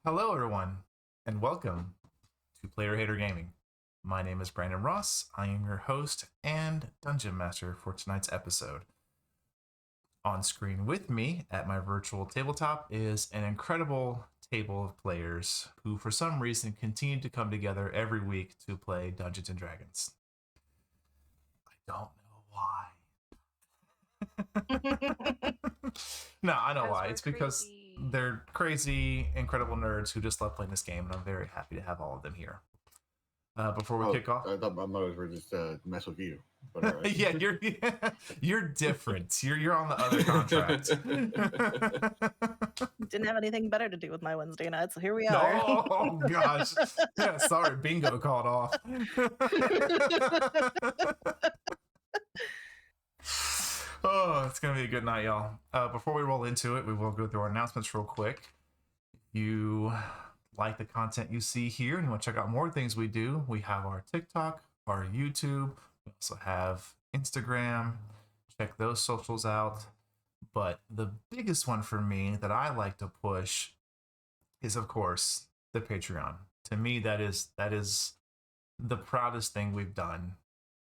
Hello, everyone, and welcome to Player Hater Gaming. My name is Brandon Ross. I am your host and dungeon master for tonight's episode. On screen with me at my virtual tabletop is an incredible table of players who, for some reason, continue to come together every week to play Dungeons and Dragons. I don't know why. No, I know why. It's because they're crazy, incredible nerds who just love playing this game, and I'm very happy to have all of them here. Before we kick off, I thought my motives were just mess with you. But all right. yeah, you're different. You're on the other contract. Didn't have anything better to do with my Wednesday night, so here we are. Oh gosh, yeah, sorry, bingo called off. Oh, it's gonna be a good night, y'all. Before we roll into it, we will go through our announcements real quick. If you like the content you see here and you want to check out more things we do, we have our TikTok, our YouTube, we also have Instagram. Check those socials out. But the biggest one for me that I like to push is, of course, the Patreon. To me, that is the proudest thing we've done.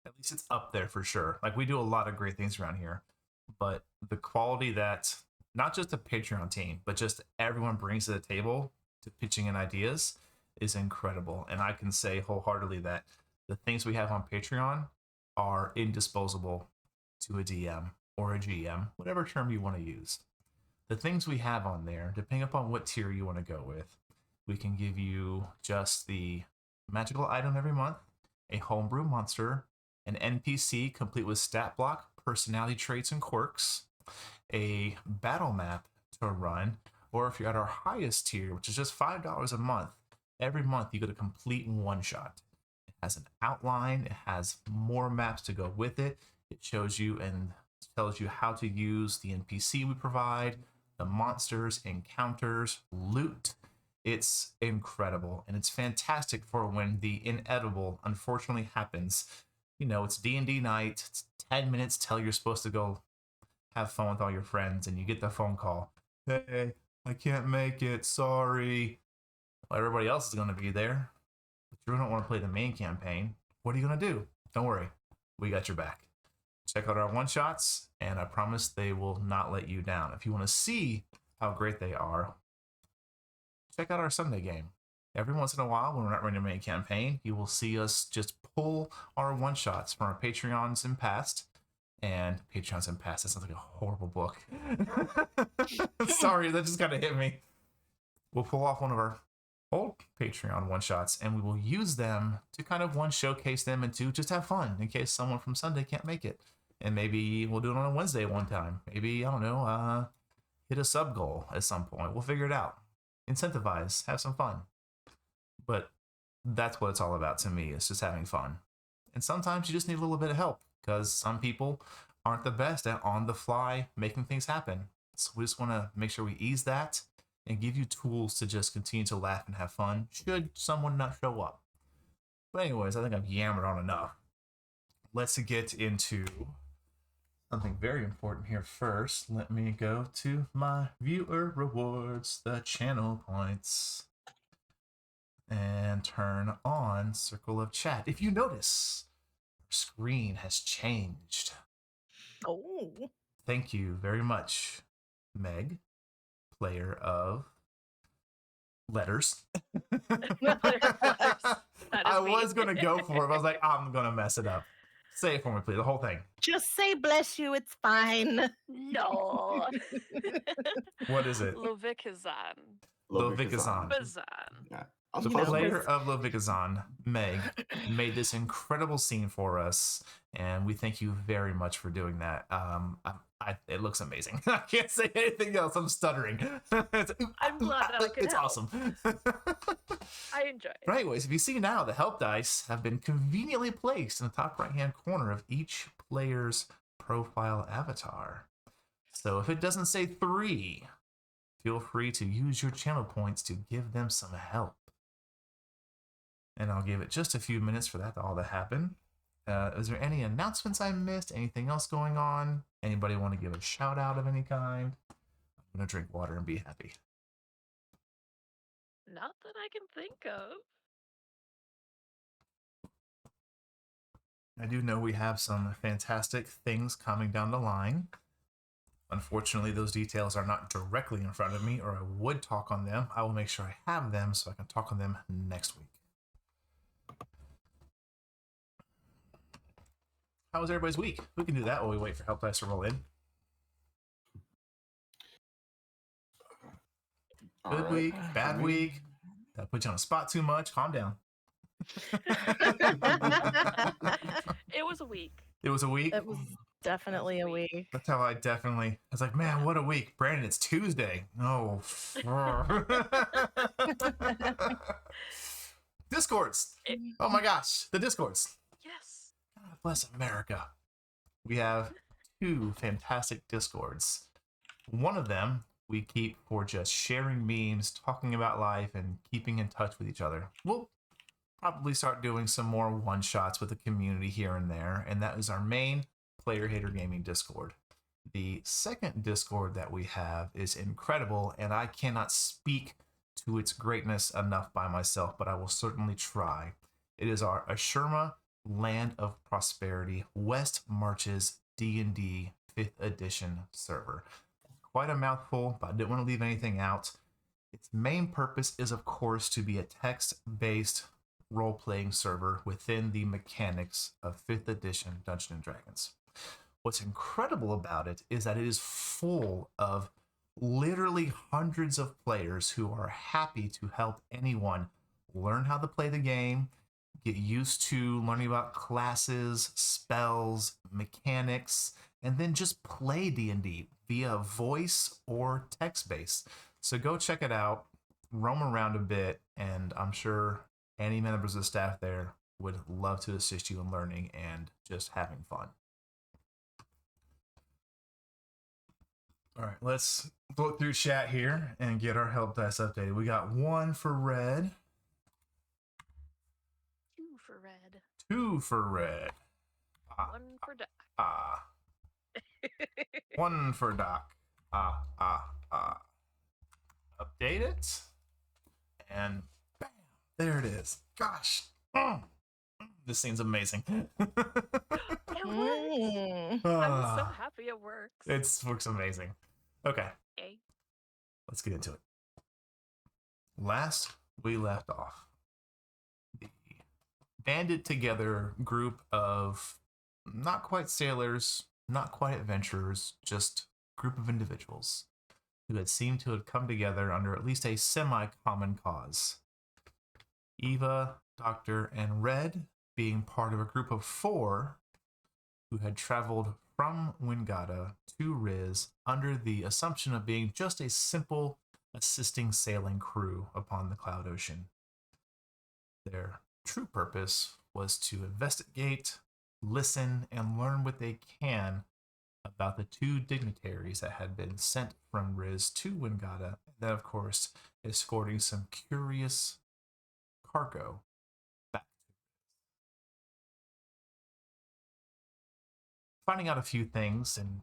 At least it's up there for sure. Like, we do a lot of great things around here, but the quality that not just the Patreon team, but just everyone brings to the table to pitching in ideas is incredible. And I can say wholeheartedly that the things we have on Patreon are indisposable to a DM or a GM, whatever term you want to use. The things we have on there, depending upon what tier you want to go with, we can give you just the magical item every month, a homebrew monster, an NPC complete with stat block, personality traits, and quirks, a battle map to run, or if you're at our highest tier, which is just $5 a month, every month you get a complete one-shot. It has an outline, it has more maps to go with it, it shows you and tells you how to use the NPC we provide, the monsters, encounters, loot. It's incredible, and it's fantastic for when the inedible unfortunately happens. You know, it's D&D night, it's 10 minutes till you're supposed to go have fun with all your friends, and you get the phone call. Hey, I can't make it, sorry. Well, everybody else is going to be there, but you don't want to play the main campaign. What are you going to do? Don't worry, we got your back. Check out our one-shots, and I promise they will not let you down. If you want to see how great they are, check out our Sunday game. Every once in a while, when we're not running a main campaign, you will see us just pull our one-shots from our Patreons in past. And Patreons in past, that sounds like a horrible book. Sorry, that just kind of hit me. We'll pull off one of our old Patreon one-shots, and we will use them to kind of, one, showcase them, and two, just have fun in case someone from Sunday can't make it. And maybe we'll do it on a Wednesday one time. Maybe, I don't know, hit a sub goal at some point. We'll figure it out. Incentivize, have some fun. But that's what it's all about to me. It's just having fun. And sometimes you just need a little bit of help because some people aren't the best at on the fly making things happen. So we just want to make sure we ease that and give you tools to just continue to laugh and have fun should someone not show up. But anyways, I think I've yammered on enough. Let's get into something very important here first. Let me go to my viewer rewards, the channel points, and turn on Circle of Chat. If you notice, our screen has changed. Oh. Thank you very much, Meg, player of letters. I was going to go for it, but I was like, I'm going to mess it up. Say it for me, please, the whole thing. Just say bless you, it's fine. No. What is it? Lovikazan. Lovikazan. Yeah. The player of Lovikazan, Meg, made this incredible scene for us, and we thank you very much for doing that. It looks amazing. I can't say anything else. I'm stuttering. I'm glad that I could It's help. awesome. I enjoy it. But anyways, if you see now, the help dice have been conveniently placed in the top right-hand corner of each player's profile avatar. So if it doesn't say 3, feel free to use your channel points to give them some help. And I'll give it just a few minutes for that all to happen. Is there any announcements I missed? Anything else going on? Anybody want to give a shout out of any kind? I'm going to drink water and be happy. Not that I can think of. I do know we have some fantastic things coming down the line. Unfortunately, those details are not directly in front of me, or I would talk on them. I will make sure I have them so I can talk on them next week. How was everybody's week? We can do that while we wait for Help Dice to roll in. Good week, bad week. Did I put you on the spot too much? Calm down. It was a week. It was a week? It was definitely a week. That's how I was like, man, what a week. Brandon, it's Tuesday. Oh. Discords. Oh my gosh, the Discords. Yes. God bless America. We have 2 fantastic Discords. One of them we keep for just sharing memes, talking about life, and keeping in touch with each other. We'll probably start doing some more one-shots with the community here and there, and that is our main Player Hater Gaming Discord. The second Discord that we have is incredible, and I cannot speak to its greatness enough by myself, but I will certainly try. It is our Ashurma Land of Prosperity West Marches D&D 5th edition server. Quite a mouthful, but I didn't want to leave anything out. Its main purpose is, of course, to be a text-based role-playing server within the mechanics of 5th edition Dungeons & Dragons. What's incredible about it is that it is full of literally hundreds of players who are happy to help anyone learn how to play the game, get used to learning about classes, spells, mechanics, and then just play D&D via voice or text-based. So go check it out, roam around a bit, and I'm sure any members of the staff there would love to assist you in learning and just having fun. All right, let's go through chat here and get our help dice updated. We got 1 for red. 2 for red. 2 for red. 1 for Doc. 1 for Doc. Update it. And bam, there it is. Gosh. This seems amazing. It works. I'm so happy it works. It works amazing. Okay. Okay. Let's get into it. Last we left off, the banded together group of not quite sailors, not quite adventurers, just group of individuals who had seemed to have come together under at least a semi-common cause. Eva, Doctor, and Red being part of a group of 4 who had traveled from Wingata to Riz under the assumption of being just a simple assisting sailing crew upon the Cloud Ocean. Their true purpose was to investigate, listen, and learn what they can about the 2 dignitaries that had been sent from Riz to Wingata, and then, of course, escorting some curious cargo back. Finding out a few things and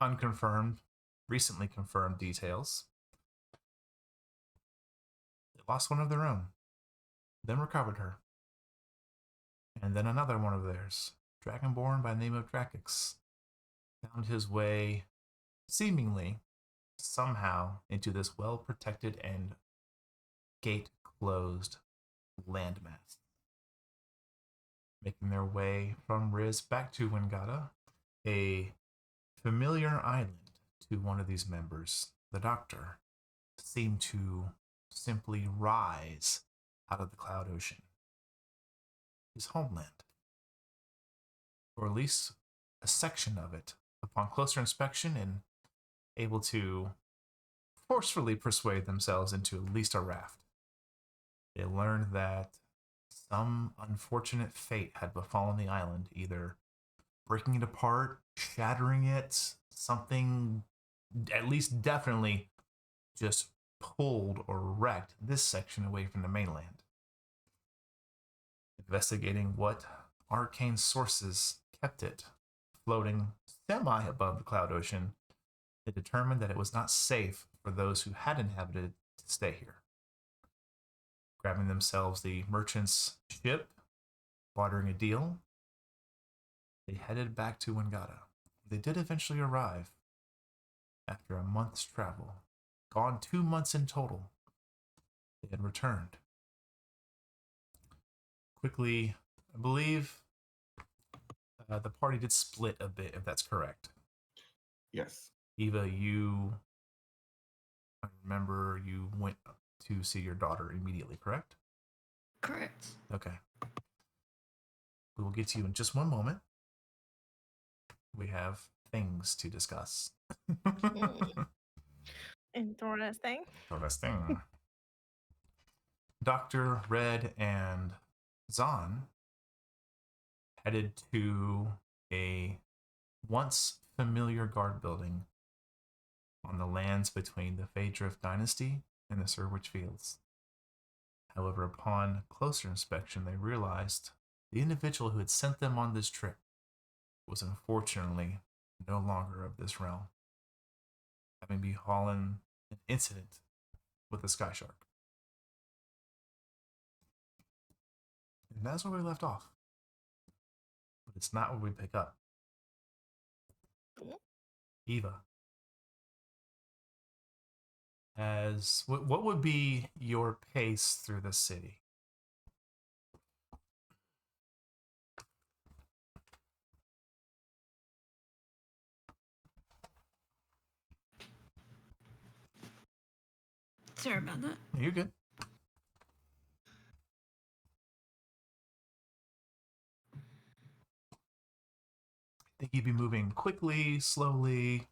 unconfirmed, recently confirmed details. They lost one of their own, then recovered her. And then another one of theirs, Dragonborn by the name of Drakix, found his way, seemingly, somehow, into this well-protected and gate-closed landmass. Making their way from Riz back to Wingata, a familiar island to one of these members, the Doctor, seemed to simply rise out of the Cloud Ocean. His homeland, or at least a section of it, upon closer inspection and able to forcefully persuade themselves into at least a raft. They learned that some unfortunate fate had befallen the island, either breaking it apart, shattering it, something at least definitely just pulled or wrecked this section away from the mainland. Investigating what arcane sources kept it floating semi above the Cloud Ocean, they determined that it was not safe for those who had inhabited to stay here. grabbing themselves the merchant's ship, bartering a deal. They headed back to Wingata. They did eventually arrive after a month's travel. Gone 2 months in total. They had returned. Quickly, I believe the party did split a bit, if that's correct. Yes. Eva, I remember you went to see your daughter immediately, correct? Correct. Okay. We will get to you in just one moment. We have things to discuss. Interesting. Interesting. Dr. Red and Zahn headed to a once familiar guard building on the lands between the Phaedrift dynasty and the Surwich Fields. However, upon closer inspection, they realized the individual who had sent them on this trip was unfortunately no longer of this realm, having befallen an incident with the Sky Shark. And that's where we left off. But it's not where we pick up. Eva, what would be your pace through the city? Sorry about that. You're good. I think you'd be moving quickly, slowly.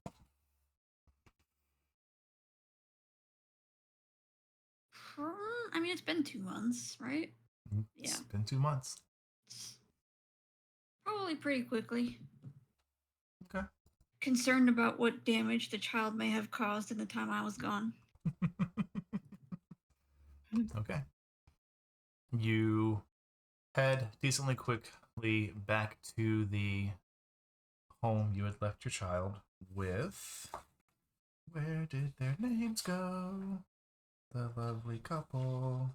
I mean, it's been 2 months, right? It's been 2 months. Probably pretty quickly. Okay. Concerned about what damage the child may have caused in the time I was gone. Okay. You head decently quickly back to the home you had left your child with. Where did their names go? The lovely couple.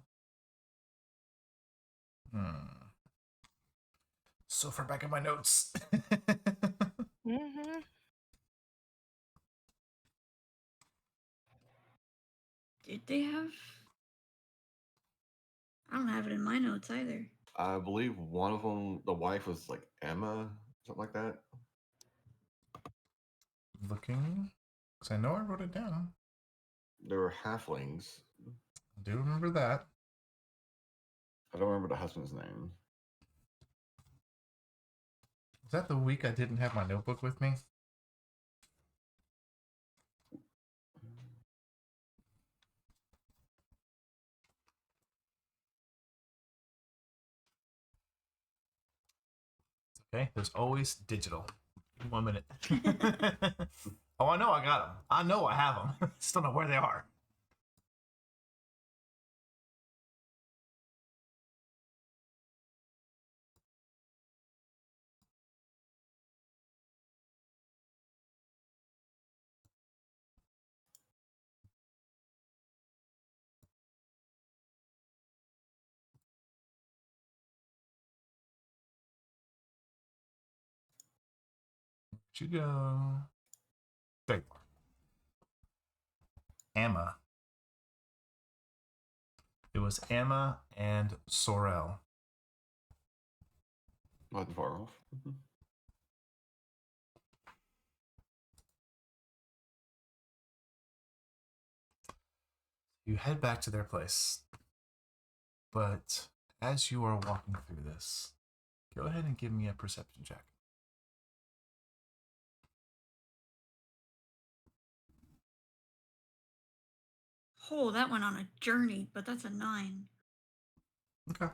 So far back in my notes. Mm-hmm. Did they have... I don't have it in my notes either. I believe one of them, the wife was like Emma, something like that. Looking, because I know I wrote it down. They were halflings. I do remember that. I don't remember the husband's name. Was that the week I didn't have my notebook with me? Okay, there's always digital. 1 minute. Oh, I know I got them. I know I have them. Just don't know where they are. Where'd you go? There you are. Emma. It was Emma and Sorel. Not far off. You head back to their place. But as you are walking through this, go ahead and give me a perception check. Oh, that went on a journey, but that's a 9. Okay.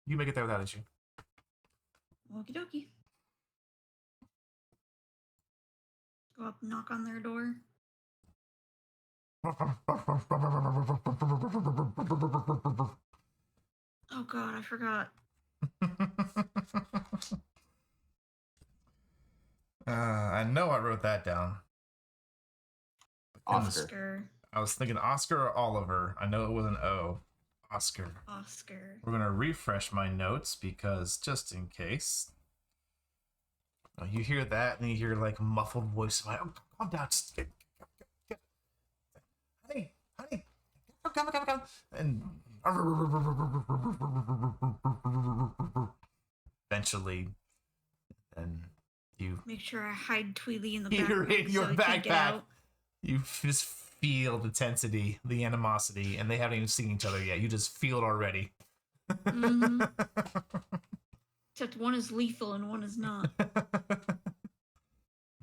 You make it there without issue. Okie dokie. Go up, knock on their door. Oh god, I forgot. I know I wrote that down. Oscar. I was thinking Oscar or Oliver. I know it was an O. Oscar. Oscar. We're gonna refresh my notes because just in case. You hear that and you hear like muffled voice. Like, oh, calm down. Just get. Honey, come. And eventually, and you Make sure I hide Tweely in the You're background in your so he can't get backpack. out. You just feel the tensity, the animosity, and they haven't even seen each other yet. You just feel it already. Mhm. Except one is lethal and one is not.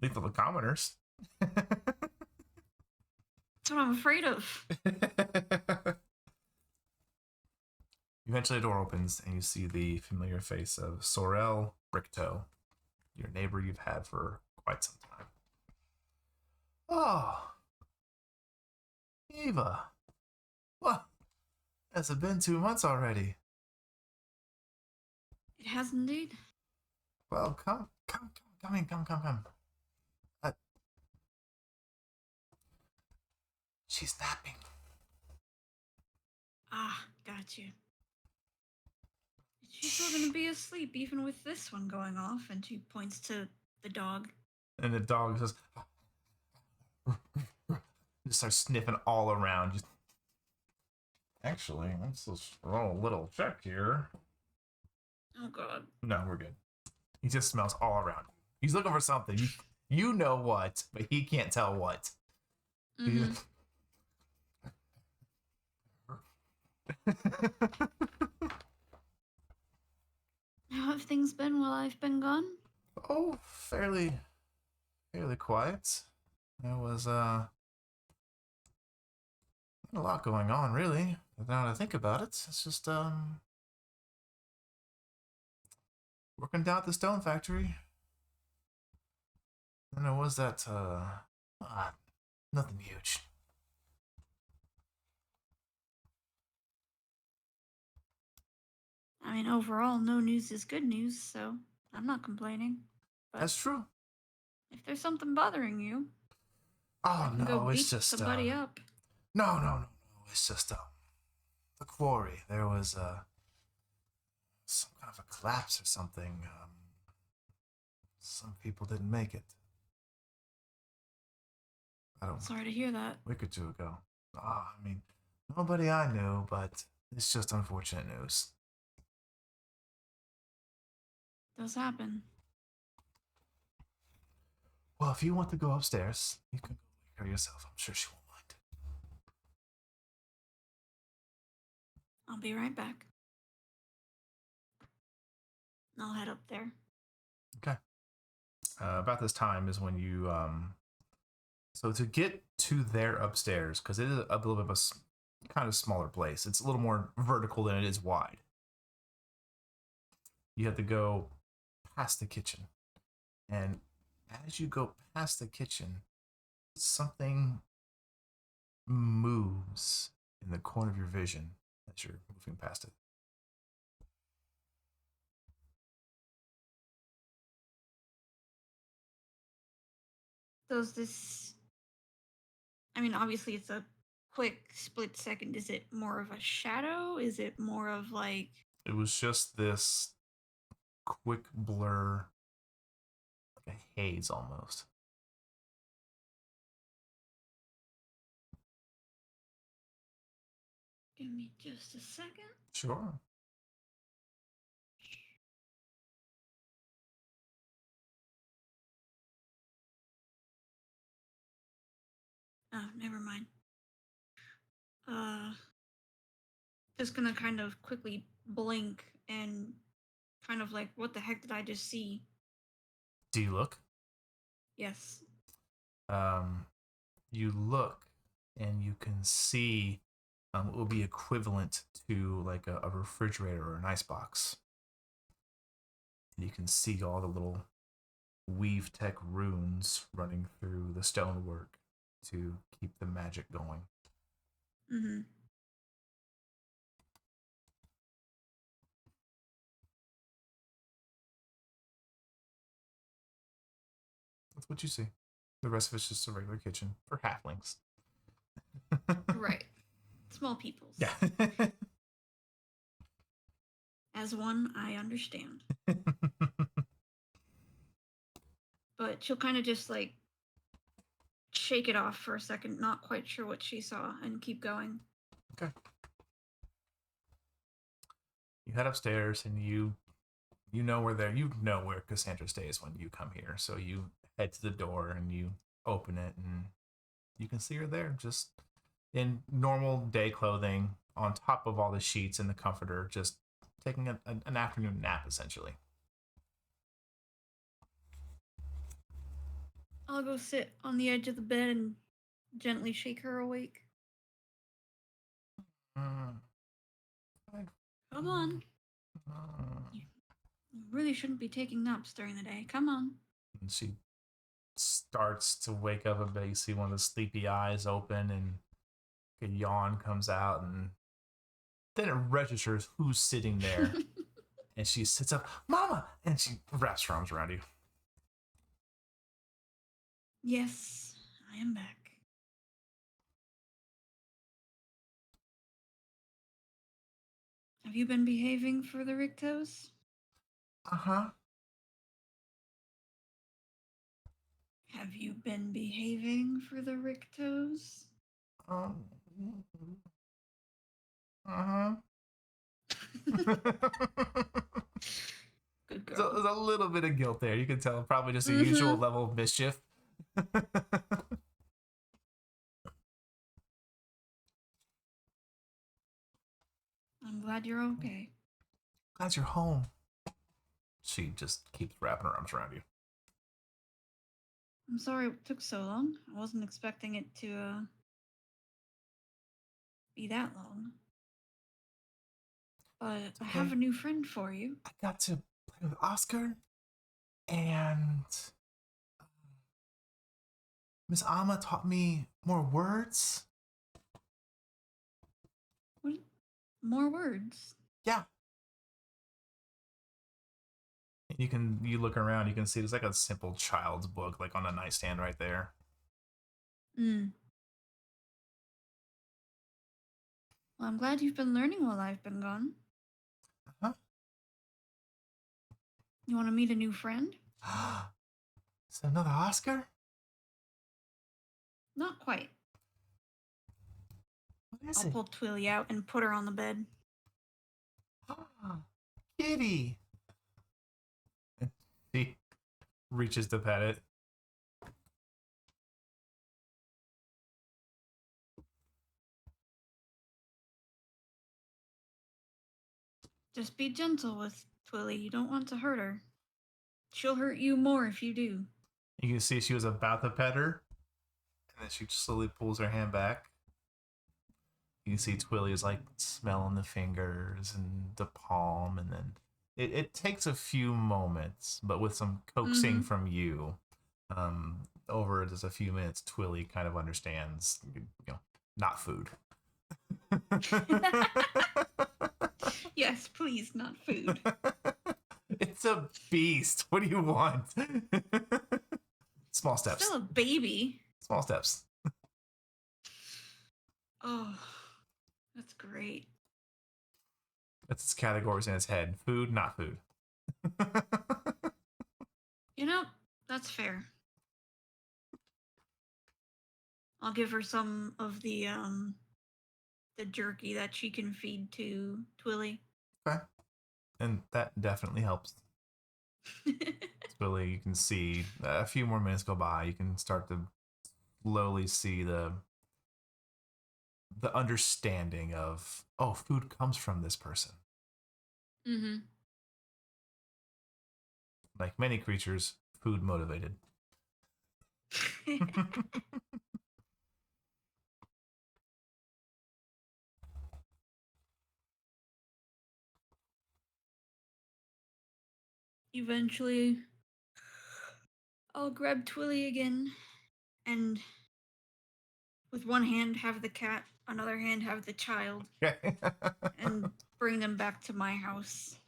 Lethal the commoners. That's what I'm afraid of. Eventually, the door opens and you see the familiar face of Sorel Bricktoe, your neighbor you've had for quite some time. Oh, Eva. What? Has it been 2 months already? It has indeed. Well, come in. She's napping. Ah, got you. She's still gonna be asleep even with this one going off, and she points to the dog. And the dog just starts sniffing all around. Actually, let's just roll a little check here. Oh god. No, we're good. He just smells all around. He's looking for something. You know what, but he can't tell what. Mhm. How have things been while I've been gone? Oh, fairly quiet. There was not a lot going on, really. Now that I think about it, it's just working down at the stone factory. And there was that nothing huge. I mean, overall, no news is good news, so I'm not complaining. But That's true. if there's something bothering you, Oh you can go no, beat it's just somebody up. No. It's just the quarry. There was some kind of a collapse or something. Some people didn't make it. I don't know. Sorry to hear that. A week or two ago. I mean, nobody I knew, but it's just unfortunate news. Does happen. Well, if you want to go upstairs, you can go wake her yourself. I'm sure she won't mind. I'll be right back. I'll head up there. Okay. About this time is when you so to get to their upstairs, because it is a little bit of a kind of smaller place. It's a little more vertical than it is wide. You have to go past the kitchen, and as you go past the kitchen, something moves in the corner of your vision as you're moving past it. Does this. I mean, obviously, it's a quick split second. Is it more of a shadow? Is it more of like. It was just this quick blur, like a haze almost. Give me just a second. Sure. Oh, never mind. Just gonna kind of quickly blink and kind of like, what the heck did I just see? Do you look? Yes. You look and you can see what will be equivalent to like a refrigerator or an icebox. And you can see all the little weave tech runes running through the stonework to keep the magic going. Mm-hmm. That's what you see. The rest of it's just a regular kitchen for halflings. Right. Small peoples. Yeah. As one, I understand. But she'll kind of just like shake it off for a second, not quite sure what she saw, and keep going. Okay. You head upstairs and you know where Cassandra stays when you come here. So you head to the door and you open it and you can see her there, just in normal day clothing, on top of all the sheets and the comforter, just taking an afternoon nap essentially. I'll go sit on the edge of the bed and gently shake her awake. Mm. Come on. Mm. You really shouldn't be taking naps during the day. Come on. And she starts to wake up a bit. You see one of the sleepy eyes open and a yawn comes out, and then it registers who's sitting there. And she sits up, Mama! And she wraps her arms around you. Yes, I am back. Have you been behaving for the Rictos? Uh-huh. Have you been behaving for the Rictos? Um, uh-huh. Good So girl. there's a little bit of guilt there. You can tell, probably just the usual level of mischief. I'm glad you're okay. Glad you're home. She just keeps wrapping her arms around you. I'm sorry it took so long. I wasn't expecting it to be that long. But I have okay. a new friend for you. I got to play with Oscar, and Miss Amma taught me more words. What? More words? Yeah. You look around, you can see there's like a simple child's book like on a nightstand right there. Well, I'm glad you've been learning while I've been gone. Huh? You want to meet a new friend? Is that another Oscar? Not quite. What is I'll it? pull Twilly out and put her on the bed. Kitty. And she reaches to pet it. Just be gentle with Twilly. You don't want to hurt her. She'll hurt you more if you do. You can see she was about to pet her, and then she slowly pulls her hand back. You can see Twilly is like smelling the fingers and the palm, and then it takes a few moments, but with some coaxing from you, over just a few minutes, Twilly kind of understands, not food. Yes, please, not food. It's a beast. What do you want? Small steps. Still a baby. Small steps. Oh, that's great. That's its categories in its head. Food, not food. You know, that's fair. I'll give her some of the jerky that she can feed to Twilly. Okay. And that definitely helps. Twilly, you can see a few more minutes go by. You can start to slowly see the understanding of, oh, food comes from this person. Like many creatures, food motivated. Eventually, I'll grab Twilly again and with one hand have the cat, another hand have the child, Okay. and bring them back to my house.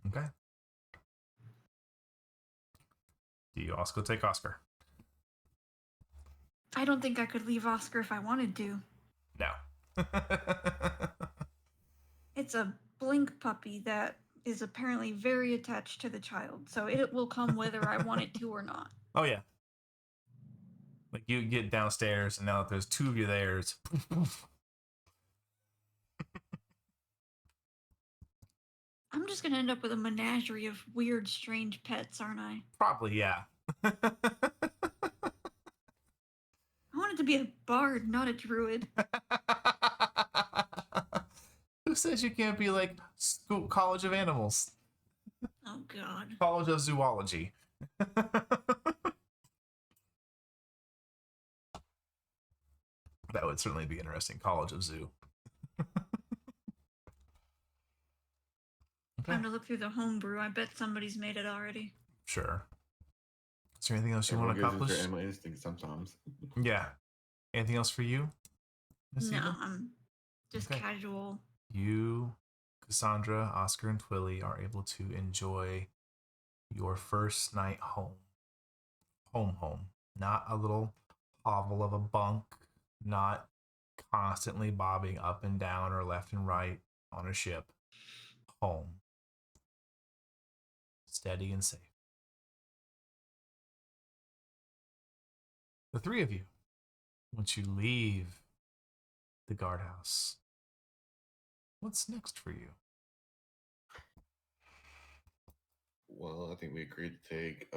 Okay. Do you also take Oscar? I don't think I could leave Oscar if I wanted to. No. It's a blink puppy that is apparently very attached to the child, so it will come whether I want it to or not. Oh yeah. Like you get downstairs and now that there's two of you there, it's poof, poof. I'm just gonna end up with a menagerie of weird, strange pets, aren't I? Probably, yeah. I wanted to be a bard, not a druid. Who says you can't be like school college of animals? Oh god. College of zoology. That would certainly be interesting. College of zoo. Okay. Time to look through the homebrew. I bet somebody's made it already. Sure. Is there anything else you want to Everyone gives accomplish? into their animal instinct sometimes. Yeah. Anything else for you? Miss No, Eva? I'm just Okay. casual. You, Cassandra, Oscar, and Twilly are able to enjoy your first night home. Home. Not a little hovel of a bunk, not constantly bobbing up and down or left and right on a ship. Home. Steady and safe. The three of you, once you leave the guardhouse, what's next for you? Well, I think we agreed to take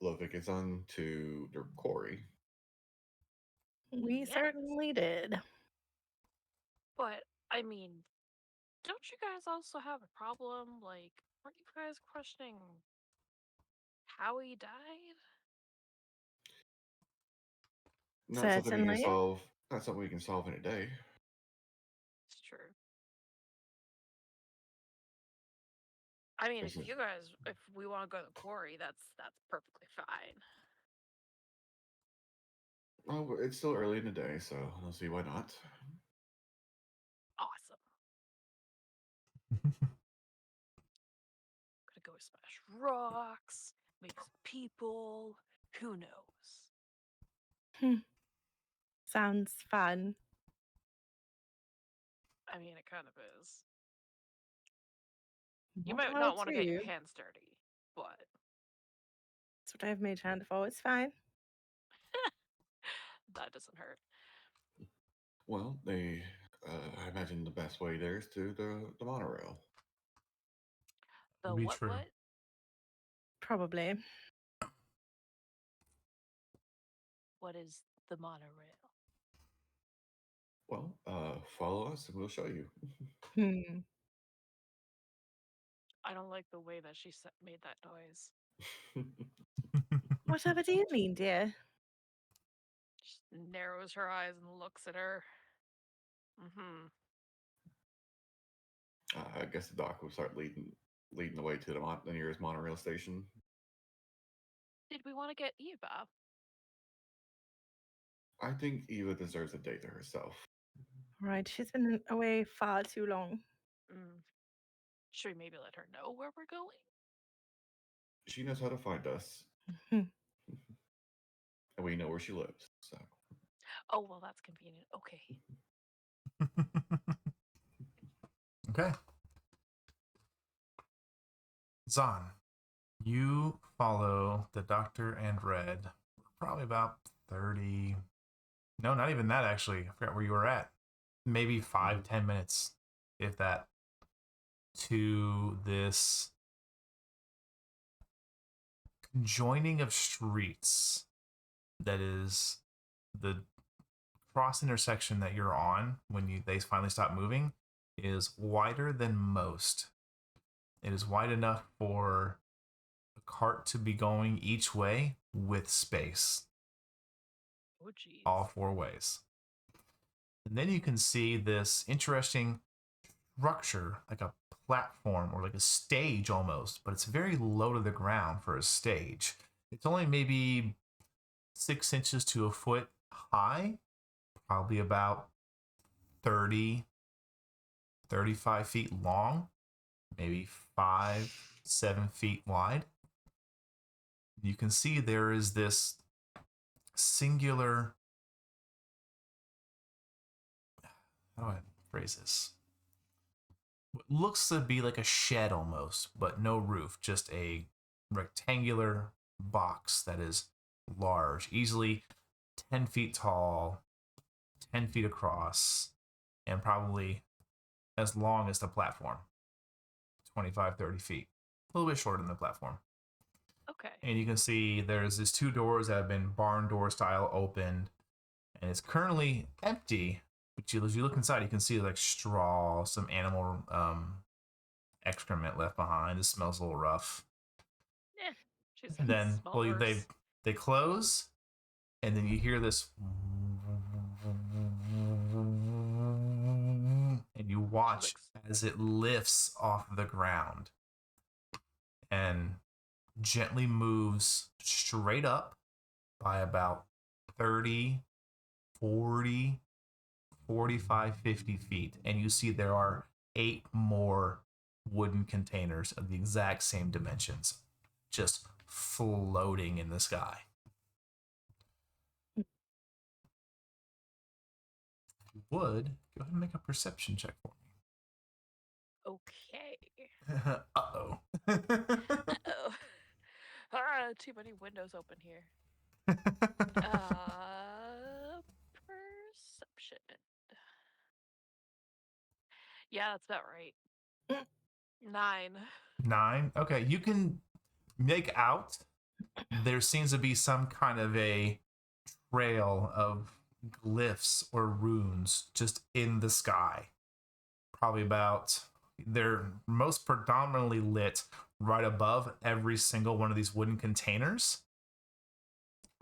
Lovikison to the quarry. We Yes. certainly did. But, I mean, don't you guys also have a problem? Like, aren't you guys questioning how he died? Not something we can Certainly. solve. Not something we can solve in a day. It's true. I mean, if Listen. you guys, if we want to go to the quarry, that's perfectly fine. Oh, it's still early in the day, so I don't see why not. Awesome. Gonna go smash rocks, meet some people. Who knows? Sounds fun. I mean, it kind of is. You More might power not want to get you. your hands dirty, but That's what I've made hand for. It's fine. that doesn't hurt. Well, I imagine the best way there is to the monorail. The Would be what? true. What? Probably. What is the monorail? Well, follow us and we'll show you. Hmm. I don't like the way that she made that noise. Whatever do you mean, dear? Just narrows her eyes and looks at her. Mm-hmm. I guess the doc will start leading the way to the nearest monorail station. Did we want to get Eva? I think Eva deserves a day to herself. Right, she's been away far too long. Should we maybe let her know where we're going? She knows how to find us, Hmm. and we know where she lives. So Oh, well, that's convenient. Okay. Okay. Zahn, you follow the doctor and Red probably about 30. No, not even that actually. I forgot where you were at. Maybe 5-10 minutes, if that, to this conjoining of streets that is the cross intersection that you're on when they finally stop moving is wider than most. It is wide enough for a cart to be going each way with space. Oh, geez. All four ways. And then you can see this interesting structure, like a platform or like a stage almost, but it's very low to the ground for a stage. It's only maybe 6 inches to a foot high, probably about 30, 35 feet long, maybe 5-7 feet wide. You can see there is this singular how do I phrase this? What looks to be like a shed almost, but no roof, just a rectangular box that is large, easily 10 feet tall, 10 feet across, and probably as long as the platform, 25, 30 feet. A little bit shorter than the platform. Okay. And you can see there's these two doors that have been barn door style opened, and it's currently empty. But as you look inside, you can see like straw, some animal excrement left behind. It smells a little rough. Eh, she's And then, smell well, worse. they close, and then you hear this, and you watch as it lifts off the ground and gently moves straight up by about 30, 40, 45, 50 feet. And you see there are 8 more wooden containers of the exact same dimensions just floating in the sky. If you would, go ahead and make a perception check for Okay. me. Uh-oh. Uh-oh. Too many windows open here. Perception. Yeah, that's about right. 9. 9. Okay, you can make out there seems to be some kind of a trail of glyphs or runes just in the sky. Probably about, they're most predominantly lit right above every single one of these wooden containers.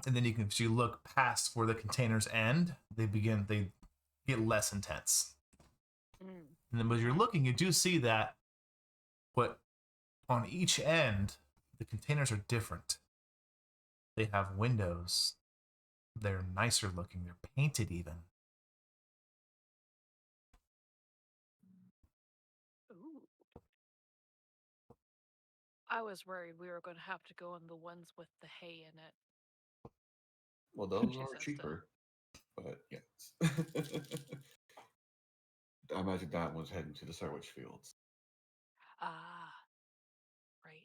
And then if you look past where the containers end, they get less intense. And then as you're looking, you do see that what on each end, the containers are different. They have windows. They're nicer looking. They're painted even. Ooh. I was worried we were going to have to go in the ones with the hay in it. Well, those She are says cheaper, but yes. I imagine that one's heading to the sandwich fields. Ah, right.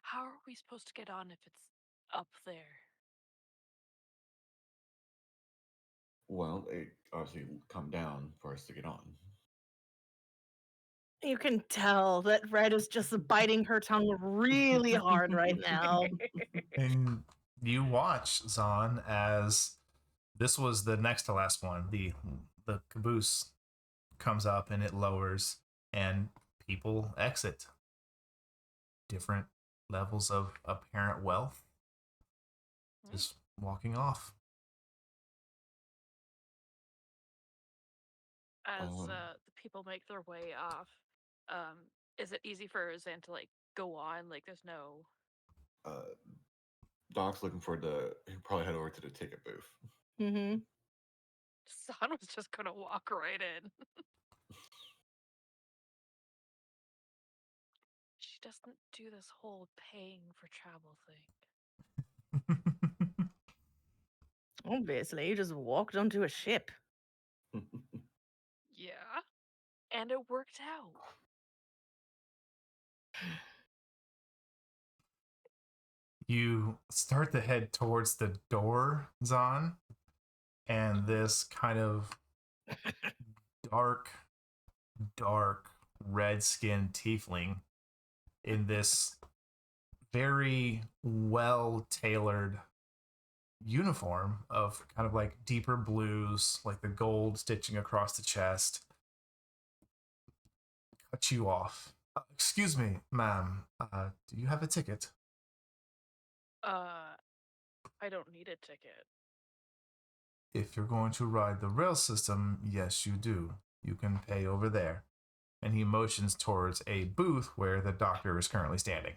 How are we supposed to get on if it's up there? Well, it obviously come down for us to get on. You can tell that Red is just biting her tongue really hard right now. And you watch, Zahn, as this was the next to last one. The caboose comes up and it lowers, and people exit. Different levels of apparent wealth. Just walking off. As the people make their way off, is it easy for Zan to like go on? Like, there's no. Doc's looking for he'll probably head over to the ticket booth. Mm-hmm. Zan was just gonna walk right in. She doesn't do this whole paying for travel thing. Obviously, you just walked onto a ship. Yeah, and it worked out. You start to head towards the door, Zahn, and this kind of dark red-skinned tiefling in this very well-tailored uniform of kind of like deeper blues, like the gold stitching across the chest, cut you off. Excuse me, ma'am. Do you have a ticket? I don't need a ticket. If you're going to ride the rail system, yes, you do. You can pay over there. And he motions towards a booth where the doctor is currently standing.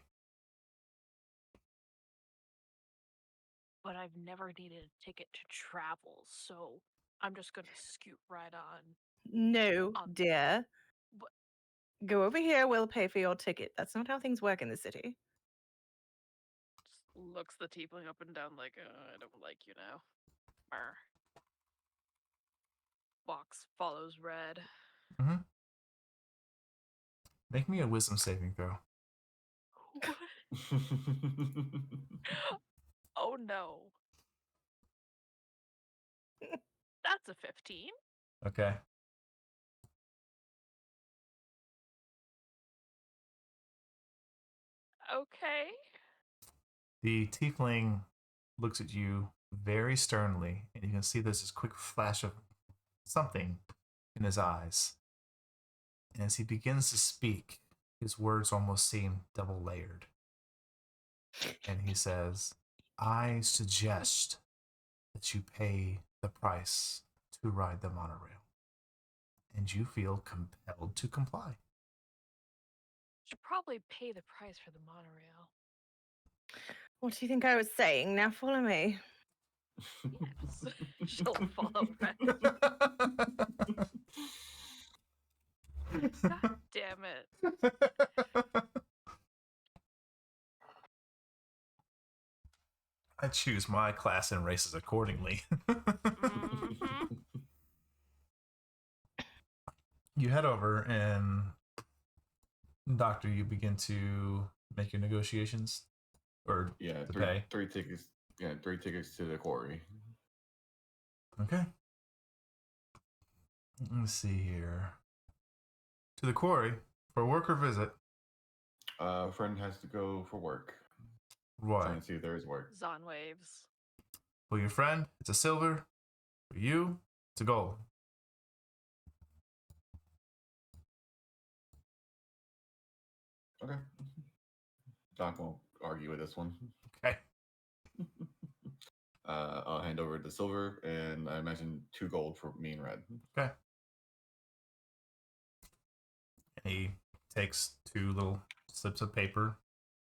But I've never needed a ticket to travel, so I'm just gonna scoot right on. No, dear. What? Go over here, we'll pay for your ticket. That's not how things work in the city. Just looks the tiefling up and down like, I don't like you now. Brr. Fox follows Red. Make me a wisdom saving throw. What? Oh no. That's a 15. Okay. Okay. The tiefling looks at you very sternly, and you can see there's this quick flash of something in his eyes. And as he begins to speak, his words almost seem double layered. And he says, I suggest that you pay the price to ride the monorail. And you feel compelled to comply. Should probably pay the price for the monorail. What do you think I was saying? Now follow me. Yes. She'll follow Red. God damn it. I choose my class and races accordingly. Mhm. You head over and Doctor, you begin to make your negotiations, or Yeah, to pay. three tickets. Yeah, 3 tickets to the quarry. Okay. Let's see here. To the quarry for work or visit. Friend has to go for work. What? Trying to see if there is work. Zon waves. For your friend, it's a silver. For you, it's a gold. Okay. Doc won't argue with this one. Okay. I'll hand over the silver, and I imagine 2 gold for me and Red. Okay. And he takes 2 little slips of paper,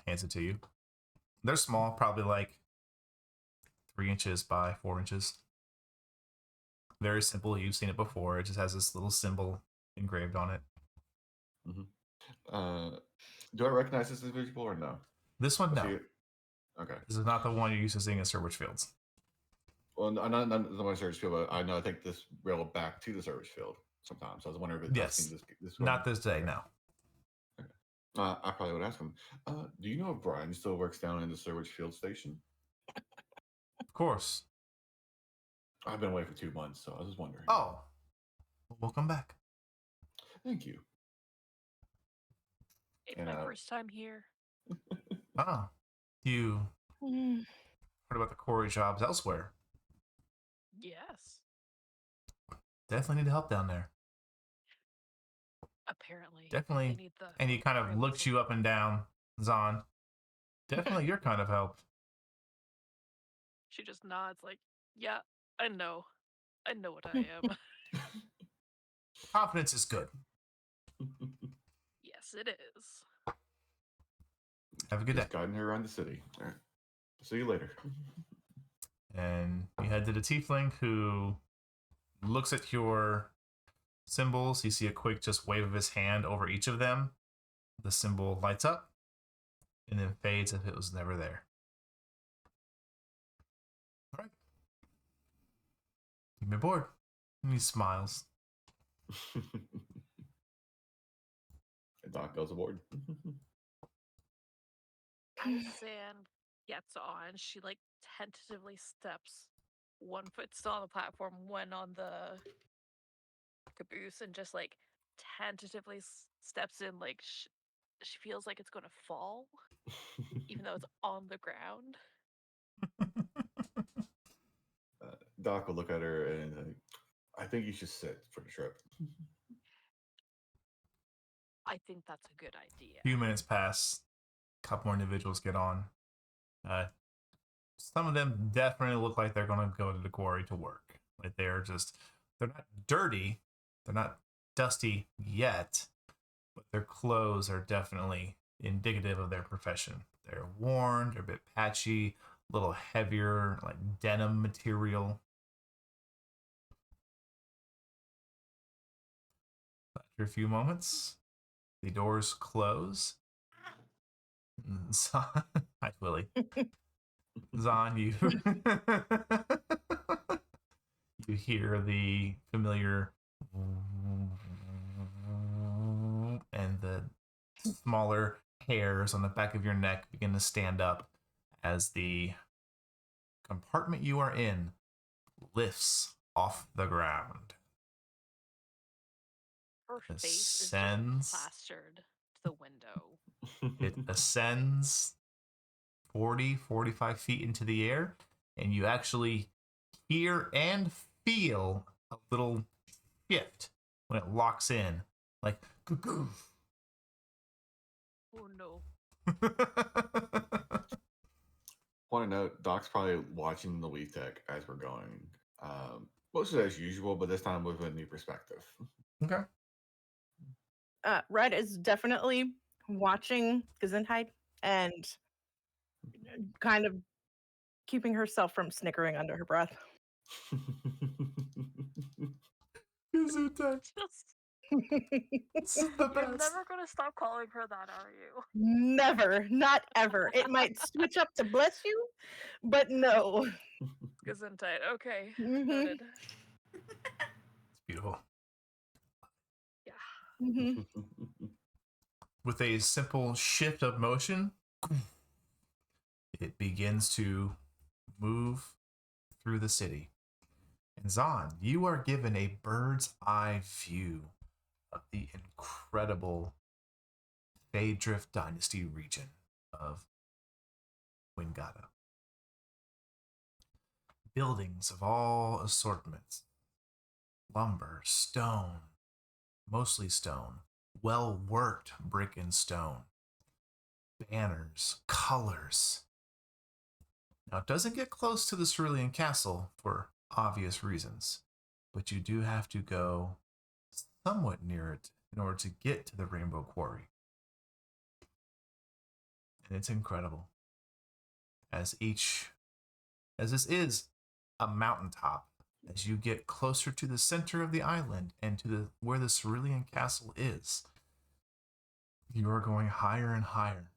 hands it to you. They're small, probably like 3 inches by 4 inches. Very simple. You've seen it before. It just has this little symbol engraved on it. Do I recognize this individual or no? This one, Was no. he- Okay. This is not the one you're used to seeing in Sir Witchfields. Well, not my service field, but I know I take this rail back to the service field sometimes. So I was wondering if Yes. I've seen this Not this day, Okay. no. I probably would ask him. Do you know if Brian still works down in the Sir Field station? Of course. I've been away for 2 months, so I was just wondering. Oh. Welcome back. Thank you. It's And, my first time here. Ah. You Mm. heard about the quarry jobs elsewhere. Yes. Definitely need help down there. Apparently. Definitely. They need the And he kind of rails looks and- you up and down, Zon. Definitely your kind of help. She just nods like, yeah, I know. I know what I am. Confidence is good. Yes, it is. Have a good day. Just guiding her around the city. All right. See you later. And you head to the tiefling, who looks at your symbols. You see a quick just wave of his hand over each of them. The symbol lights up and then fades if it was never there. All right. Give me aboard. And he smiles. And Doc goes aboard. As Zan gets on, she like tentatively steps, one foot still on the platform, one on the caboose, and just like tentatively steps in, like she feels like it's gonna fall, even though it's on the ground. Doc will look at her and I think you should sit for the trip. I think that's a good idea. A few minutes pass. A couple more individuals get on. Some of them definitely look like they're going to go to the quarry to work. Like they're not dirty. They're not dusty yet, but their clothes are definitely indicative of their profession. They're worn, they're a bit patchy, a little heavier, like denim material. After a few moments, the doors close. Zon, hi Willie. Zon, you You hear the familiar and the smaller hairs on the back of your neck begin to stand up as the compartment you are in lifts off the ground. Her face is Ascends. just plastered to the window. It ascends 40, 45 feet into the air, and you actually hear and feel a little shift when it locks in. Like, Oh no. Want to note, Doc's probably watching the Leaf Tech as we're going. Mostly as usual, but this time with a new perspective. Okay. Red is definitely watching Gesundheit and kind of keeping herself from snickering under her breath. Gesundheit. Just, It's the you're best. never gonna stop calling her that, are you? Never, not ever. It might switch up to bless you, but no. Gesundheit. Okay. Mhm. Noted. It's beautiful. Yeah. Mhm. With a simple shift of motion, it begins to move through the city. And Zahn, you are given a bird's eye view of the incredible Faydrift Dynasty region of Wingata. Buildings of all assortments, lumber, stone, mostly stone, well worked brick and stone, banners, colors. Now, it doesn't get close to the Cerulean Castle for obvious reasons, but you do have to go somewhat near it in order to get to the Rainbow Quarry. And it's incredible. As this is a mountaintop, as you get closer to the center of the island and to where the Cerulean Castle is, you are going higher and higher.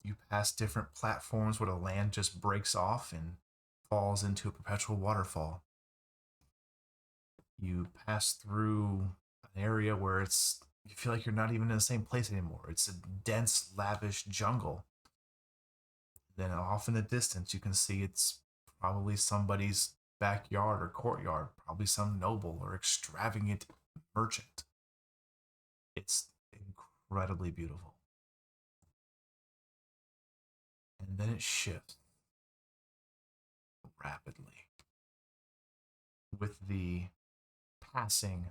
You pass different platforms where the land just breaks off and falls into a perpetual waterfall. You pass through an area where you feel like you're not even in the same place anymore. It's a dense, lavish jungle. Then off in the distance, you can see it's probably somebody's backyard or courtyard, probably some noble or extravagant merchant. It's incredibly beautiful. And then it shifts rapidly with the passing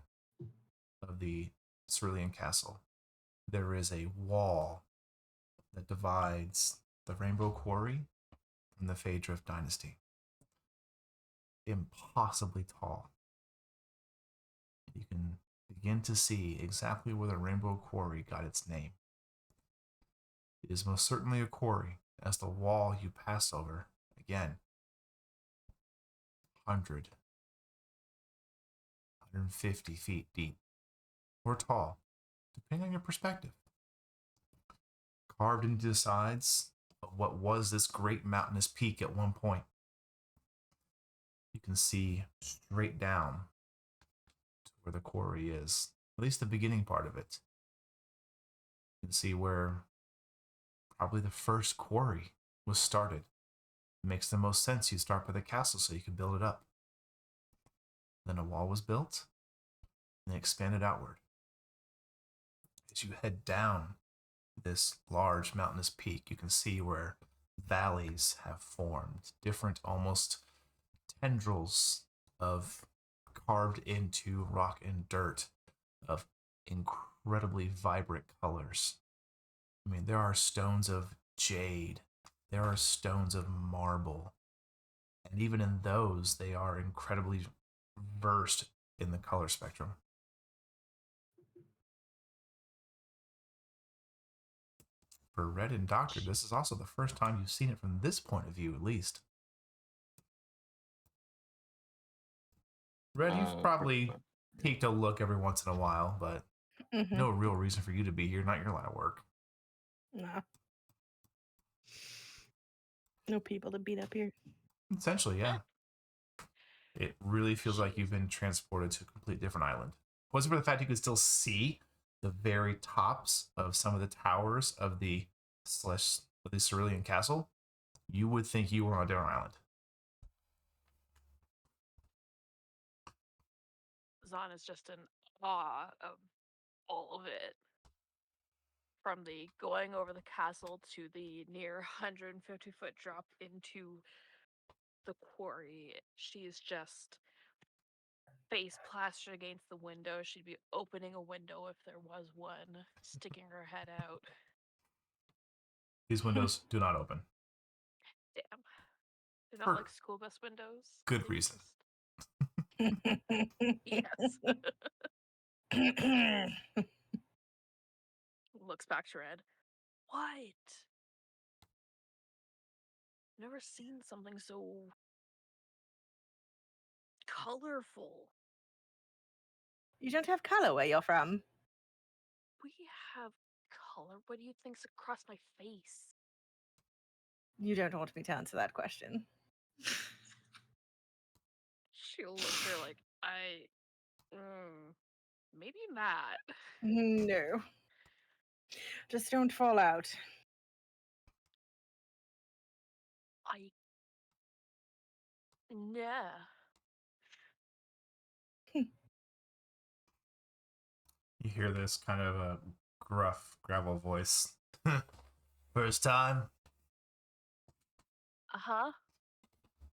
of the Cerulean Castle. There is a wall that divides the Rainbow Quarry from the Faydrift Dynasty. Impossibly tall. You can begin to see exactly where the Rainbow Quarry got its name. It is most certainly a quarry, as the wall you pass over, again, 100, 150 feet deep, or tall, depending on your perspective. Carved into the sides of what was this great mountainous peak at one point. You can see straight down to where the quarry is, at least the beginning part of it. You can see where probably the first quarry was started. It makes the most sense you start by the castle so you can build it up. Then a wall was built and it expanded outward. As you head down this large mountainous peak, you can see where valleys have formed, different almost tendrils of carved into rock and dirt of incredibly vibrant colors. I mean, there are stones of jade, there are stones of marble, and even in those, they are incredibly versed in the color spectrum. For Red and Doctor, this is also the first time you've seen it from this point of view, at least. Red, you've probably take a look every once in a while, but no real reason for you to be here, not your line of work. Nah. No people to beat up here. Essentially, yeah. It really feels like you've been transported to a complete different island. Wasn't for the fact you could still see the very tops of some of the towers of the Cerulean Castle, you would think you were on a different island. Zahn is just in awe of all of it. From the going over the castle to the near 150-foot drop into the quarry, she's just face plastered against the window. She'd be opening a window if there was one, sticking her head out. These windows do not open. Damn. They're not For like school bus windows. good They reason. Yes. Looks back to Red. What? Never seen something so colorful. You don't have color where you're from. We have color. What do you think's across my face? You don't want me to answer that question. She looks at her like, maybe not. No. Just don't fall out. Nah. You hear this kind of a gruff, gravel voice. First time? Uh-huh.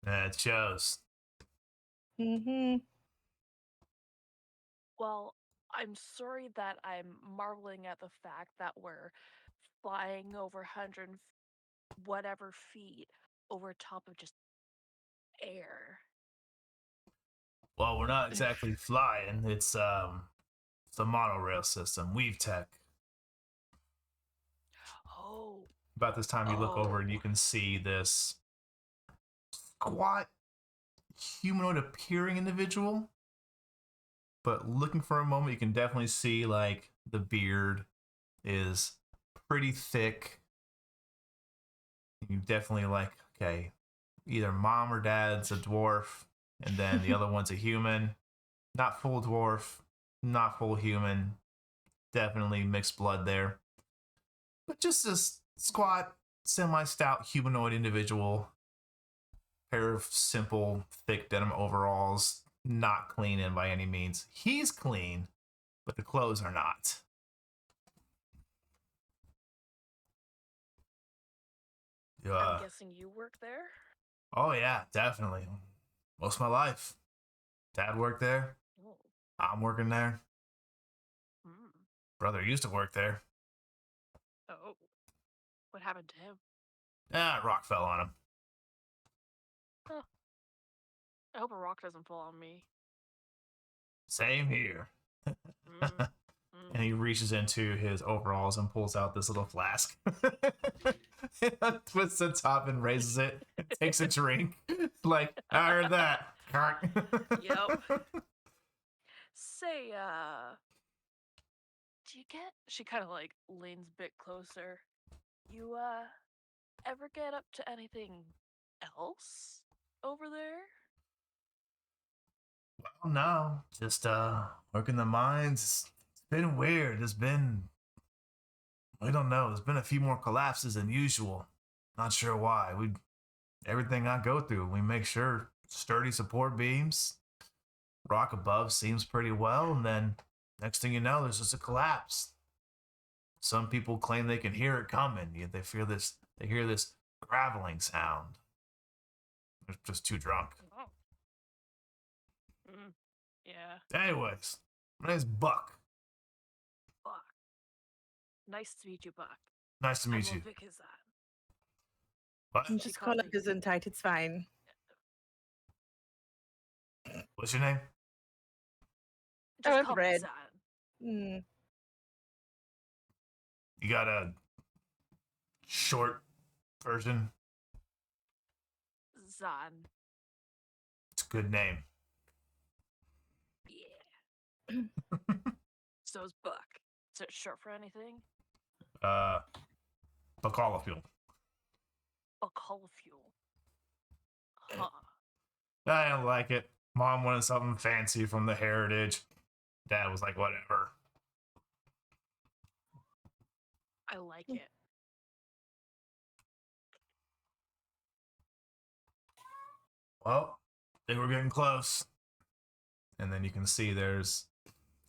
It shows. Mm-hmm. Well, I'm sorry that I'm marveling at the fact that we're flying over 100 whatever feet over top of just air. Well, we're not exactly flying. It's the monorail system, Weave Tech. Oh. About this time, you look over and you can see this squat, humanoid appearing individual. But looking for a moment, you can definitely see like the beard is pretty thick. You definitely like, okay, either mom or dad's a dwarf, and then the other one's a human. Not full dwarf, not full human. Definitely mixed blood there. But just this squat, semi-stout humanoid individual. Pair of simple, thick denim overalls. Not clean in by any means. He's clean, but the clothes are not. I'm guessing you work there? Oh yeah, definitely. Most of my life. Dad worked there. Oh. I'm working there. Mm. Brother used to work there. Oh. What happened to him? Rock fell on him. Huh. I hope a rock doesn't fall on me. Same here. Mm. And he reaches into his overalls and pulls out this little flask. Twists the top and raises it. Takes a drink. Like, I heard that. Yep. Say, do you get... She kind of like leans a bit closer. You, ever get up to anything else over there? Well, no. Just, working the mines. It's been weird. We don't know. There's been a few more collapses than usual. Not sure why. Everything I go through, we make sure sturdy support beams. Rock above seems pretty well, and then next thing you know, there's just a collapse. Some people claim they can hear it coming. They hear this graveling sound. They're just too drunk. Oh. Yeah. Anyways, my name's Buck. Buck. Nice to meet you, Buck. Nice to meet you. Vic is that? What? She Just call called it me- Gesundheit. It's fine. What's your name? Just I'm call me Red. Zan. Mm. You got a short version? Zan. It's a good name. Yeah. So's Buck. Is it short for anything? Bacalafuel. Buckhull fuel. Huh. I don't like it. Mom wanted something fancy from the Heritage. Dad was like, whatever. I like it. Well, they were getting close. And then you can see there's,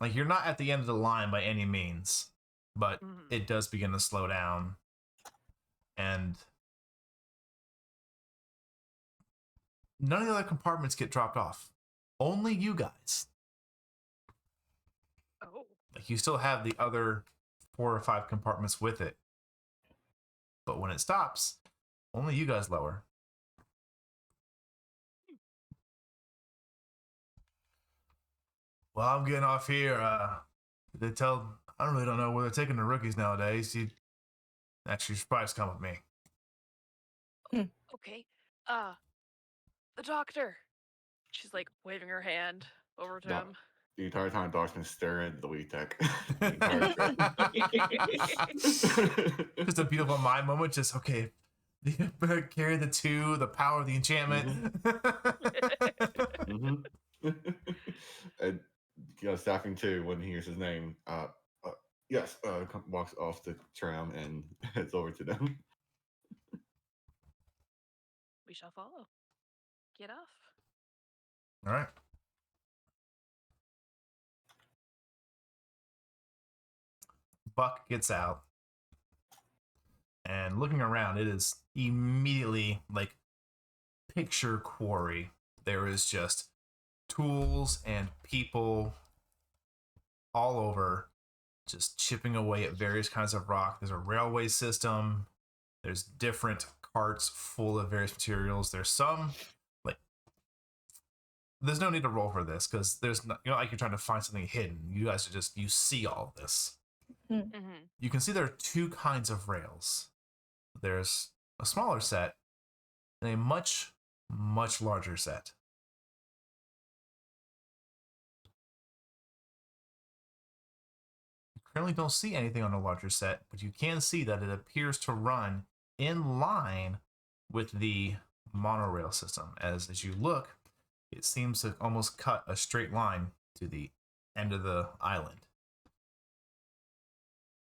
like, you're not at the end of the line by any means, but it does begin to slow down. And none of the other compartments get dropped off. Only you guys. Oh. Like, you still have the other 4 or 5 compartments with it. But when it stops, only you guys lower. Well, I'm getting off here. They tell, I really don't know where they're taking the rookies nowadays. Actually, you should probably just come with me. Okay. The doctor. She's like waving her hand over to him. The entire time, Doc's been staring at the Wii Tech. Just a beautiful mind moment. Just, okay, carry the 2, the power of the enchantment. And staffing too, when he hears his name, yes, walks off the tram and heads over to them. We shall follow. Get off. All right. Buck gets out, and looking around, it is immediately like picture quarry. There is just tools and people all over, just chipping away at various kinds of rock. There's a railway system. There's different carts full of various materials. There's some, like, there's no need to roll for this because there's not, like you're trying to find something hidden. You guys are just, you see all of this. You can see there are 2 kinds of rails. There's a smaller set and a much, much larger set. You currently don't see anything on the larger set, but you can see that it appears to run in line with the monorail system. As you look, it seems to almost cut a straight line to the end of the island,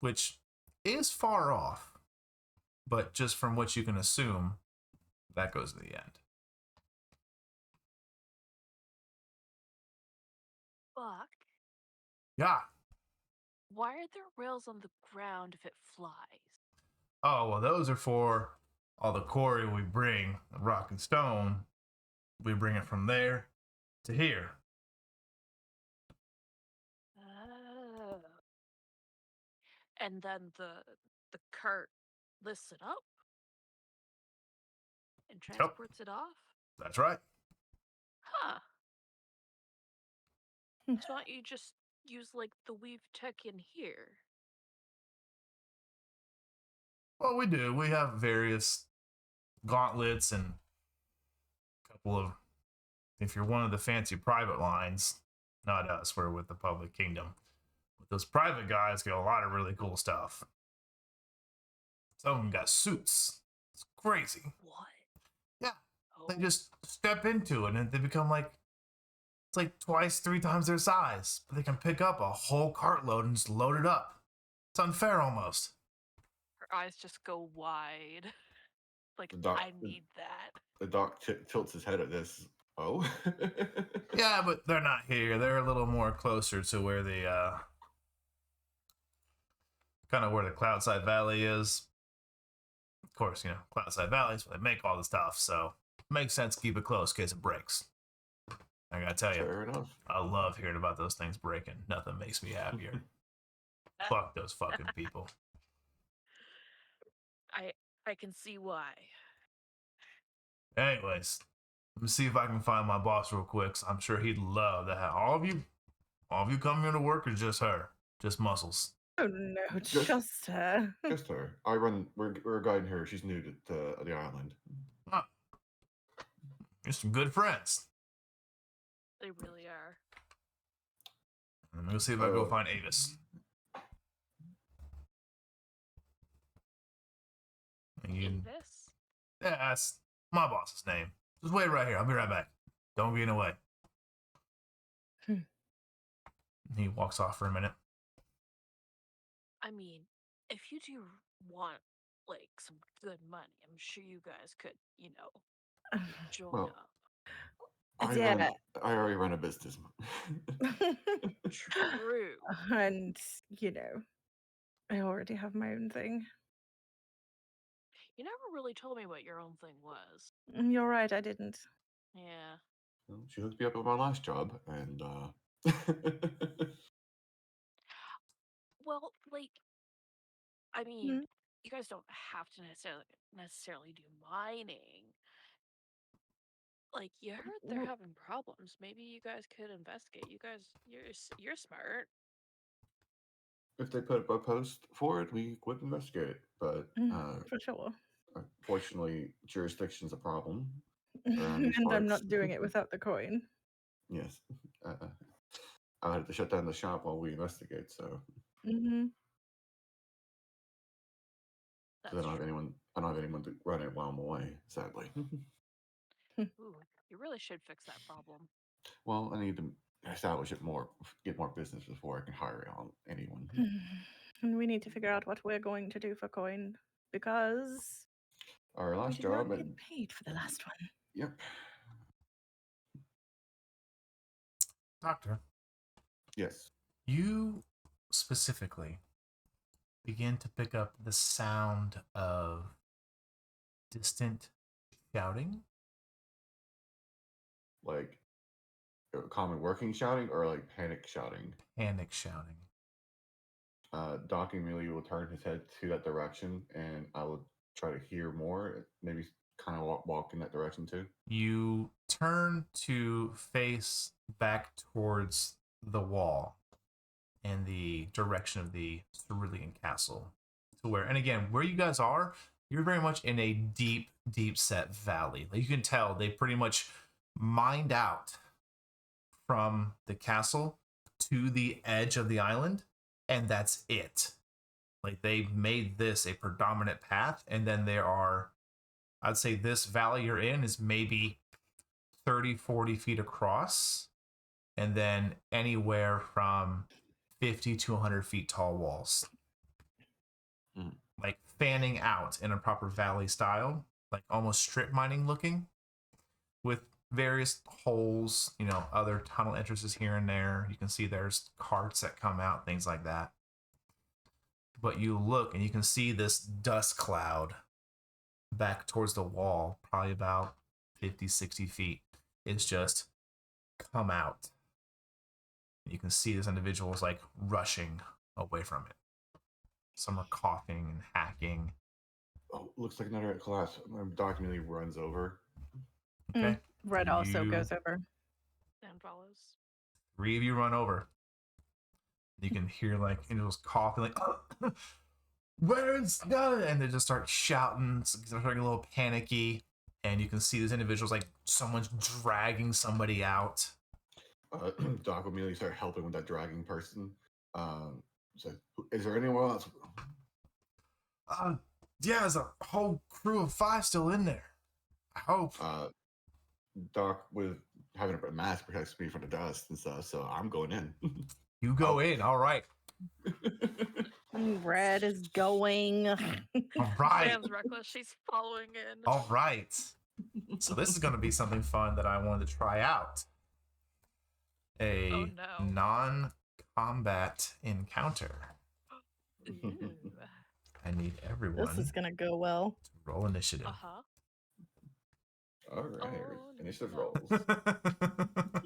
which is far off, but just from what you can assume, that goes to the end. Buck, Yeah. why are there rails on the ground if it flies? Oh, well, those are for all the quarry we bring, rock and stone. We bring it from there to here. Oh. And then the cart lifts it up and transports it off? That's right. Huh. Why don't you just use like the weave tech in here? Well, we do. We have various gauntlets and a couple of, if you're one of the fancy private lines, not us, we're with the Public Kingdom. But those private guys get a lot of really cool stuff. Some of them got suits. It's crazy. What? Yeah. Oh. They just step into it and they become like, it's like 2x, 3 times their size. But they can pick up a whole cartload and just load it up. It's unfair almost. Her eyes just go wide. Like, I need that. The Doc tilts his head at this. Oh? Yeah, but they're not here. They're a little more closer to where the, kind of where the Cloudside Valley is. Of course, Cloudside Valley is where they make all the stuff, so it makes sense to keep it close in case it breaks. I gotta tell you, Fair enough. I love hearing about those things breaking. Nothing makes me happier. Fuck those fucking people. I can see why. Anyways, let me see if I can find my boss real quick. 'Cause I'm sure he'd love to have all of you come here to work, or just her, just muscles. Oh no, just her. Just her. We're guiding her. She's new to the island. Ah, you're some good friends. They really are. Let me go see if I can go find Avis. Avis? Yeah, that's my boss's name. Just wait right here. I'll be right back. Don't get in the way. He walks off for a minute. I mean, if you do want like some good money, I'm sure you guys could, join Well, up. Yeah. I already run a business. True. And, I already have my own thing. You never really told me what your own thing was. You're right, I didn't. Yeah. Well, she hooked me up with my last job, and Well, like, I mean, Mm. you guys don't have to necessarily do mining. Like, you heard they're W- having problems. Maybe you guys could investigate. You're smart. if they put up a post for it, we would investigate it. But For sure. unfortunately, jurisdiction's a problem around these And I'm parts. not doing it without the coin. Yes. I had to shut down the shop while we investigate, so Mm-hmm. I That's don't have true. anyone. I don't have anyone to run it while I'm away. Sadly. Ooh, you really should fix that problem. Well, I need to establish it more, get more business before I can hire on anyone. And we need to figure out what we're going to do for coin because Our we last did not job, get and paid for the last one. yep. Doctor, Yes. you specifically begin to pick up the sound of distant shouting. Like common working shouting or like panic shouting. Panic shouting. Doc immediately will turn his head to that direction, and I will try to hear more. Maybe kind of walk in that direction too. You turn to face back towards the wall in the direction of the Cerulean Castle. To where, and again, where you guys are, you're very much in a deep, deep set valley. Like you can tell they pretty much mined out from the castle to the edge of the island, and that's it. Like they made this a predominant path, and then there are, I'd say this valley you're in is maybe 30, 40 feet across, and then anywhere from 50 to 100 feet tall walls. Mhm. Like fanning out in a proper valley style, like almost strip mining looking, with various holes, other tunnel entrances here and there. You can see there's carts that come out, things like that. But you look and you can see this dust cloud back towards the wall, probably about 50, 60 feet. It's just come out. You can see this individual is like rushing away from it. Some are coughing and hacking. Oh, looks like another class. Doc immediately runs over. Okay. Red also You- goes over. And follows. 3 of you run over. You can hear like individuals coughing, like, where's God? And they just start shouting. They're starting a little panicky. And you can see these individuals like someone's dragging somebody out. Doc will immediately start helping with that dragging person. So, is there anyone else? Yeah, there's a whole crew of 5 still in there. I hope. Doc with having a mask protects me from the dust and stuff, so I'm going in. You go in. All right. Red is going. All right. Sam's reckless. She's following in. All right. So this is going to be something fun that I wanted to try out. A Oh, no. non-combat encounter. Ooh. I need everyone This is gonna go well. to roll initiative. Uh-huh. All right, Oh, initiative no. rolls.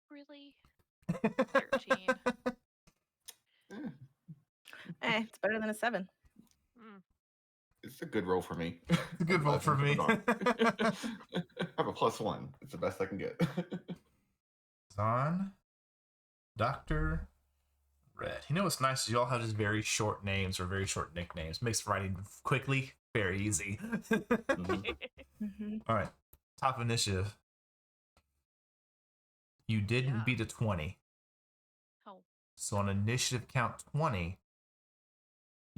Really? 13. It's better than a 7. Mm. It's a good roll for me. It's a good roll for me. I have a +1. It's the best I can get. Zahn, Dr. Red. You know what's nice is you all have just very short names or very short nicknames. Makes writing quickly very easy. Mm-hmm. All right. Top initiative. You didn't Yeah. beat a 20. Oh. So on initiative count 20,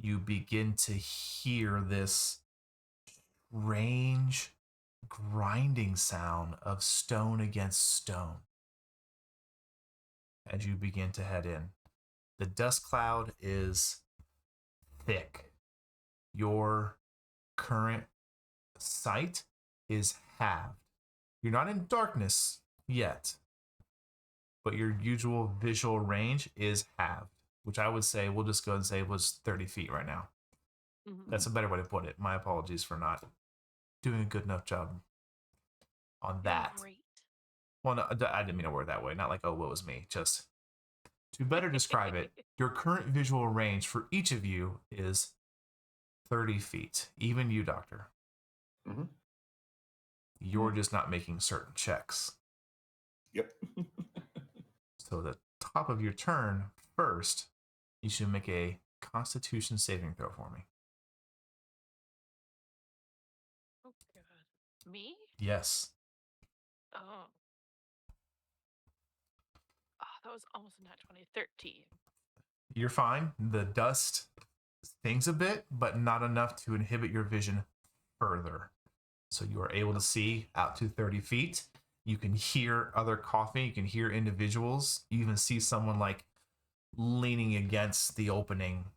you begin to hear this strange grinding sound of stone against stone as you begin to head in. The dust cloud is thick. Your current sight is halved. You're not in darkness yet, but your usual visual range is halved, which I would say, we'll just go and say was 30 feet right now. Mhm. That's a better way to put it. My apologies for not doing a good enough job on You're that. great. Well, no, I didn't mean to word that way. Not like, oh, what was me? Just to better describe it, your current visual range for each of you is 30 feet. Even you, Doctor. Mhm. You're just not making certain checks. Yep. So the top of your turn first, you should make a Constitution saving throw for me. Oh, God. Me? Yes. Oh. Oh, that was almost a nat 20. 13. You're fine. The dust stings a bit, but not enough to inhibit your vision further. So you are able to see out to 30 feet. You can hear other coughing. You can hear individuals. You even see someone like leaning against the opening,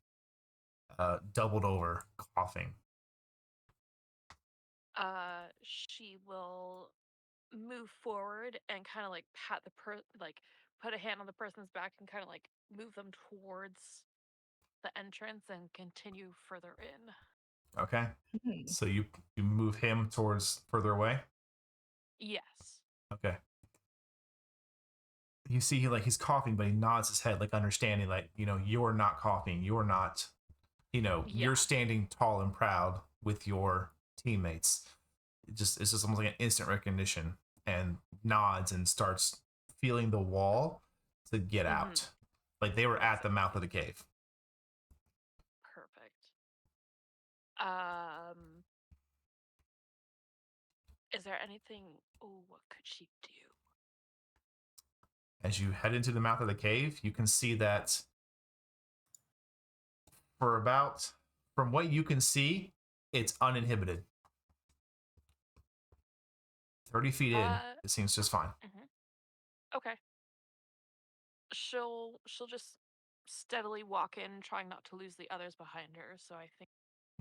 doubled over, coughing. She will move forward and kind of like pat like put a hand on the person's back and kind of like move them towards the entrance and continue further in. Okay. Hmm. So you move him towards further away. Yes. Okay. You see, like, he's coughing, but he nods his head, like, understanding, like, you're not coughing. You're not, Yeah. you're standing tall and proud with your teammates. It's just almost like an instant recognition, and nods and starts feeling the wall to get out. Like they were at the mouth of the cave. Perfect. Is there anything? Oh, what could she do? As you head into the mouth of the cave, you can see that from what you can see, it's uninhibited. 30 feet in, it seems just fine. Okay. She'll just steadily walk in, trying not to lose the others behind her. So I think.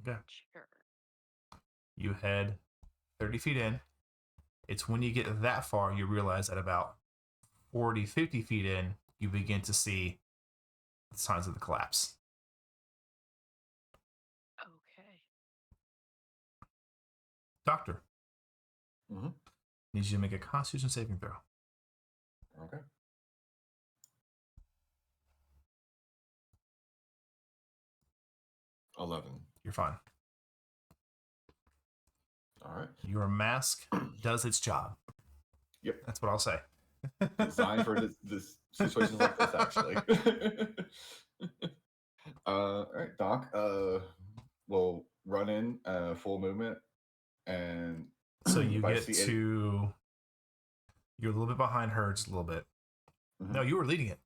Okay. Sure. You head 30 feet in. It's when you get that far, you realize that about 40, 50 feet in, you begin to see the signs of the collapse. Okay. Doctor, Mhm. needs you to make a Constitution saving throw. Okay. 11. You're fine. All right. Your mask does its job. Yep. That's what I'll say. Designed for this situations like this, actually. All right, Doc. We'll run in full movement, and So you if I get see to. You're a little bit behind her, just a little bit. Mhm. No, you were leading it.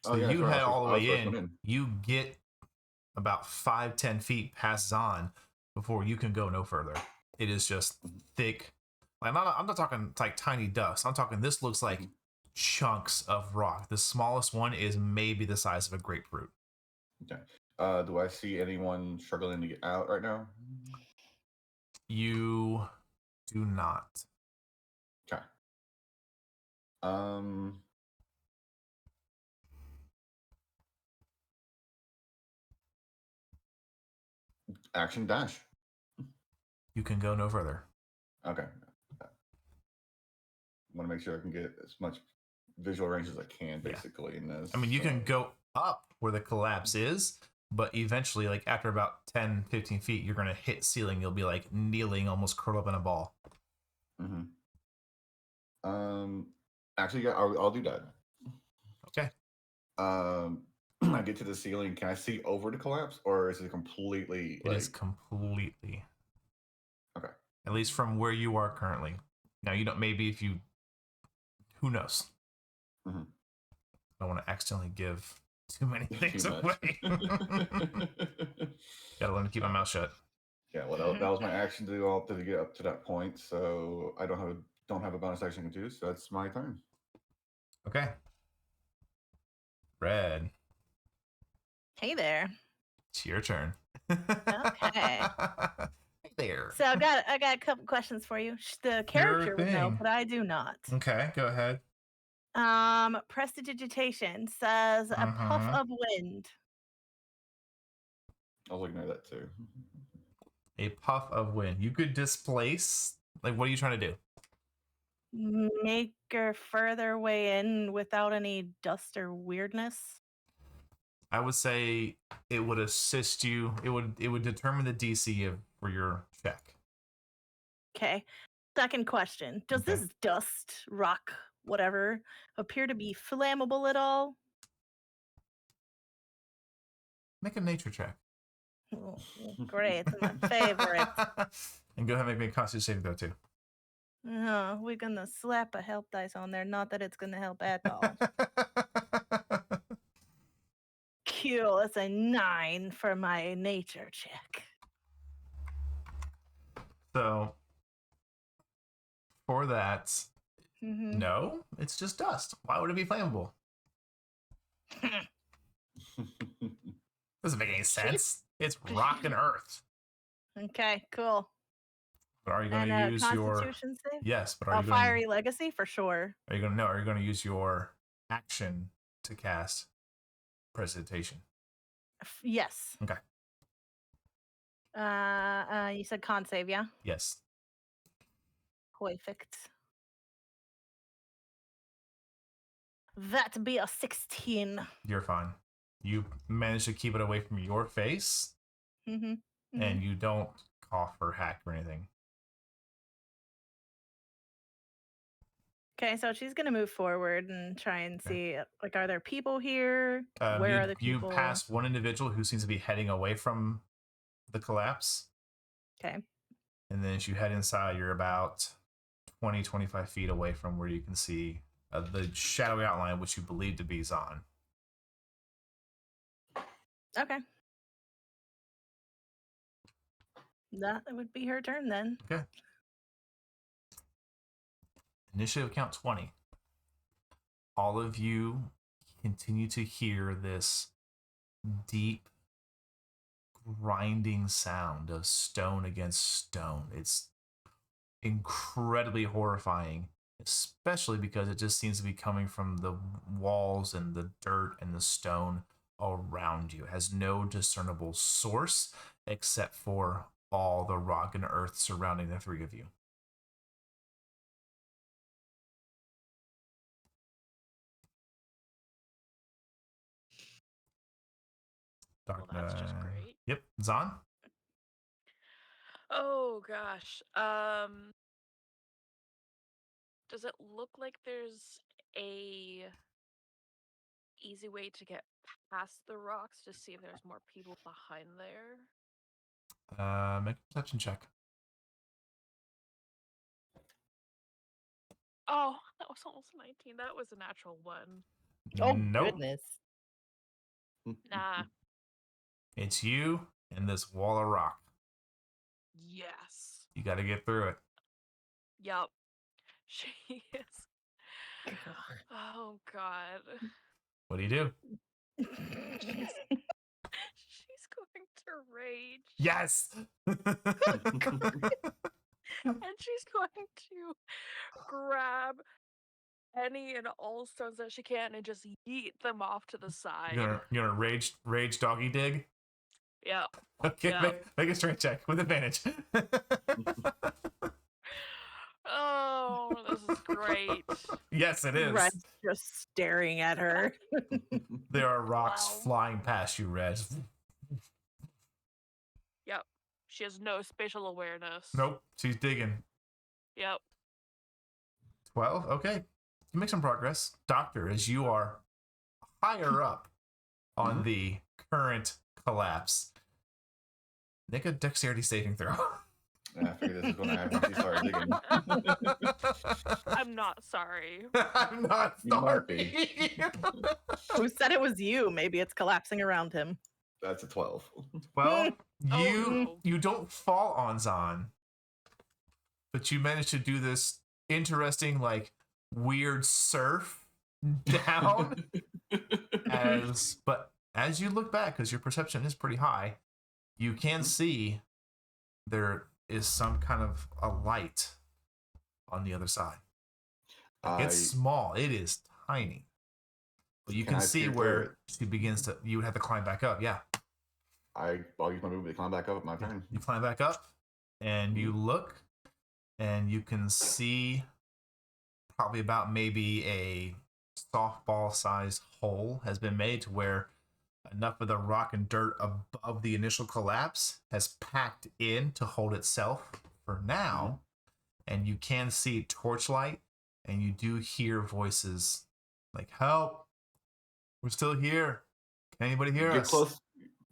So Oh, yeah, you sorry, head all the I was way first one in. in. You get about 5-10 feet past Zahn before you can go no further. It is just thick. Like, I'm not talking like tiny dust. I'm talking, this looks like chunks of rock. The smallest one is maybe the size of a grapefruit. Okay. Do I see anyone struggling to get out right now? You do not. Okay. Action dash. You can go no further. Okay. Want to make sure I can get as much visual range as I can, basically, in this. I mean, you can go up where the collapse is, but eventually, like after about 10, 15 feet, you're going to hit ceiling. You'll be like kneeling, almost curled up in a ball. Actually, yeah, I'll do that. Okay. I get to the ceiling. Can I see over the collapse, or is it completely? It is completely. Okay. At least from where you are currently. Now, you don't. Maybe if you. Who knows? I don't want to accidentally give too many things away. Gotta learn to keep my mouth shut. Yeah, well, that was my action to get up to that point. So I don't have a bonus action I can do. So that's my turn. Okay. Red, Hey there. it's your turn. Okay. Hey there. So I got a couple questions for you. The character would know, thing. but I do not. Okay, go ahead. Prestidigitation says a puff of wind. I was looking at that too. A puff of wind. You could displace. Like, what are you trying to do? Make her further way in without any dust or weirdness. I would say it would assist you. It would determine the DC for your check. Okay. Second question. Does Okay. this dust, rock, whatever, appear to be flammable at all? Make a nature check. Oh, great. It's my favorite. And go ahead and make me a constitution saving throw too. Oh, we're going to slap a help dice on there. Not that it's going to help at all. Cool. That's a 9 for my nature check. So for that, Mhm. no, it's just dust. Why would it be flammable? Doesn't make any sense. It's rock and earth. Okay, cool. But are you And going to use your Constitution save? yes? But are Oh, you going? Fiery Legacy for sure. Are you going to Are you going to use your action to cast Precipitation? Yes. Okay. You said con save, yeah? Yes. Perfect. That be a 16. You're fine. You manage to keep it away from your face, Mm-hmm. and you don't cough or hack or anything. Okay, so she's gonna move forward and try and see, like, are there people here? Where are the You people? pass one individual who seems to be heading away from the collapse, Okay. and then as you head inside, you're about 20, 25 feet away from where you can see the shadowy outline, which you believe to be Zahn. Okay. That would be her turn then. Okay. Initiative count 20. All of you continue to hear this deep grinding sound of stone against stone. It's incredibly horrifying, especially because it just seems to be coming from the walls and the dirt and the stone around you. It has no discernible source except for all the rock and earth surrounding the three of you. Well, that's just great. Yep, Zahn? Oh gosh. Does it look like there's a easy way to get past the rocks to see if there's more people behind there? Make a perception check. Oh, that was almost 19. That was a natural 1. Oh, Nope. goodness. Nah. It's you and this wall of rock. Yes. You got to get through it. Yup. She is. Oh god. What do you do? She's going to rage. Yes! And she's going to grab any and all stones that she can and just yeet them off to the side. You're gonna rage doggy dig? Yep. Okay, Yep. make a strength check with advantage. Oh, this is great. Yes, it is. Red's just staring at her. There are rocks Wow. flying past you, Red. Yep. She has no spatial awareness. Nope, she's digging. Yep. 12? Okay. You make some progress. Doctor, as you are higher up on the current collapse, make a dexterity saving throw. I figured this was going to happen. She started digging. I'm not sorry. I'm not You might sorry. Who said it was you? Maybe it's collapsing around him. That's a 12. Well, Oh, you no. you don't fall on Zahn, but you manage to do this interesting, like weird surf down. As you look back, because your perception is pretty high, you can see there is some kind of a light on the other side. Like, it's small. It is tiny. But you can see peer through where it? she begins to. You would have to climb back up. Yeah. I'll use my move to climb back up at my turn. You climb back up, and you look, and you can see probably about maybe a softball-sized hole has been made to where enough of the rock and dirt above the initial collapse has packed in to hold itself for now. And you can see torchlight, and you do hear voices like, "Help! We're still here. Can anybody hear us?"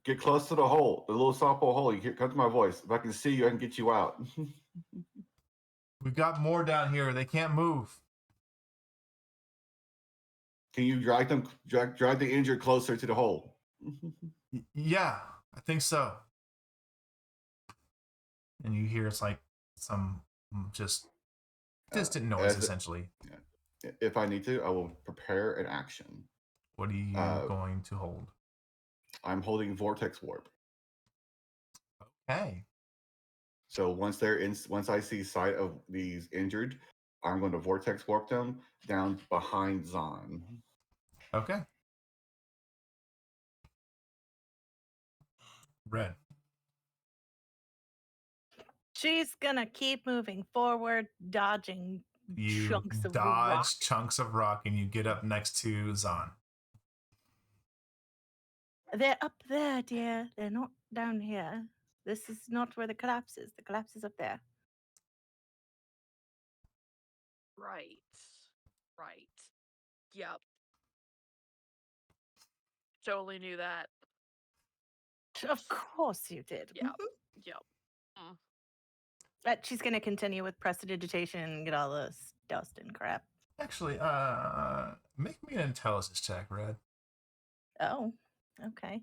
Get close to the hole, the little softball hole. Come to my voice. If I can see you, I can get you out. We've got more down here. They can't move. Can you drag the injured closer to the hole? Yeah, I think so. And you hear it's like some just distant noise, essentially. If I need to, I will prepare an action. What are you going to hold? I'm holding Vortex Warp. Okay. So once I see sight of these injured, I'm going to Vortex Warp them down behind Zahn. Okay. Red. She's gonna keep moving forward, dodging You chunks of dodge rock. chunks of rock, and you get up next to Zahn. They're up there, dear. They're not down here. This is not where the collapse is. The collapse is up there. Right. Right. Yep. Totally knew that. Of course you did. Yep. Mhm. Yep. But she's gonna continue with prestidigitation and get all this dust and crap. Actually, make me an intelligence check, Red. Oh, okay.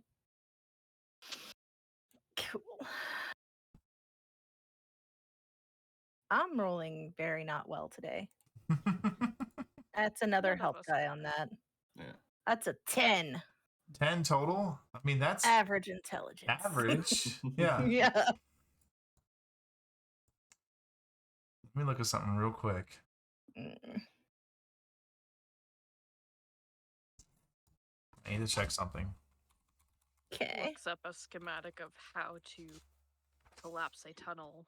Cool. I'm rolling very not well today. That's another None of help us die are. on that. Yeah. That's a 10. 10 total? I mean, that's Average intelligence. average. Yeah. Yeah. Let me look at something real quick. Mm. I need to check something. Okay. Looks up a schematic of how to collapse a tunnel.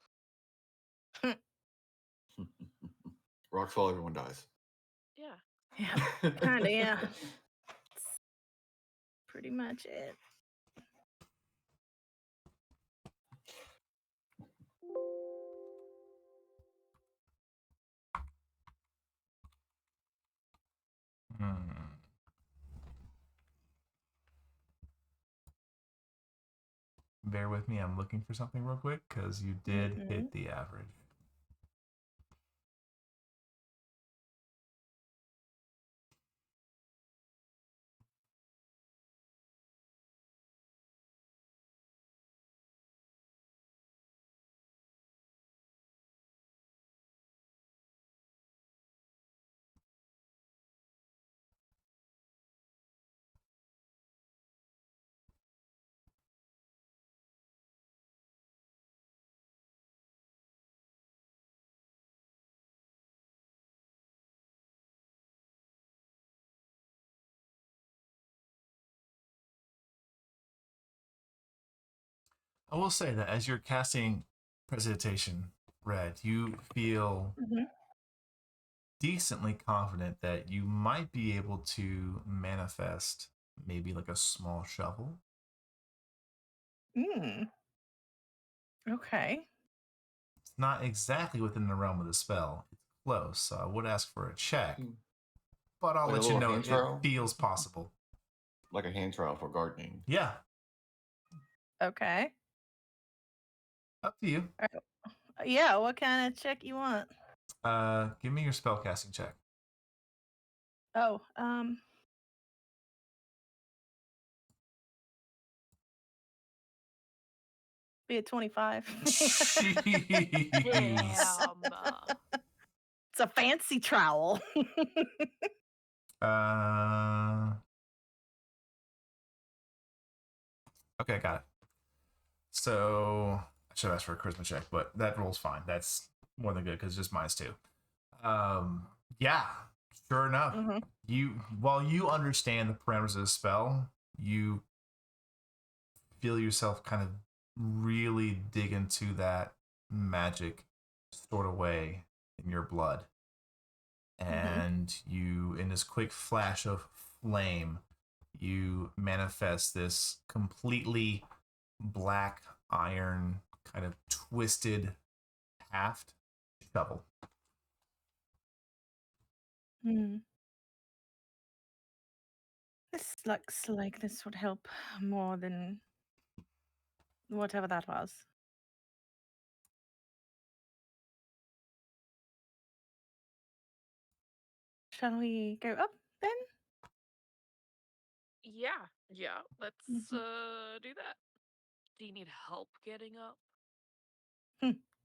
Rocks fall, everyone dies. Yeah. Yeah. Kinda, yeah. That's pretty much it. Bear with me. I'm looking for something real quick because you did hit the average. I will say that as you're casting Precipitation, Red, you feel decently confident that you might be able to manifest maybe like a small shovel. Okay. It's not exactly within the realm of the spell. It's close, so I would ask for a check. But I'll Like a let you little know hand it trowel? feels possible. Like a hand trowel for gardening. Yeah, Okay. up to you. Yeah, what kind of check you want? Give me your spellcasting check. Oh, be at 25. Jeez. Damn. It's a fancy trowel. Okay, got it. So I should have asked for a charisma check, but that roll's fine. That's more than good because it's just -2. Yeah, sure enough. While you understand the parameters of the spell, you feel yourself kind of really dig into that magic stored away in your blood. And you, in this quick flash of flame, you manifest this completely black iron kind of twisted haft shovel. This looks like this would help more than whatever that was. Shall we go up then? Yeah. Let's do that. Do you need help getting up?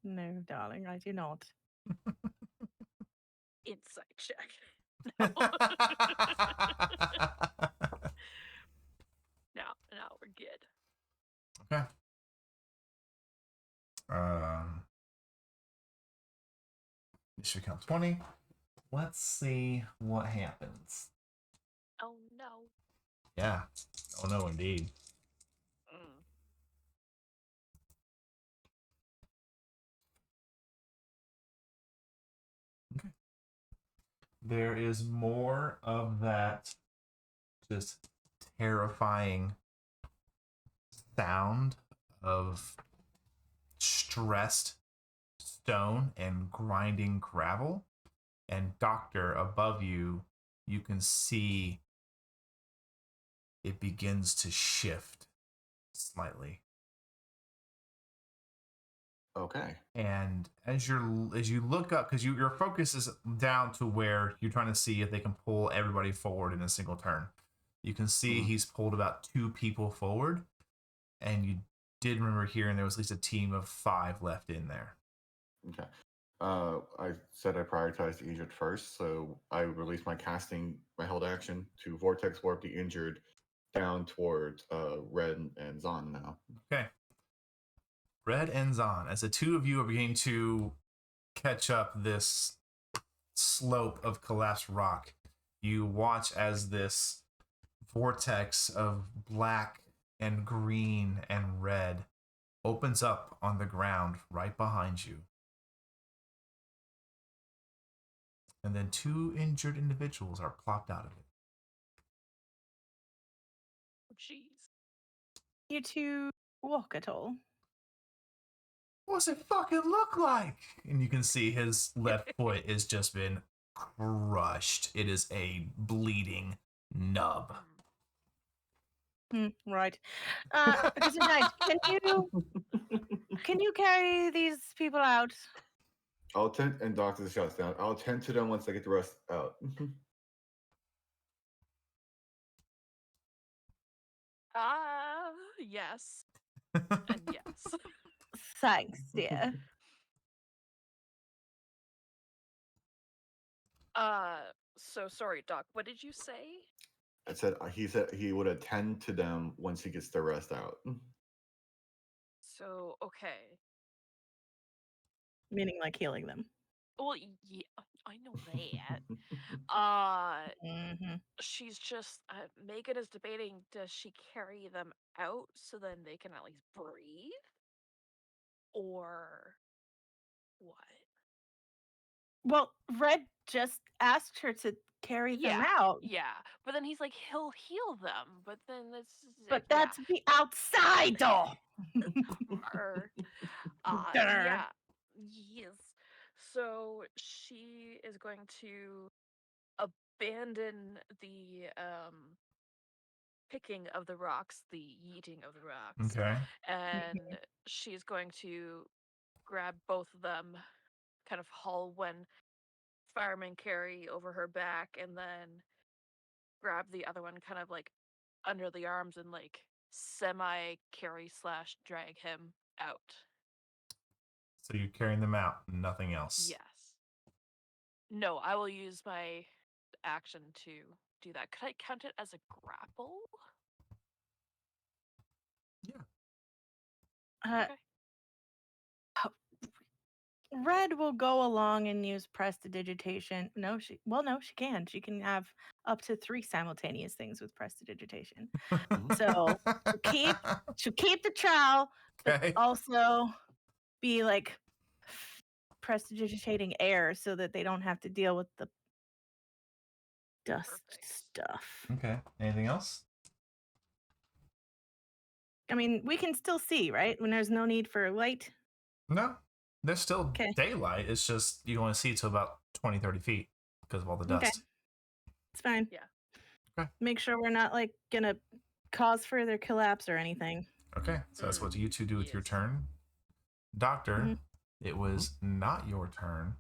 No, darling, I do not. Insight check. No, we're good. Okay. This should count 20. Let's see what happens. Oh no. Yeah. Oh no, indeed. Okay. There is more of that just terrifying sound of stressed stone and grinding gravel. And Doctor, above you, you can see it begins to shift slightly. Okay. And as you look up, because your focus is down to where you're trying to see if they can pull everybody forward in a single turn. You can see he's pulled about 2 people forward, and you did remember hearing there was at least a team of 5 left in there. Okay. I said I prioritized the injured first, so I released my held action to vortex warp the injured down towards Red and Zon now. Okay. Red and Zon, as the 2 of you are beginning to catch up this slope of collapsed rock, you watch as this vortex of black and green and red opens up on the ground right behind you. And then 2 injured individuals are plopped out of it. Jeez. You 2 walk at all? What's it fucking look like? And you can see his left foot has just been crushed. It is a bleeding nub. Right. Can you carry these people out? I'll tend, and Doctor shuts down. I'll tend to them once I get the rest out. Yes. And yes. Thanks, dear. So sorry, Doc. What did you say? He said he would attend to them once he gets the rest out. So, okay. Meaning like healing them. Well, yeah, I know that. Mm-hmm. She's just Megan is debating, does she carry them out so then they can at least breathe? Or what? Well, Red just asked her to carry them out. Yeah. But then he's like, he'll heal them. But then this is But that's the outside door. Yeah. Yes. So she is going to abandon the picking of the rocks, the yeeting of the rocks. Okay. And she's going to grab both of them, kind of haul one fireman carry over her back, and then grab the other one kind of like under the arms and like semi carry / drag him out. So you're carrying them out, nothing else. Yes. No, I will use my action to do that. Could I count it as a grapple? Uh, Okay. Red will go along and use prestidigitation. No, she can. She can have up to 3 simultaneous things with prestidigitation. So she'll keep the trowel, but Okay. also be like prestidigitating air so that they don't have to deal with the dust Perfect. stuff. Okay. Anything else? I mean, we can still see, right? When there's no need for light. No. There's still 'Kay. daylight. It's just you only see to about 20, 30 feet because of all the Okay. dust. It's fine. Yeah. Okay. Make sure we're not like gonna cause further collapse or anything. Okay. So that's what you two do with your Yes. turn. Doctor, Mhm. it was not your turn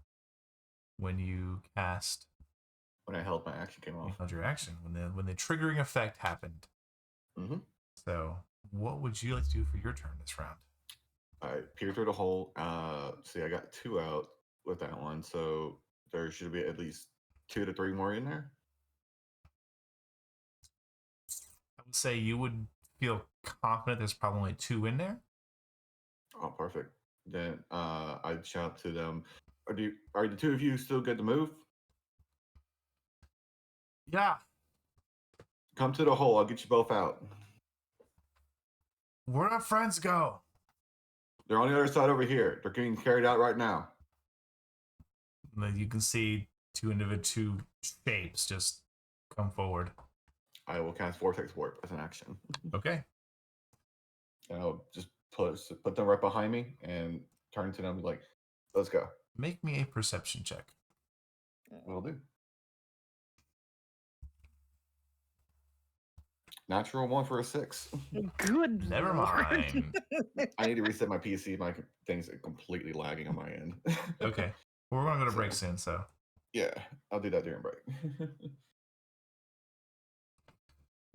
when you cast When I held my action came you off. held your action when the triggering effect happened. Mm-hmm. So what would you like to do for your turn this round? I peer through the hole. See, I got 2 out with that one, so there should be at least 2 to 3 more in there. I would say you would feel confident there's probably only 2 in there. Oh, perfect. Then I'd shout to them, are the 2 of you still good to move? Yeah. Come to the hole. I'll get you both out. Where'd our friends go? They're on the other side over here. They're getting carried out right now. And then you can see 2 shapes just come forward. I will cast Vortex Warp as an action. Okay. And I'll just put them right behind me and turn to them like, let's go. Make me a perception check. Will do. Natural 1 for a 6. Good. Never Lord. mind. I need to reset my PC. My things are completely lagging on my end. Okay. Well, we're going to go to So- break soon, so. Yeah, I'll do that during break.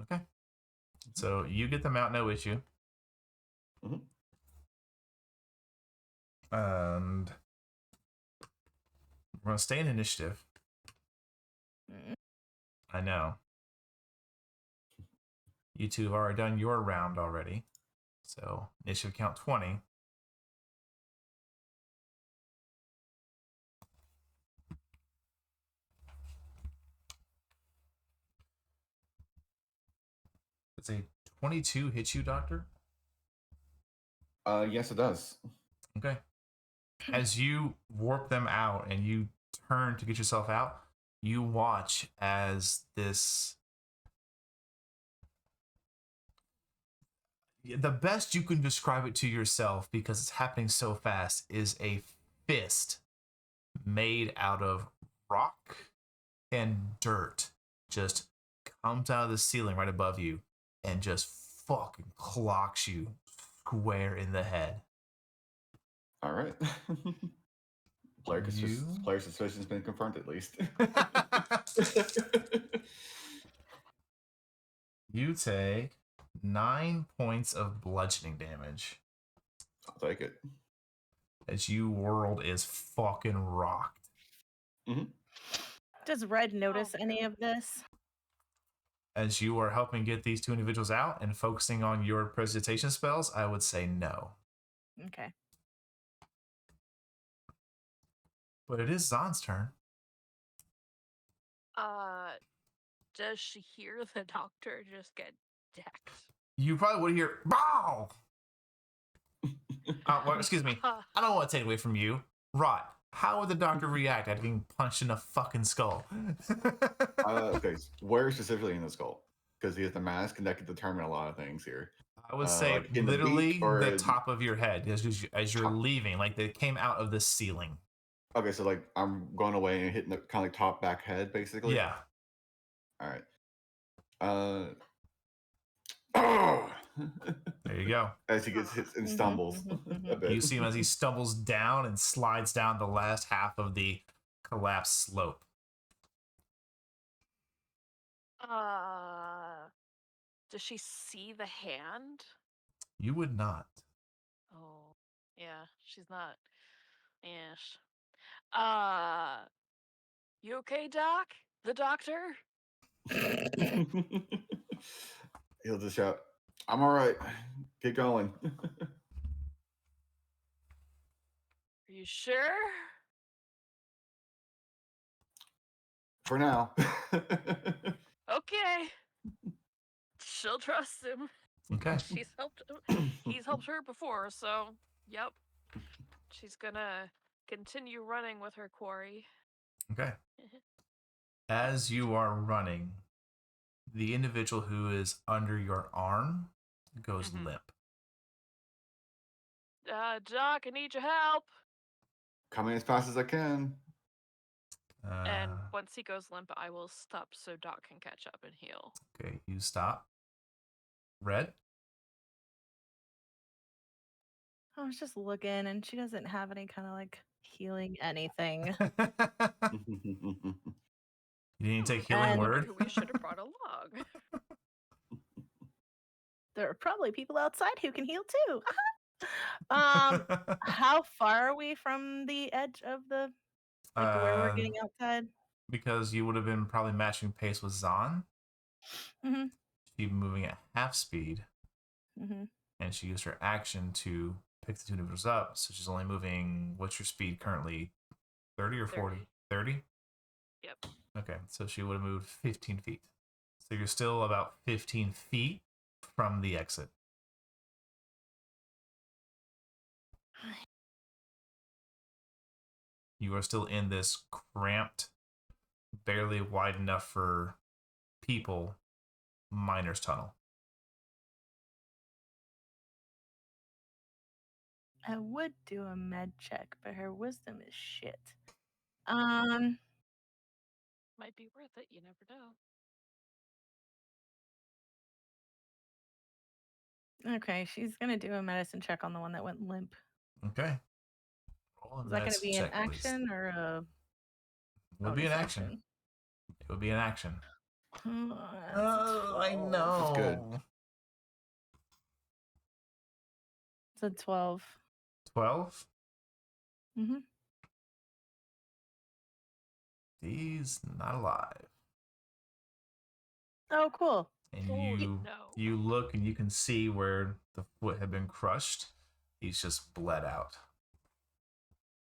Okay. So you get them out, no issue. Mhm. And we're going to stay in initiative. Mm. I know. You two have already done your round already. So initiative count 20. It's a 22 hit you, Doctor. Yes, it does. Okay. As you warp them out and you turn to get yourself out, you watch as this. The best you can describe it to yourself, because it's happening so fast, is a fist made out of rock and dirt just comes out of the ceiling right above you and just fucking clocks you square in the head. All right. Player You- suspicion's been confirmed at least. You take 9 points of bludgeoning damage I'll take it. as your world is fucking rocked. Does Red notice any God. of this? As you are helping get these 2 individuals out and focusing on your presentation spells, I would say no. Okay. But it is Zon's turn. Does she hear the doctor just get decked? You probably would hear, "Bow!" Well, excuse me. I don't want to take it away from you. Rot, how would the doctor react after being punched in the fucking skull? Okay, where specifically in the skull? Because he has the mask, and that could determine a lot of things here. I would say like in the literally beak or the in- top of your head as you're Top. leaving. Like they came out of the ceiling. Okay, so like I'm going away and hitting the kind of like top back head, basically. Yeah. All right. Oh! There you go. As he gets hit and stumbles a bit. You see him as he stumbles down and slides down the last half of the collapsed slope. Does she see the hand? You would not. Oh, yeah, she's not. Yes. You okay, Doc? The doctor? He'll just shout, "I'm all right. Get going." Are you sure? For now. Okay. She'll trust him. Okay. She's helped him. He's helped her before, so yep. She's gonna continue running with her quarry. Okay. As you are running, the individual who is under your arm goes Mhm. limp. Doc, I need your help. Coming as fast as I can. And Uh, once he goes limp, I will stop so Doc can catch up and heal. okay, you stop. Red? I was just looking, and she doesn't have any kind of like healing anything. You didn't take healing And- word? Maybe we should have brought a log. There are probably people outside who can heal too. How far are we from the edge of the where we're getting outside? Because you would have been probably matching pace with Zahn. Mhm. She'd be moving at half speed, Mhm. and she used her action to pick the two individuals up. So she's only moving. What's your speed currently? 30 or 40? 30? Yep. Okay, so she would have moved 15 feet. So you're still about 15 feet from the exit. You are still in this cramped, barely wide enough for people, miner's tunnel. I would do a med check, but her wisdom is shit. Might be worth it. You never know. Okay, she's gonna do a medicine check on the one that went limp. Okay. Roll a Is that gonna medicine be an check, please. action or a It would be an bonus action. It would be an action. That's a Oh, I 12. know. That's good. It's a 12. 12? Mm-hmm. He's not alive. Oh, cool. And Oh, you no. you look and you can see where the foot had been crushed. He's just bled out.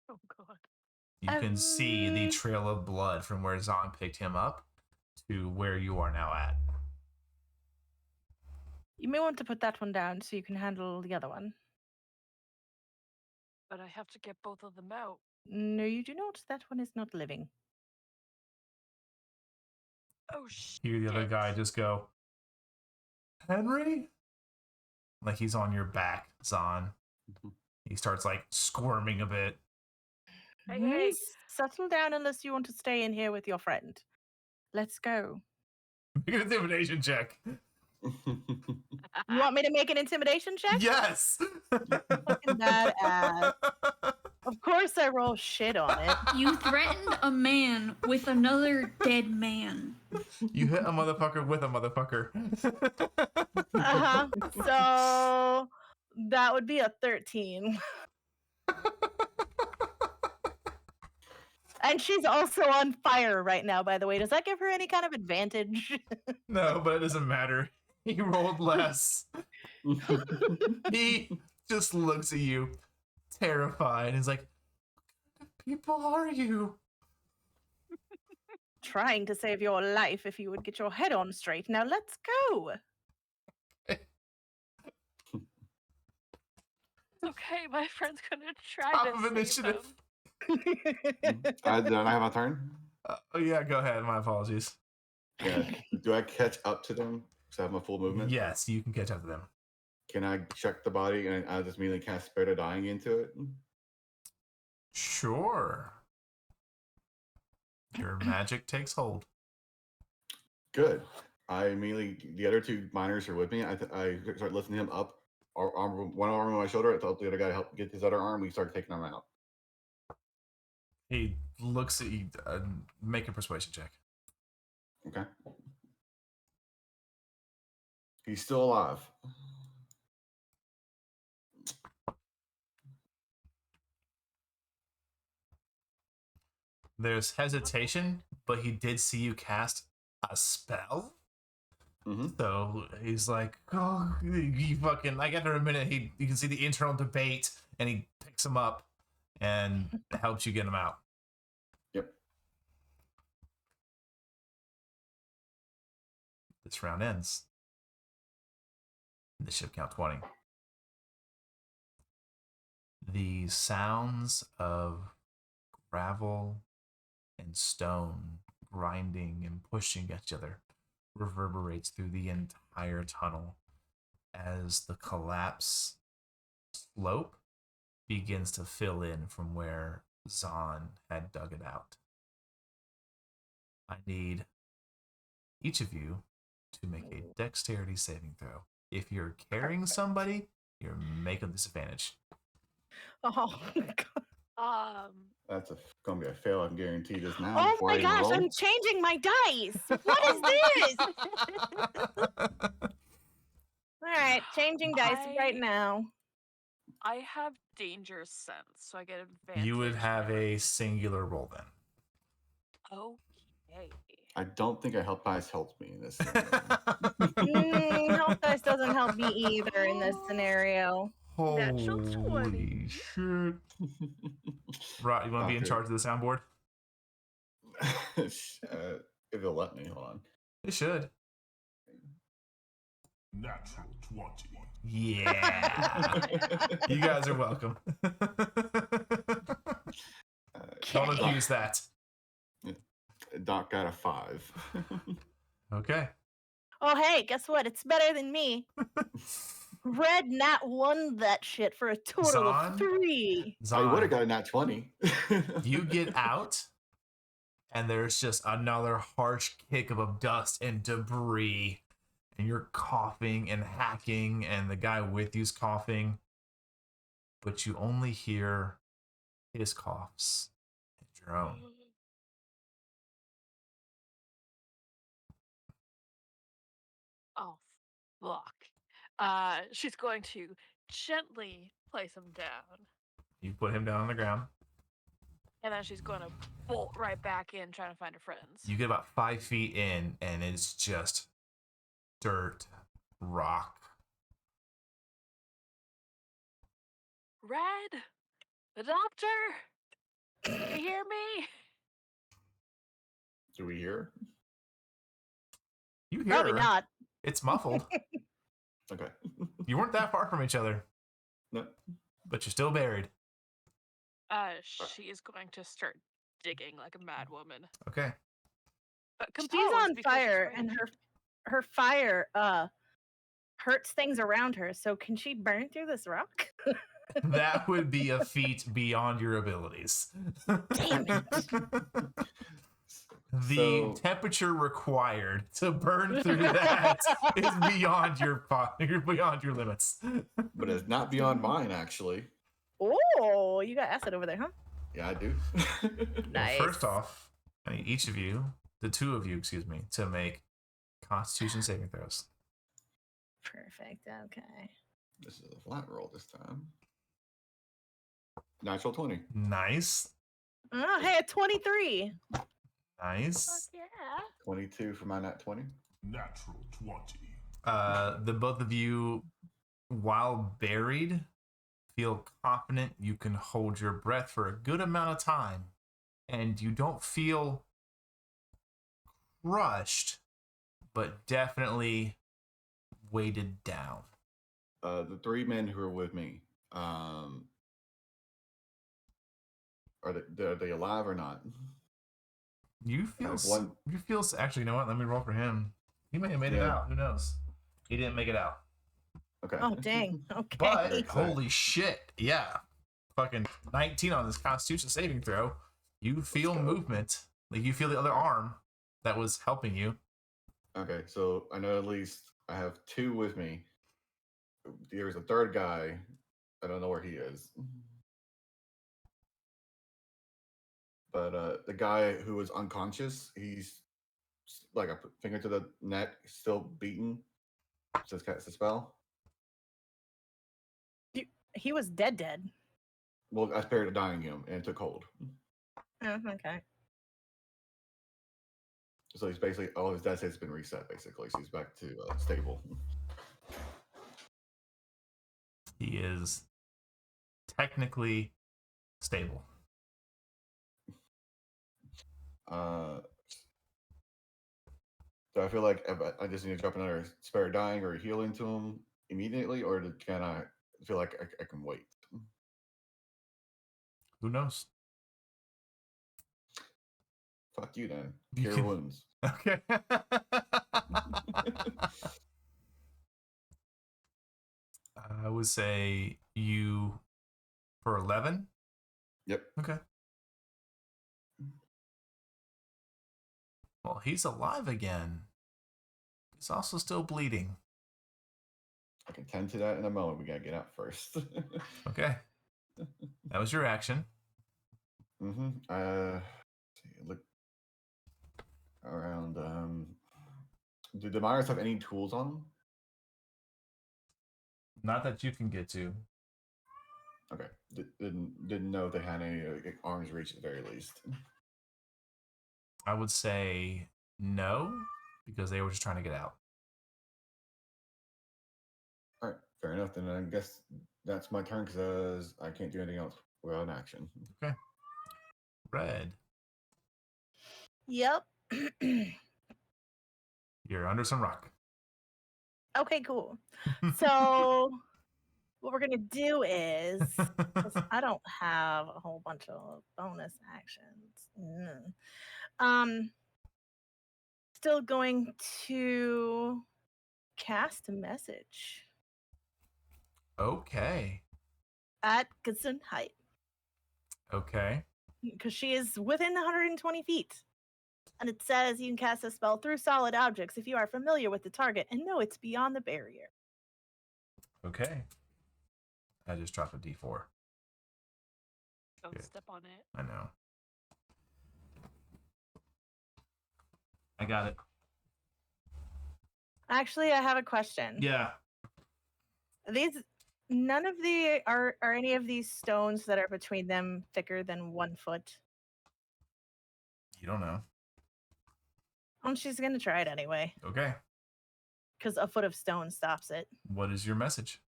Oh god. You can see the trail of blood from where Zahn picked him up to where you are now at. You may want to put that one down so you can handle the other one. But I have to get both of them out. No, you do not. That one is not living. Oh shit. Hear the other guy just go, Henry? Like he's on your back, Zahn. He starts like squirming a bit. Hey. Settle down unless you want to stay in here with your friend. Let's go. Make an intimidation check. You want me to make an intimidation check? Yes. Fucking badass. Of course I roll shit on it. You threatened a man with another dead man. You hit a motherfucker with a motherfucker. Uh-huh. So that would be a 13. And she's also on fire right now, by the way. Does that give her any kind of advantage? No, but it doesn't matter. He rolled less. He just looks at you, terrified. He's like, "What kind of people are you?" Trying to save your life if you would get your head on straight. Now let's go. Okay, my friend's gonna try Top to of save initiative. him. Did I have my turn? Oh yeah, go ahead. My apologies. Yeah. Do I catch up to them? Because I have my full movement? Yes, you can catch up to them. Can I check the body and I just immediately cast Spirit of Dying into it? Sure. Your magic takes hold. Good. I immediately, the other two miners are with me. I start lifting him up. One arm on my shoulder. I told the other guy to help get his other arm. We start taking him out. He looks at you. Make a persuasion check. Okay. He's still alive. There's hesitation, but he did see you cast a spell. Mm-hmm. So he's like, oh, you fucking, like after a minute, you can see the internal debate and he picks him up and helps you get him out. Yep. This round ends. The ship count 20. The sounds of gravel and stone grinding and pushing each other reverberates through the entire tunnel as the collapse slope begins to fill in from where Zahn had dug it out. I need each of you to make a dexterity saving throw. If you're carrying somebody, you're making disadvantage. Oh, God. That's gonna be a fail. I can guarantee this now. Oh before my I even gosh, roll. I'm changing my dice. What is this? All right, changing dice right now. I have danger sense, so I get advantage. You would have a singular roll then. Okay. I don't think a help dice helps me in this Mm, health dice doesn't help me either in this scenario. Natural 20. Holy shit. Right, you want to be in Okay. charge of the soundboard? If it'll let me, hold on. It should. Natural 20. Yeah. You guys are welcome. Don't Okay. abuse that. Doc got a 5. Okay. Oh, hey, guess what? It's better than me. Red Nat won that shit for a total Zahn? of 3. I would Zahn, have got a nat 20. you get out, and there's just another harsh kick of dust and debris, and you're coughing and hacking, and the guy with you's coughing, but you only hear his coughs and your own. Oh, fuck. She's going to gently place him down, You put him down on the ground. and then she's going to bolt right back in, trying to find her friends. You get about 5 feet in, and it's just dirt, rock. Red, the doctor. You hear me? Do we hear? You hear Probably her. not. It's muffled. Okay. You weren't that far from each other, No. but you're still buried. She is going to start digging like a mad woman. Okay. But She's composed on because she's fire, and raging. her fire hurts things around her. So can she burn through this rock? That would be a feat beyond your abilities. Damn it. The So- temperature required to burn through that is beyond beyond your limits. But it's not beyond mine, actually. Oh, you got acid over there, huh? Yeah, I do. Nice. First off, I need each of you, the two of you, excuse me, to make Constitution saving throws. Perfect. Okay. This is a flat roll this time. Natural 20. Nice. Oh, hey, a 23. Nice. Yeah. 22 for my nat 20. Natural 20. The both of you, while buried, feel confident you can hold your breath for a good amount of time, and you don't feel crushed, but definitely weighted down. The 3 men who are with me, are they alive or not? You feel have one- you feel actually. You know what? Let me roll for him. He may have made it Yeah. out. Who knows? He didn't make it out. Okay. Oh, dang. Okay. But Okay. holy shit, yeah, fucking 19 on this Constitution saving throw. You feel go. movement, like you feel the other arm that was helping you. Okay, so I know at least I have 2 with me. There's a 3rd guy. I don't know where he is. But the guy who was unconscious, he's like a finger to the neck, still beaten. Just cast the spell. He was dead. Well, I spared dying him and took hold. Oh, okay. So he's basically all his death has been reset. Basically, so he's back to stable. He is technically stable. So I feel like I just need to drop another spare dying or heal into him immediately, or can I feel like I can wait? Who knows? Fuck you then. You Cure can- wounds. Okay. I would say you for 11. Yep. Okay. Well, he's alive again. He's also still bleeding. I can tend to that in a moment. We gotta get out first. Okay. That was your action. Look around. Do the miners have any tools on them? Not that you can get to. Okay. Didn't know if they had any arms reach at the very least. I would say no, because they were just trying to get out. All right, fair enough. Then I guess that's my turn because I can't do anything else without an action. Okay. Red, Yep. you're under some rock. Okay, cool. So what we're gonna do is 'cause I don't have a whole bunch of bonus actions. Still going to cast a message Okay. at Goodson height Okay. because she is within 120 feet. And it says you can cast a spell through solid objects if you are familiar with the target and know it's beyond the barrier. Okay. I just dropped a D4. Don't Good. step on it. I know. I got it. Actually, I have a question. Yeah. None of the are any of these stones that are between them thicker than 1 foot? You don't know. She's gonna try it anyway, Okay. because a foot of stone stops it. What is your message?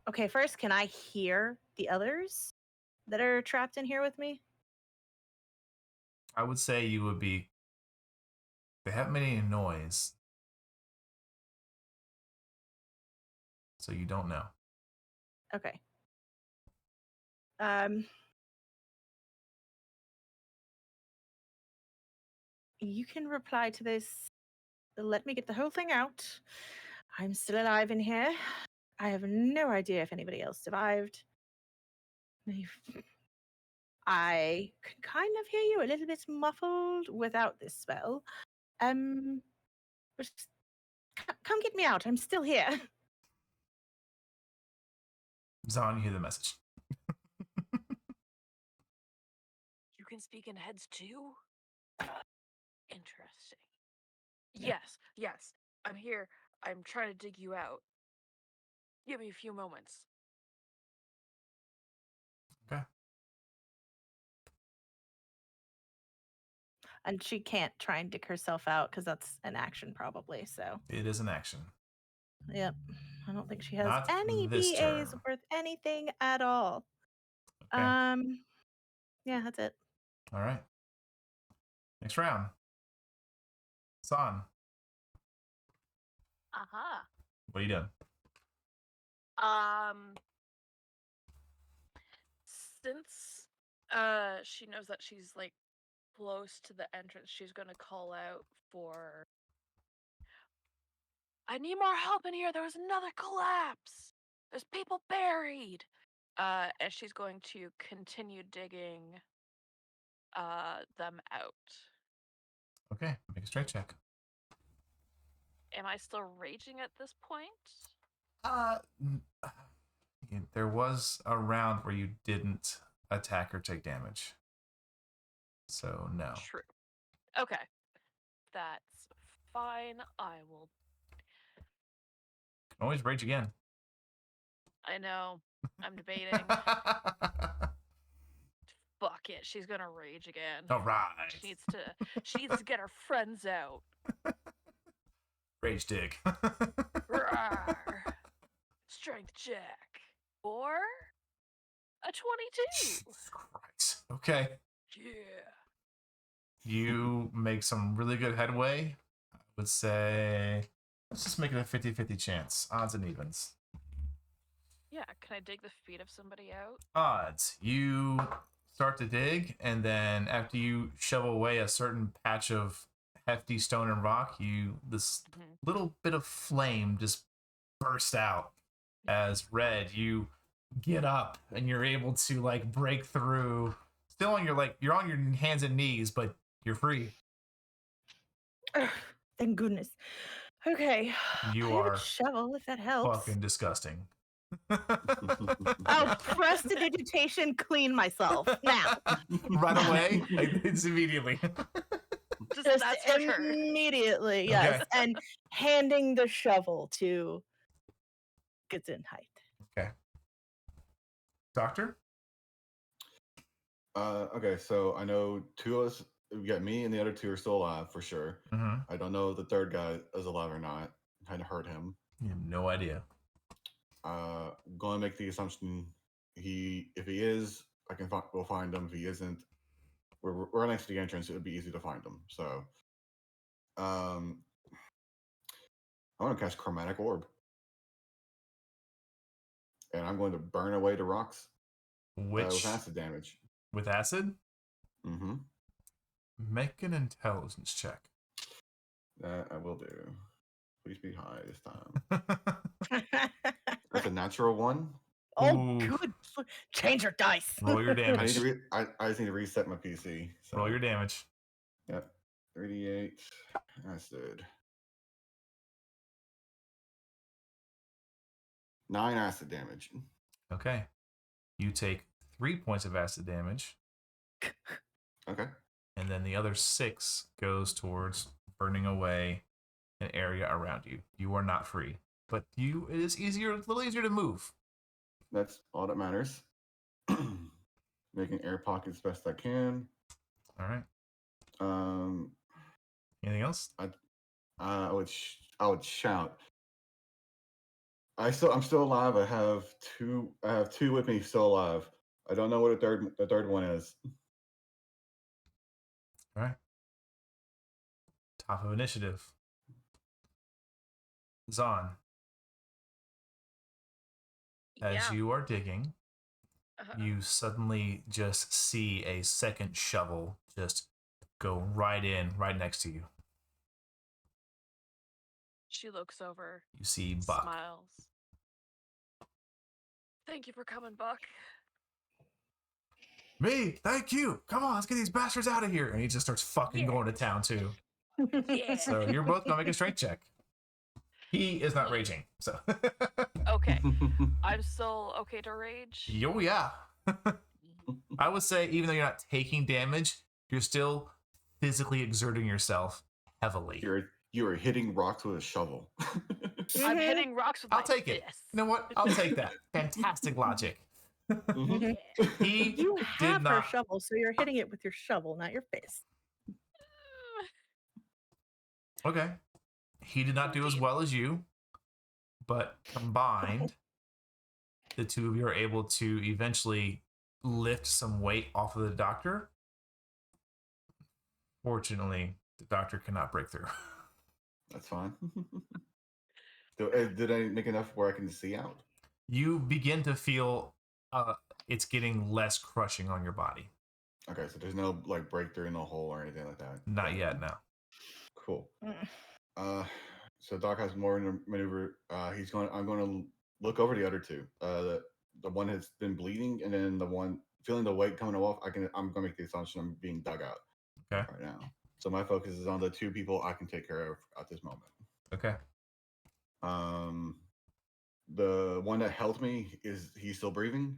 Okay, first, can I hear the others that are trapped in here with me? I would say you would be. They haven't made any noise. So you don't know. Okay. You can reply to this. Let me get the whole thing out. I'm still alive in here. I have no idea if anybody else survived. I can kind of hear you a little bit muffled without this spell. But come get me out. I'm still here. Zon, you hear the message. You can speak in heads too? Interesting. Yes. I'm here. I'm trying to dig you out. Give me a few moments. Okay. And she can't try and dig herself out because that's an action probably. So It is an action. yep. I don't think she has Not any this BAs turn. worth anything at all. Okay. Yeah, that's it. All right. Next round. San, Aha. what are you doing? Since she knows that she's like close to the entrance, she's gonna call out for I need more help in here. There was another collapse. There's people buried. And she's going to continue digging them out. Okay, make a straight check. Am I still raging at this point? There was a round where you didn't attack or take damage. So no. True. Okay. That's fine. I will. Can always rage again. I know. I'm debating. fuck it. She's gonna rage again. All right. She needs to get her friends out. Rage dig. Rawr. Strength check. Or a 22. Jesus Christ. Okay. Yeah. You make some really good headway. I would say, let's just make it a 50-50 chance. Odds and evens. Yeah, can I dig the feet of somebody out? Odds. You start to dig, and then after you shovel away a certain patch of hefty stone and rock, this little bit of flame just bursts out. As Red, you get up and you're able to like break through. Still on you're on your hands and knees, but you're free. Thank goodness. Okay. You I have are a shovel if that helps. fucking disgusting. Oh, prestidigitation, clean myself now. Right away, like, it's immediately. Just that's for sure. immediately, yes. Okay. And handing the shovel to Gesundheit. Okay. Doctor? Okay, so I know two of us, we got me and the other two are still alive for sure. Mm-hmm. I don't know if the third guy is alive or not. Kind of hurt him. You have no idea. Going to make the assumption if he is, we'll find him. If he isn't, we're right next to the entrance. It would be easy to find him. So, I want to cast Chromatic Orb, and I'm going to burn away the rocks with acid damage. With acid? Mm-hmm. Make an intelligence check. That I will do. Please be high this time. That's a natural one. Oh, Ooh. good. Change your dice. Roll your damage. I just need to reset my PC. So. Roll your damage. Yep. 38 acid. 9 acid damage. Okay. You take 3 points of acid damage. Okay. And then the other 6 goes towards burning away an area around you. You are not free. But it is a little easier to move. That's all that matters. Making air pockets best I can. All right. Anything else? I would shout. I'm still alive. I have two with me still alive. I don't know what the third one is. All right. Top of initiative. Zon. As you are digging, you suddenly just see a second shovel just go right next to you. She looks over. You see Buck. Smiles. Thank you for coming, Buck. Me, thank you. Come on, let's get these bastards out of here. And he just starts fucking going to town too. Yeah. So you're both gonna make a strength check. He is not raging, so. Okay. I'm still okay to rage. Oh yeah. I would say even though you're not taking damage, you're still physically exerting yourself heavily. You are hitting rocks with a shovel. I'm hitting rocks with I'll my take it. fist. You know what? I'll take that. Fantastic logic. Mhm. He You have did her not. shovel, so you're hitting it with your shovel, not your fist. Okay. He did not do as well as you, but combined, the two of you are able to eventually lift some weight off of the doctor. Fortunately, the doctor cannot break through. That's fine. Did I make enough where I can see out? You begin to feel it's getting less crushing on your body. Okay, so there's no like breakthrough in the hole or anything like that. Not yet, no. Cool. So Doc has more maneuver. I'm going to look over the other two. The one has been bleeding, and then the one feeling the weight coming off. I'm going to make the assumption I'm being dug out. Okay. Right now. So my focus is on the two people I can take care of at this moment. Okay. The one that helped me, is he still breathing?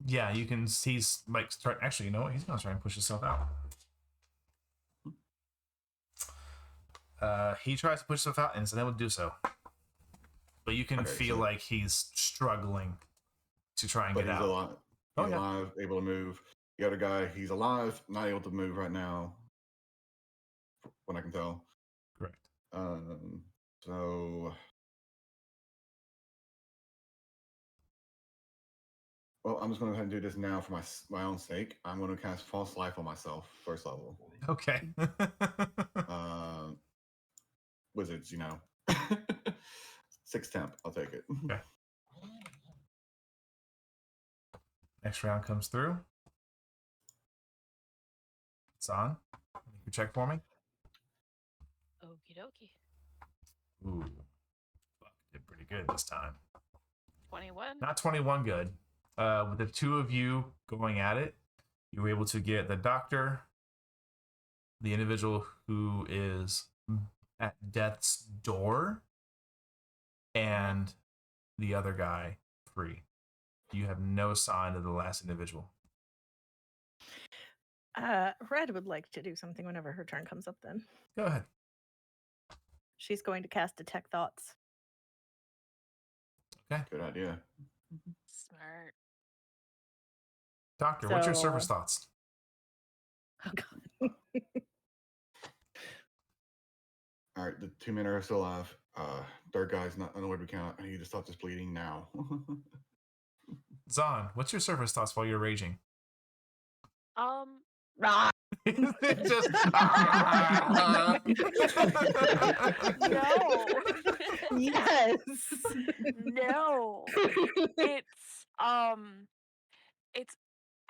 Yeah, you can. He's like start. Actually, you know what? He's gonna try and push himself out. He tries to push himself out and is unable to do so. But you can feel like he's struggling to try and But get he's out. alive. Oh, He's yeah. alive, able to move. The other guy, he's alive, not able to move right now, when I can tell. Correct. So, well, I'm just going to go ahead and do this now for my own sake. I'm going to cast False Life on myself, first level. Okay. Wizards, 6 temp. I'll take it. Okay. Next round comes through. It's on. Make your check for me. Okie dokie. Ooh. Fuck, did pretty good this time. 21. Not 21 good. With the two of you going at it, you were able to get the doctor, the individual who is at death's door, and the other guy free. You have no sign of the last individual. Red would like to do something whenever her turn comes up then. Go ahead. She's going to cast Detect Thoughts. Good idea. Smart. Doctor, what's your So- surface thoughts? Oh, God. All right, the 2 men are still alive. Third guy's not nowhere to count. I need to stop this bleeding now. Zahn, what's your surface thoughts while you're raging? Ah! Just No. Yes. No. It's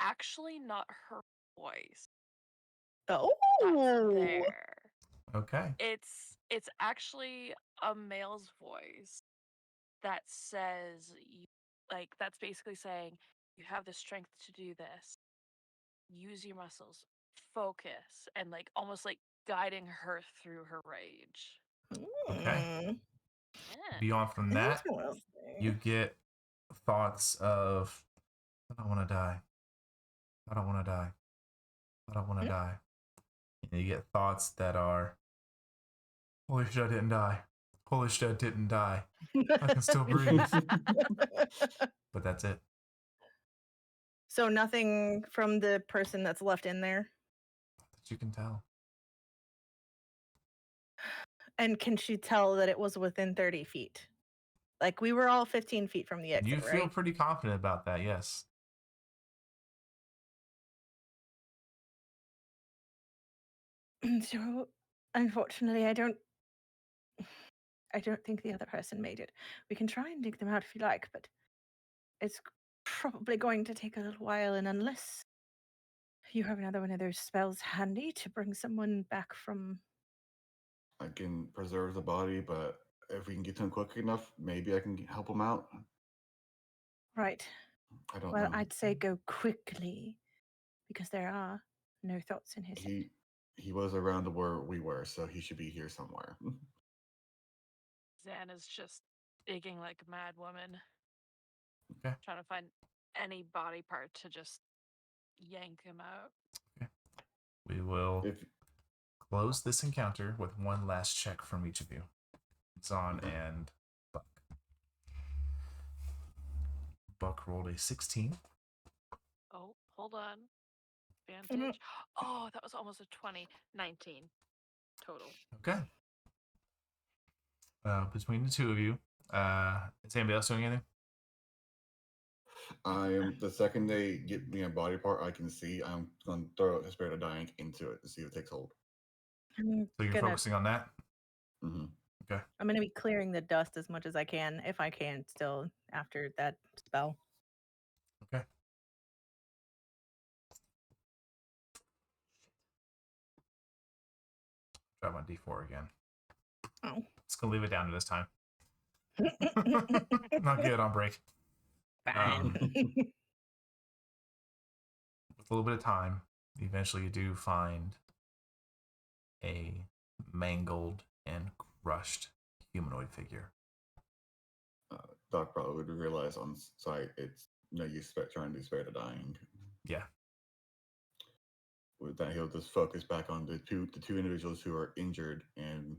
actually not her voice that's Oh. there. Okay. It's actually a male's voice that says that's basically saying you have the strength to do this. Use your muscles, focus, and almost guiding her through her rage. Okay. Yeah. Beyond from that, you Interesting. get thoughts of, I don't want to die. I don't want to die. I don't want to die. And you get thoughts that are, holy shit, I didn't die. Holy shit, I didn't die. I can still breathe. But that's it. So nothing from the person that's left in there? That you can tell. And can she tell that it was within 30 feet? Like, we were all 15 feet from the exit, You feel right? pretty confident about that, yes. So, unfortunately, I don't think the other person made it. We can try and dig them out if you like, but it's probably going to take a little while, and unless you have another one of those spells handy to bring someone back from... I can preserve the body, but if we can get to him quick enough, maybe I can help him out. Right. I don't Well, know. I'd say go quickly, because there are no thoughts in his head. He was around to where we were, so he should be here somewhere. Xana's just digging like a mad woman. Okay. Trying to find any body part to just yank him out. We will If close this encounter with one last check from each of you. Zahn and Buck. Buck rolled a 16. Oh, hold on. Advantage. Oh, that was almost a 20. 19 total. Okay. Between the two of you, is anybody else doing anything? I am the second they get me a body part I can see, I'm going to throw a spirit of dying into it to see if it takes hold. I'm So you're gonna, focusing on that? Mm-hmm. I'm gonna be clearing the dust as much as I can, if I can, still after that spell. Okay. Try my D4 again. Oh. Just gonna leave it down to this time. Not good on break. Fine. With a little bit of time, eventually you do find a mangled and crushed humanoid figure. Doc probably would realize on site it's no use trying to do spirit of dying. Yeah. With that, he'll just focus back on the two individuals who are injured and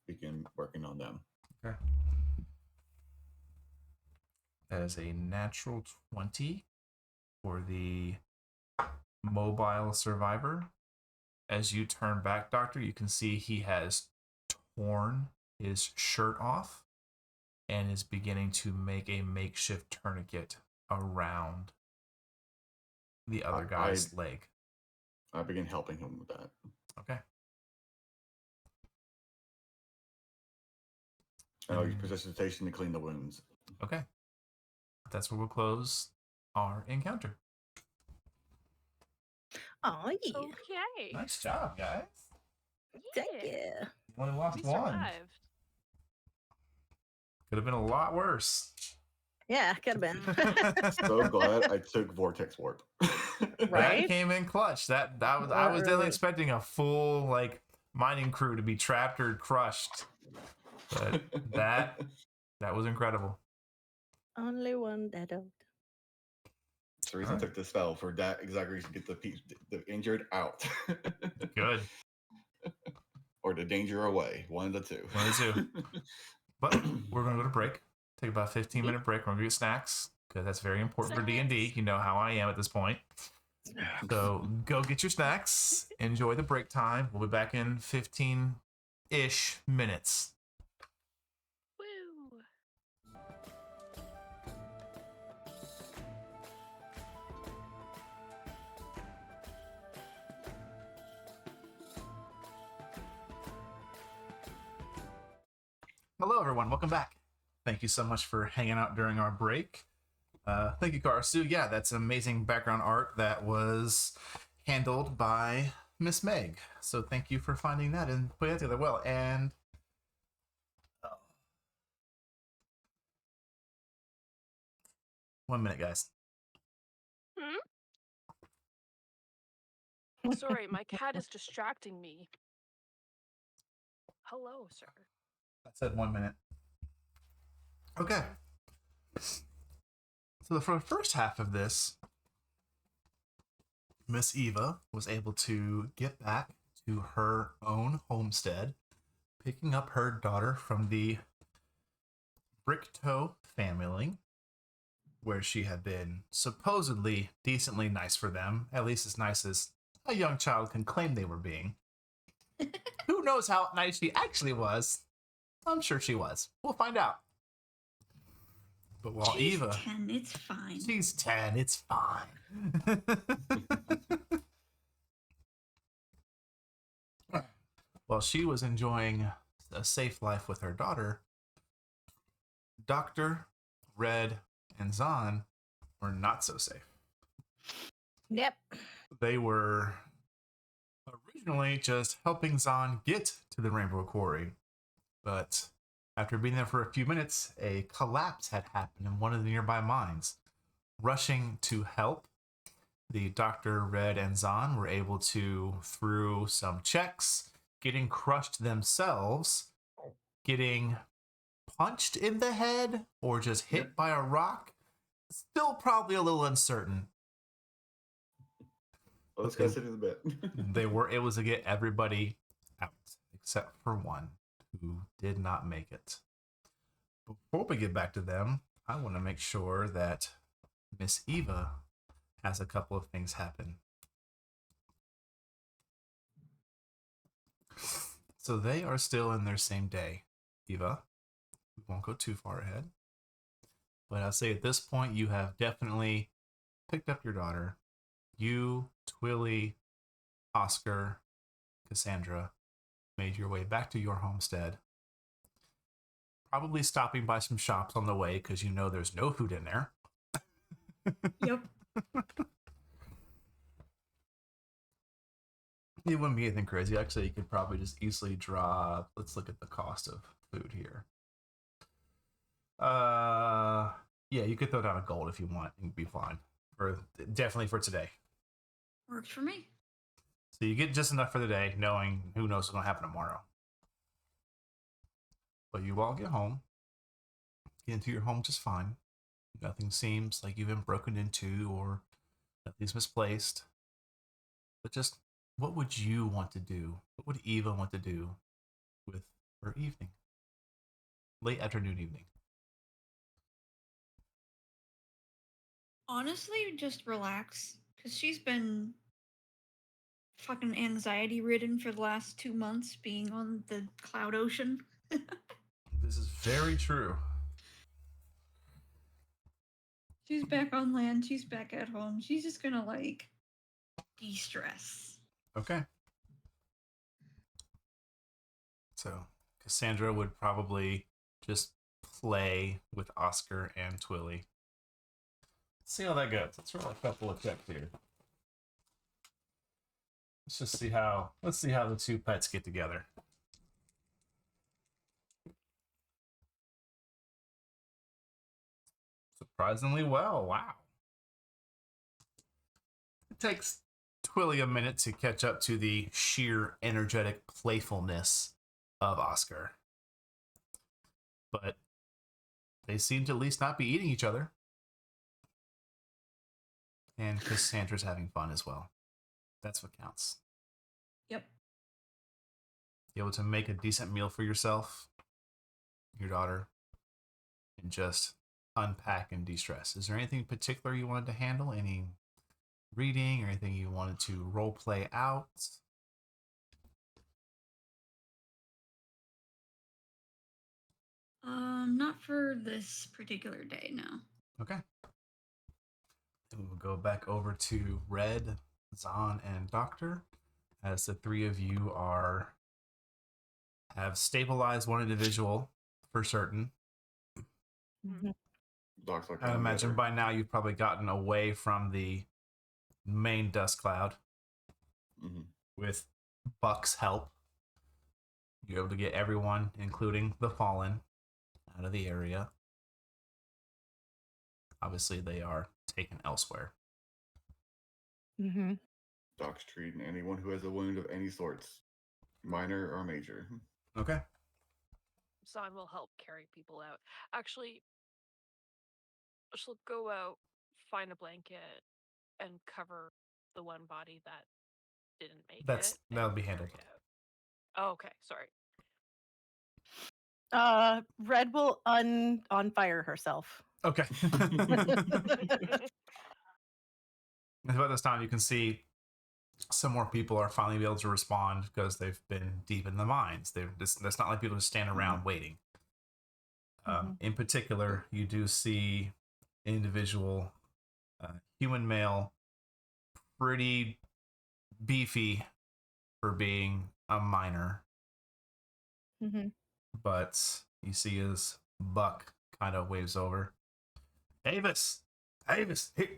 begin working on them. Okay. That is a natural 20 for the mobile survivor. As you turn back, Doctor, you can see he has torn his shirt off and is beginning to make a makeshift tourniquet around the other guy's leg. I begin helping him with that. Okay. And I'll use precipitation to clean the wounds. Okay. That's where we'll close our encounter. Oh, yeah. Okay. Nice job, guys. Thank Yeah. you. You only lost We one. survived. Could have been a lot worse. Yeah, could have been. So glad I took Vortex Warp. That Right? came in clutch. I was definitely expecting a full mining crew to be trapped or crushed. But that was incredible. Only one dead out. That's the reason I took the spell for that exact reason. Get the injured out. Good. Or the danger away. One of the two. One of the two. But we're gonna go to break. Take about a 15-minute break. We're gonna get snacks because that's very important for D&D. You know how I am at this point. So go get your snacks. Enjoy the break time. We'll be back in 15-ish minutes. Woo. Hello, everyone. Welcome back. Thank you so much for hanging out during our break. Thank you, Karasu. Yeah, that's amazing background art that was handled by Miss Meg. So thank you for finding that and putting that together well. And 1 minute, guys. Sorry, my cat is distracting me. Hello, sir. I said 1 minute. Okay. So for the first half of this, Miss Eva was able to get back to her own homestead, picking up her daughter from the Bricktoe family, where she had been supposedly decently nice for them, at least as nice as a young child can claim they were being. Who knows how nice she actually was? I'm sure she was. We'll find out. But while She's Eva... 10, it's fine. She's 10, it's fine. While she was enjoying a safe life with her daughter, Dr. Red and Zahn were not so safe. Yep. They were originally just helping Zahn get to the Rainbow Quarry, but after being there for a few minutes, a collapse had happened in one of the nearby mines. Rushing to help, the Dr. Red and Zahn were able to, through some checks, getting crushed themselves, getting punched in the head, or just hit by a rock. Still probably a little uncertain. Let's go sit in the bed. They were able to get everybody out, except for one who did not make it. Before we get back to them, I want to make sure that Miss Eva has a couple of things happen. So they are still in their same day. Eva, we won't go too far ahead. But I'll say at this point, you have definitely picked up your daughter. You, Twilly, Oscar, Cassandra made your way back to your homestead. Probably stopping by some shops on the way because you know there's no food in there. Yep. It wouldn't be anything crazy. Actually, you could probably just easily drop. Let's look at the cost of food here. Yeah, you could throw down a gold if you want. You'd be fine. Definitely for today. Works for me. So you get just enough for the day, knowing who knows what's going to happen tomorrow. But you all get home. Get into your home just fine. Nothing seems like you've been broken into or nothing's misplaced. But just, what would you want to do? What would Eva want to do with her evening? Late afternoon evening. honestly just relax, because she's been fucking anxiety ridden for the last 2 months being on the cloud ocean. This is very true. She's back on land, she's back at home. She's just gonna like de-stress. Okay. So Cassandra would probably just play with Oscar and Twilly. Let's see how that goes. Let's roll a couple of checks here. Let's see how the two pets get together. Surprisingly well. Wow. It takes Twilly a minute to catch up to the sheer energetic playfulness of Oscar. But they seem to at least not be eating each other. And Cassandra's having fun as well. That's what counts. Yep. Be able to make a decent meal for yourself, your daughter, and just unpack and de-stress. Is there anything particular you wanted to handle? Any reading or anything you wanted to role play out? Not for this particular day, no. Okay. Then we will go back over to Red, Zahn, and Doctor, as the three of you have stabilized one individual for certain. Mhm. Doc's like I imagine by now you've probably gotten away from the main dust cloud. Mm-hmm. With Buck's help. You're able to get everyone, including the Fallen, out of the area. Obviously, they are taken elsewhere. Mm-hmm. Doc's treating anyone who has a wound of any sorts, minor or major. Okay. Zahn will help carry people out. Actually, she'll go out, find a blanket, and cover the one body that didn't make it. That'll be and handled. carry it out. Oh, okay, sorry. Red will on fire herself. Okay. About this time, you can see some more people are finally able to respond because they've been deep in the mines. That's not like people just stand around waiting. In particular, you do see an individual, human male, pretty beefy for being a miner. Mm-hmm. But you see his Buck kind of waves over. Avis,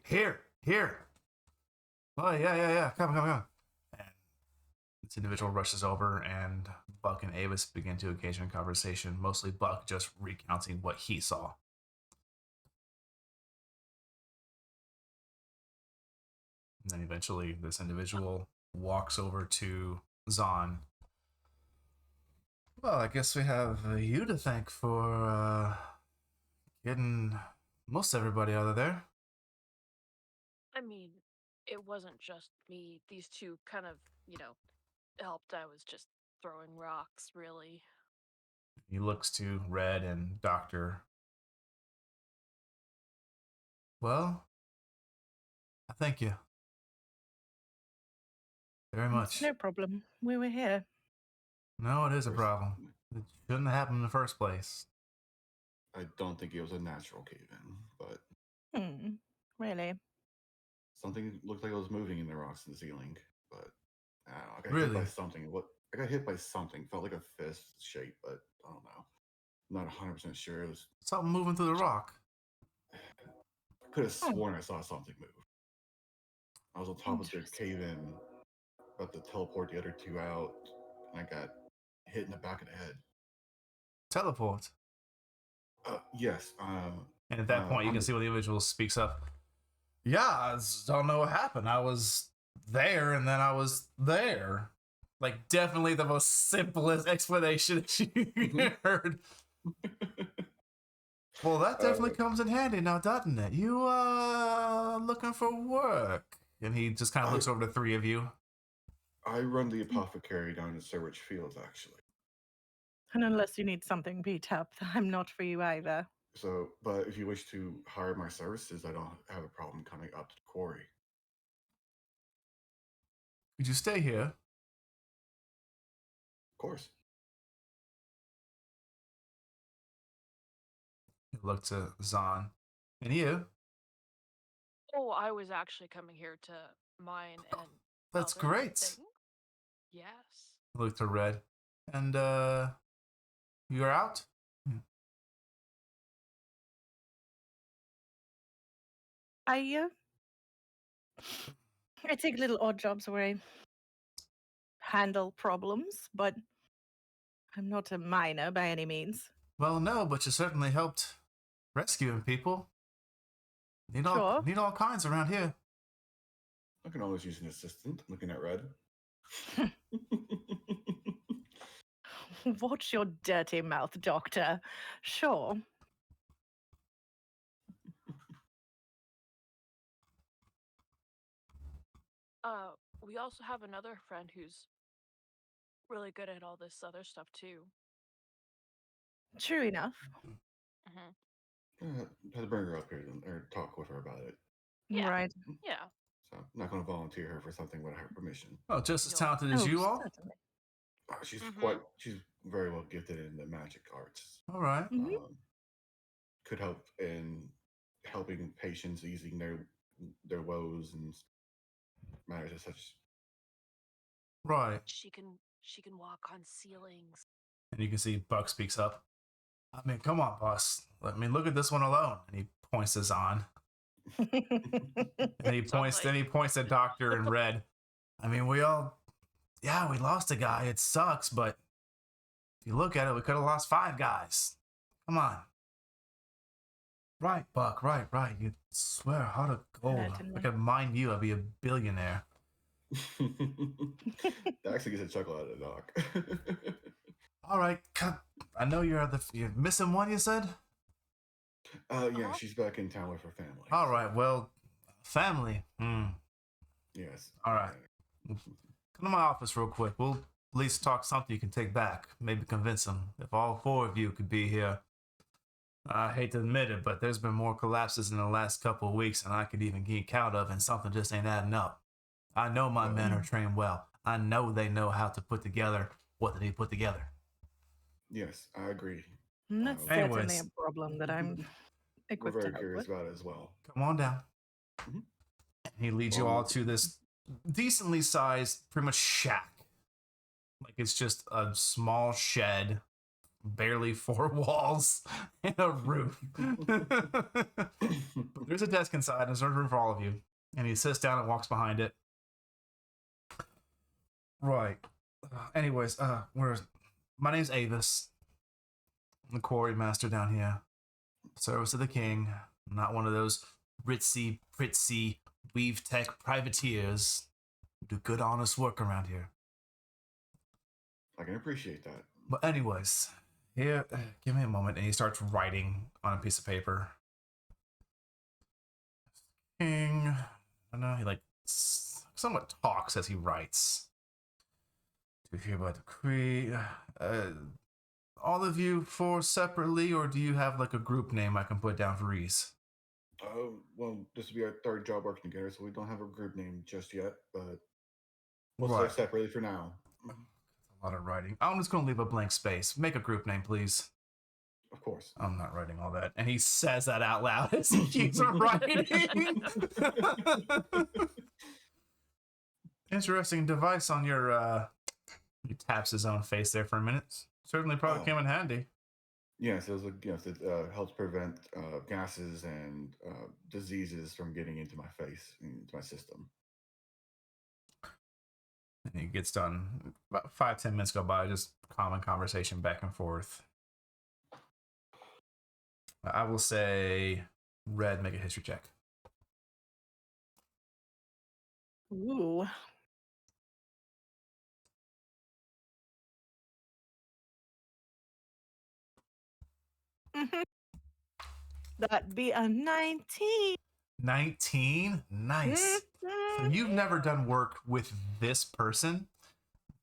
here. Oh, yeah. Come. And this individual rushes over, and Buck and Avis begin to engage in conversation, mostly Buck just recounting what he saw. And then eventually this individual walks over to Zahn. Well, I guess we have you to thank for getting most everybody out of there. I mean, it wasn't just me. These two kind of, helped. I was just throwing rocks, really. He looks to Red and Doctor. Well, I thank you very much. No problem. We were here. No, it is a problem. It shouldn't have happened in the first place. I don't think it was a natural cave-in, but Really? something looked like it was moving in the rocks in the ceiling. But I don't know. I got Really? hit by something. I got hit by something. Felt like a fist shape, but I don't know. I'm not 100% sure. It was. Something moving through the rock. I could have sworn I saw something move. I was on top of the cave-in, about to teleport the other two out, and I got hit in the back of the head. Teleport. Yes. And at that point, you can see when the individual speaks up. Yeah, I just don't know what happened. I was there, and then I was there. Like, definitely the most simplest explanation you heard. Well, that definitely comes in handy now, doesn't it? You, looking for work? And he just kind of looks over the three of you. I run the apothecary down in Sir Rich Fields, actually. And unless you need something beat up, I'm not for you either. So, but if you wish to hire my services, I don't have a problem coming up to the quarry. Could you stay here? Of course. He looked to Zahn. And you? Oh, I was actually coming here to mine and That's other great. things. Yes. He looked to Red. And, you're out? I take little odd jobs where I handle problems, but I'm not a miner by any means. Well, no, but you certainly helped rescuing people. Sure. Need all kinds around here. I can always use an assistant. Looking at Red. Watch your dirty mouth, Doctor. Sure. We also have another friend who's really good at all this other stuff too. True enough. Mm-hmm. Had to bring her up here or talk with her about it. Yeah. Right. Yeah. So I'm not going to volunteer her for something without her permission. Well, just as No. talented as you all. Certainly. She's very well gifted in the magic arts. All right. Mhm. Could help in helping patients, easing their woes and matters as such. Right. She can walk on ceilings. And you can see Buck speaks up. I mean, come on, boss. I mean, look at this one alone. And he points to Zahn. And he points at Doctor and Red. I mean, we lost a guy. It sucks, but if you look at it, we could have lost 5 guys. Come on. Right, Buck, right. You swear, heart of gold. If I could mine you, I'd be a billionaire. That actually gets a chuckle out of the doc. All right, I know you're missing one, you said? Yeah, she's back in town with her family. All right, well, family. Yes. All right. Come to my office real quick. We'll at least talk something you can take back. Maybe convince them. If all 4 of you could be here. I hate to admit it, but there's been more collapses in the last couple of weeks than I could even geek out of, and something just ain't adding up. I know my men are trained well. I know they know how to put together what they put together. Yes, I agree. That's Anyways. certainly a problem that I'm We're equipped to very help curious with. about it as well. Come on down. Mhm. He leads you all to this decently sized, pretty much shack. Like it's just a small shed, barely 4 walls, and a roof. There's a desk inside, and there's a room for all of you. And he sits down and walks behind it. Right. Anyways, my name's Avis. I'm the quarry master down here. Service of the king. I'm not one of those ritzy, pritzy, weave tech privateers who do good, honest work around here. I can appreciate that. But anyways, here, give me a moment. And he starts writing on a piece of paper. King. I don't know, he like somewhat talks as he writes. To hear by decree. All of you 4 separately, or do you have like a group name I can put down for ease? Well, this will be our 3rd job working together, so we don't have a group name just yet, but we'll Right. stay separately for now. A lot of writing. I'm just going to leave a blank space. Make a group name, please. Of course. I'm not writing all that. And he says that out loud as he keeps writing. Interesting device on your, he taps his own face there for a minute. Certainly probably came in handy. Yes, it helps prevent gases and diseases from getting into my face, into my system. And he gets done. About 5-10 minutes go by, just common conversation back and forth. I will say, Red, make a history check. Ooh. That'd be a 19. 19? Nice. So you've never done work with this person,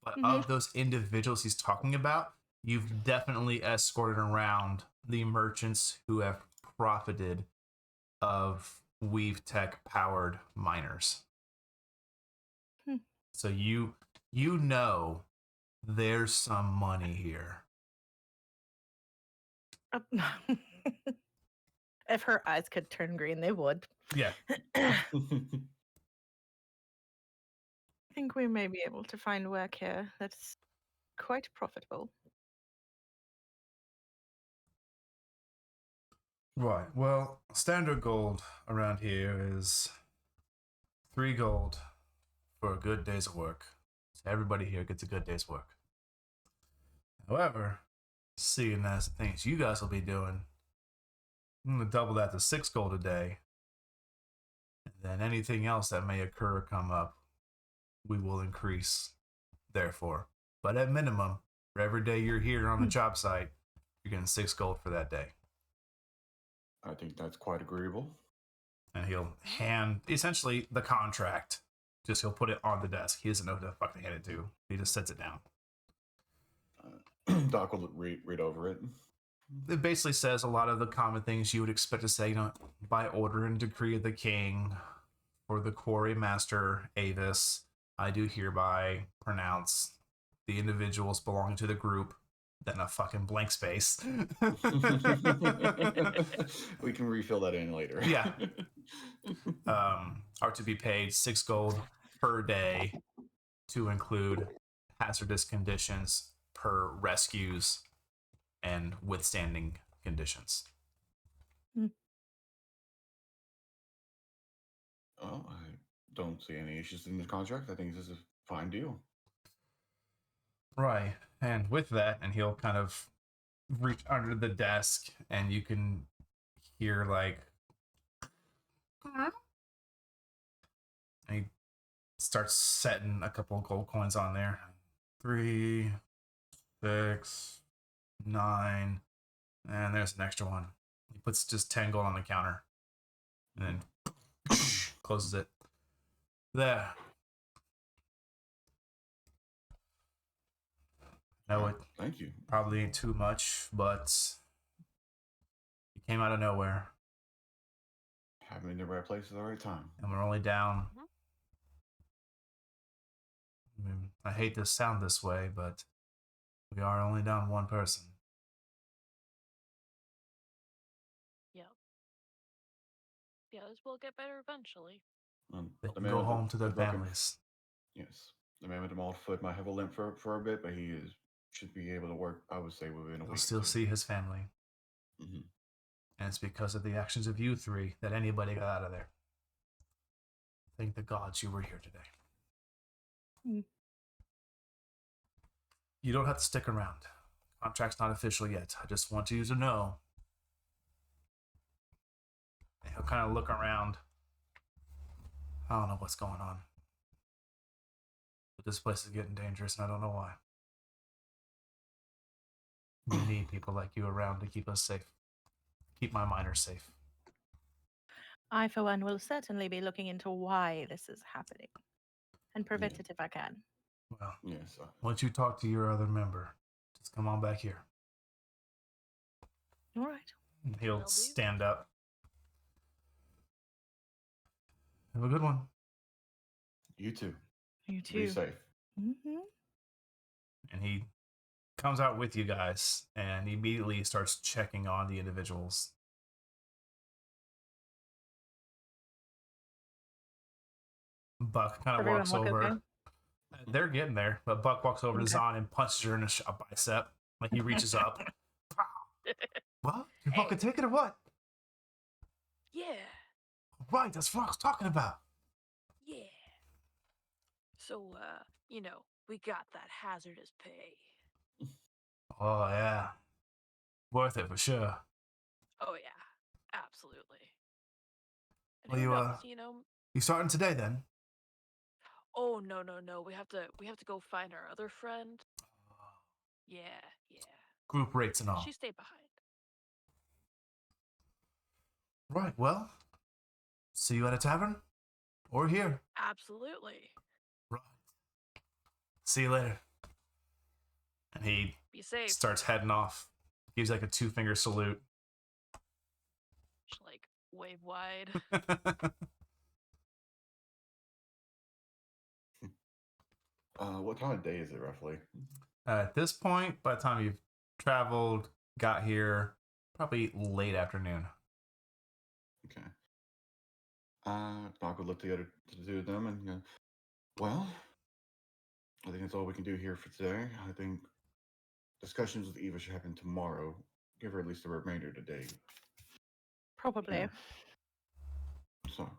but of those individuals he's talking about, you've definitely escorted around the merchants who have profited of Weave Tech powered miners. Hmm. So you know there's some money here. If her eyes could turn green, they would. Yeah. I think we may be able to find work here that's quite profitable. Right. Well, standard gold around here is 3 gold for a good day's of work. So everybody here gets a good day's work. However, seeing as the things you guys will be doing, I'm going to double that to 6 gold a day. And then anything else that may occur or come up, we will increase, therefore. But at minimum, for every day you're here on the job site, you're getting 6 gold for that day. I think that's quite agreeable. And he'll hand, essentially, the contract. Just he'll put it on the desk. He doesn't know who the fuck to hand it to. He just sets it down. Doc will read over it. It basically says a lot of the common things you would expect to say, by order and decree of the king, for the quarry master, Avis, I do hereby pronounce the individuals belonging to the group, then a fucking blank space. We can refill that in later. Yeah. Are to be paid 6 gold per day to include hazardous conditions per rescues and withstanding conditions. Oh, I don't see any issues in the contract. I think this is a fine deal. Right. And with that, and he'll kind of reach under the desk, and you can hear like, and he starts setting a couple of gold coins on there. 3, 6, 9, and there's an extra one. He puts just 10 gold on the counter, and then closes it. There. No, it Thank you. probably ain't too much, but he came out of nowhere, Having in the right place at the right time. and we're only down. I mean, I hate to sound this way, but we are only down one person. Yep. The others will get better eventually. They The can man go with the- home to the their broken- families. Yes. The man with the mauled foot might have a limp for a bit, but he should be able to work, I would say, within a He'll week. still see his family. Mm-hmm. And it's because of the actions of you 3 that anybody got out of there. Thank the gods you were here today. You don't have to stick around. Contract's not official yet. I just want you to know. And he'll kind of look around. I don't know what's going on. But this place is getting dangerous, and I don't know why. We need people like you around to keep us safe. Keep my miners safe. I, for one, will certainly be looking into why this is happening and prevent it if I can. Well, Yes. once you talk to your other member, just come on back here. All right. And he'll Will do. stand up. Have a good one. You too. You Be too. safe. Mm-hmm. And he comes out with you guys and immediately starts checking on the individuals. Buck kind of Everyone walks look over. okay? They're getting there, but Buck walks over to Okay. Zahn and punches her in a bicep. Like he reaches up. What? You Hey. fucking take it or what? Yeah. Right, that's what I was talking about. Yeah. So, we got that hazardous pay. Oh, yeah. Worth it for sure. Oh, yeah. Absolutely. And Well, who you, knows, You starting today then? Oh, no. We have to go find our other friend. Yeah. Group rates and all. She stayed behind. Right, well, see you at a tavern? Or here. Absolutely. Right. See you later. And he Be safe. starts heading off. Gives like a 2-finger salute. Just like wave wide. What time of day is it roughly? At this point, by the time you've traveled, got here, probably late afternoon. Okay. Doc would look together to do them and go, well, I think that's all we can do here for today. I think discussions with Eva should happen tomorrow. Give her at least the remainder of the day. Probably. Yeah. So,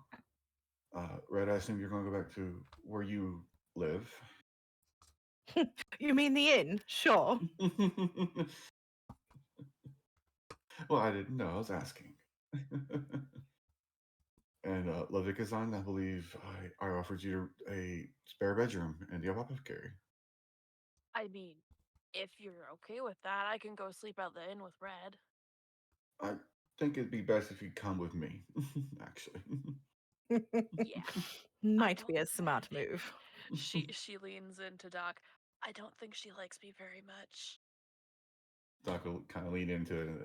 Red, I assume you're going to go back to where you live. You mean the inn? Sure. Well, I didn't know. I was asking. And Lavika-san, I believe I offered you a spare bedroom in the apothecary. I mean, if you're okay with that, I can go sleep at the inn with Red. I think it'd be best if you come with me, actually. Yeah. Might be don't a smart mind. move. She leans into Doc. I don't think she likes me very much. Doc will kind of lean into it. And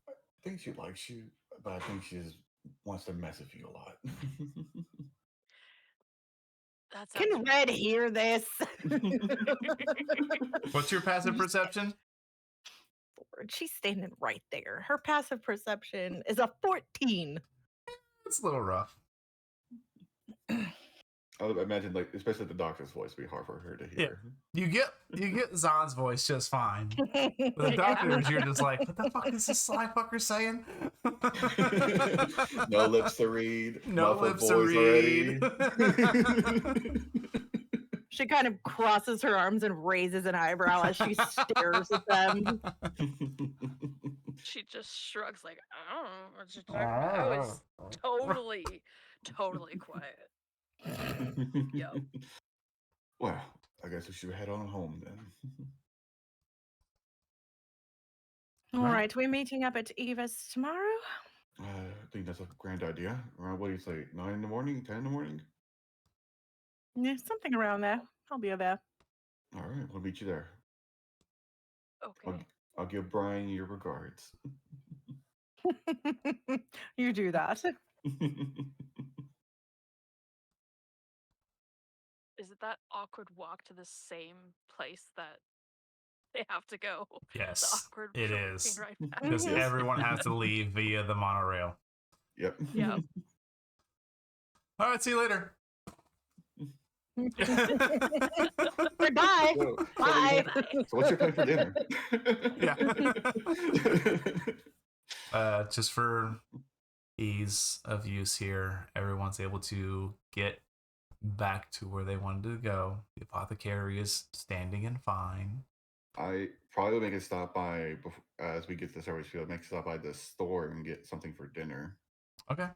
I think she likes you, but I think she just wants to mess with you a lot. That sounds Can Red hear this? What's your passive perception? Lord, she's standing right there. Her passive perception is a 14. It's a little rough. I would imagine, like, especially the doctor's voice, would be hard for her to hear. You get Zon's voice just fine. But the Yeah. doctors, you're just like, what the fuck is this sly fucker saying? No lips to read. No muffled lips to voice read. already. She kind of crosses her arms and raises an eyebrow as she stares at them. She just shrugs like, I don't know what you're talking about. I was totally quiet. Yep. Well, I guess we should head on home then. All Right. right, we're meeting up at Eva's tomorrow. I think that's a grand idea. Around, what do you say, 9 in the morning, 10 in the morning? Yeah, something around there. I'll be there. All right, we'll meet you there. Okay. I'll give Brian your regards. You do that. Is it that awkward walk to the same place that they have to go? The Yes, awkward it walking is. right back. Because Yes. everyone has to leave via the monorail. Yep. Yep. All right, see you later. Goodbye. So, Bye. So what's your plan for dinner? Just for ease of use here, everyone's able to get back to where they wanted to go. The apothecary is standing and fine. I probably will make a stop by as we get to the service field. Make a stop by the store and get something for dinner Okay.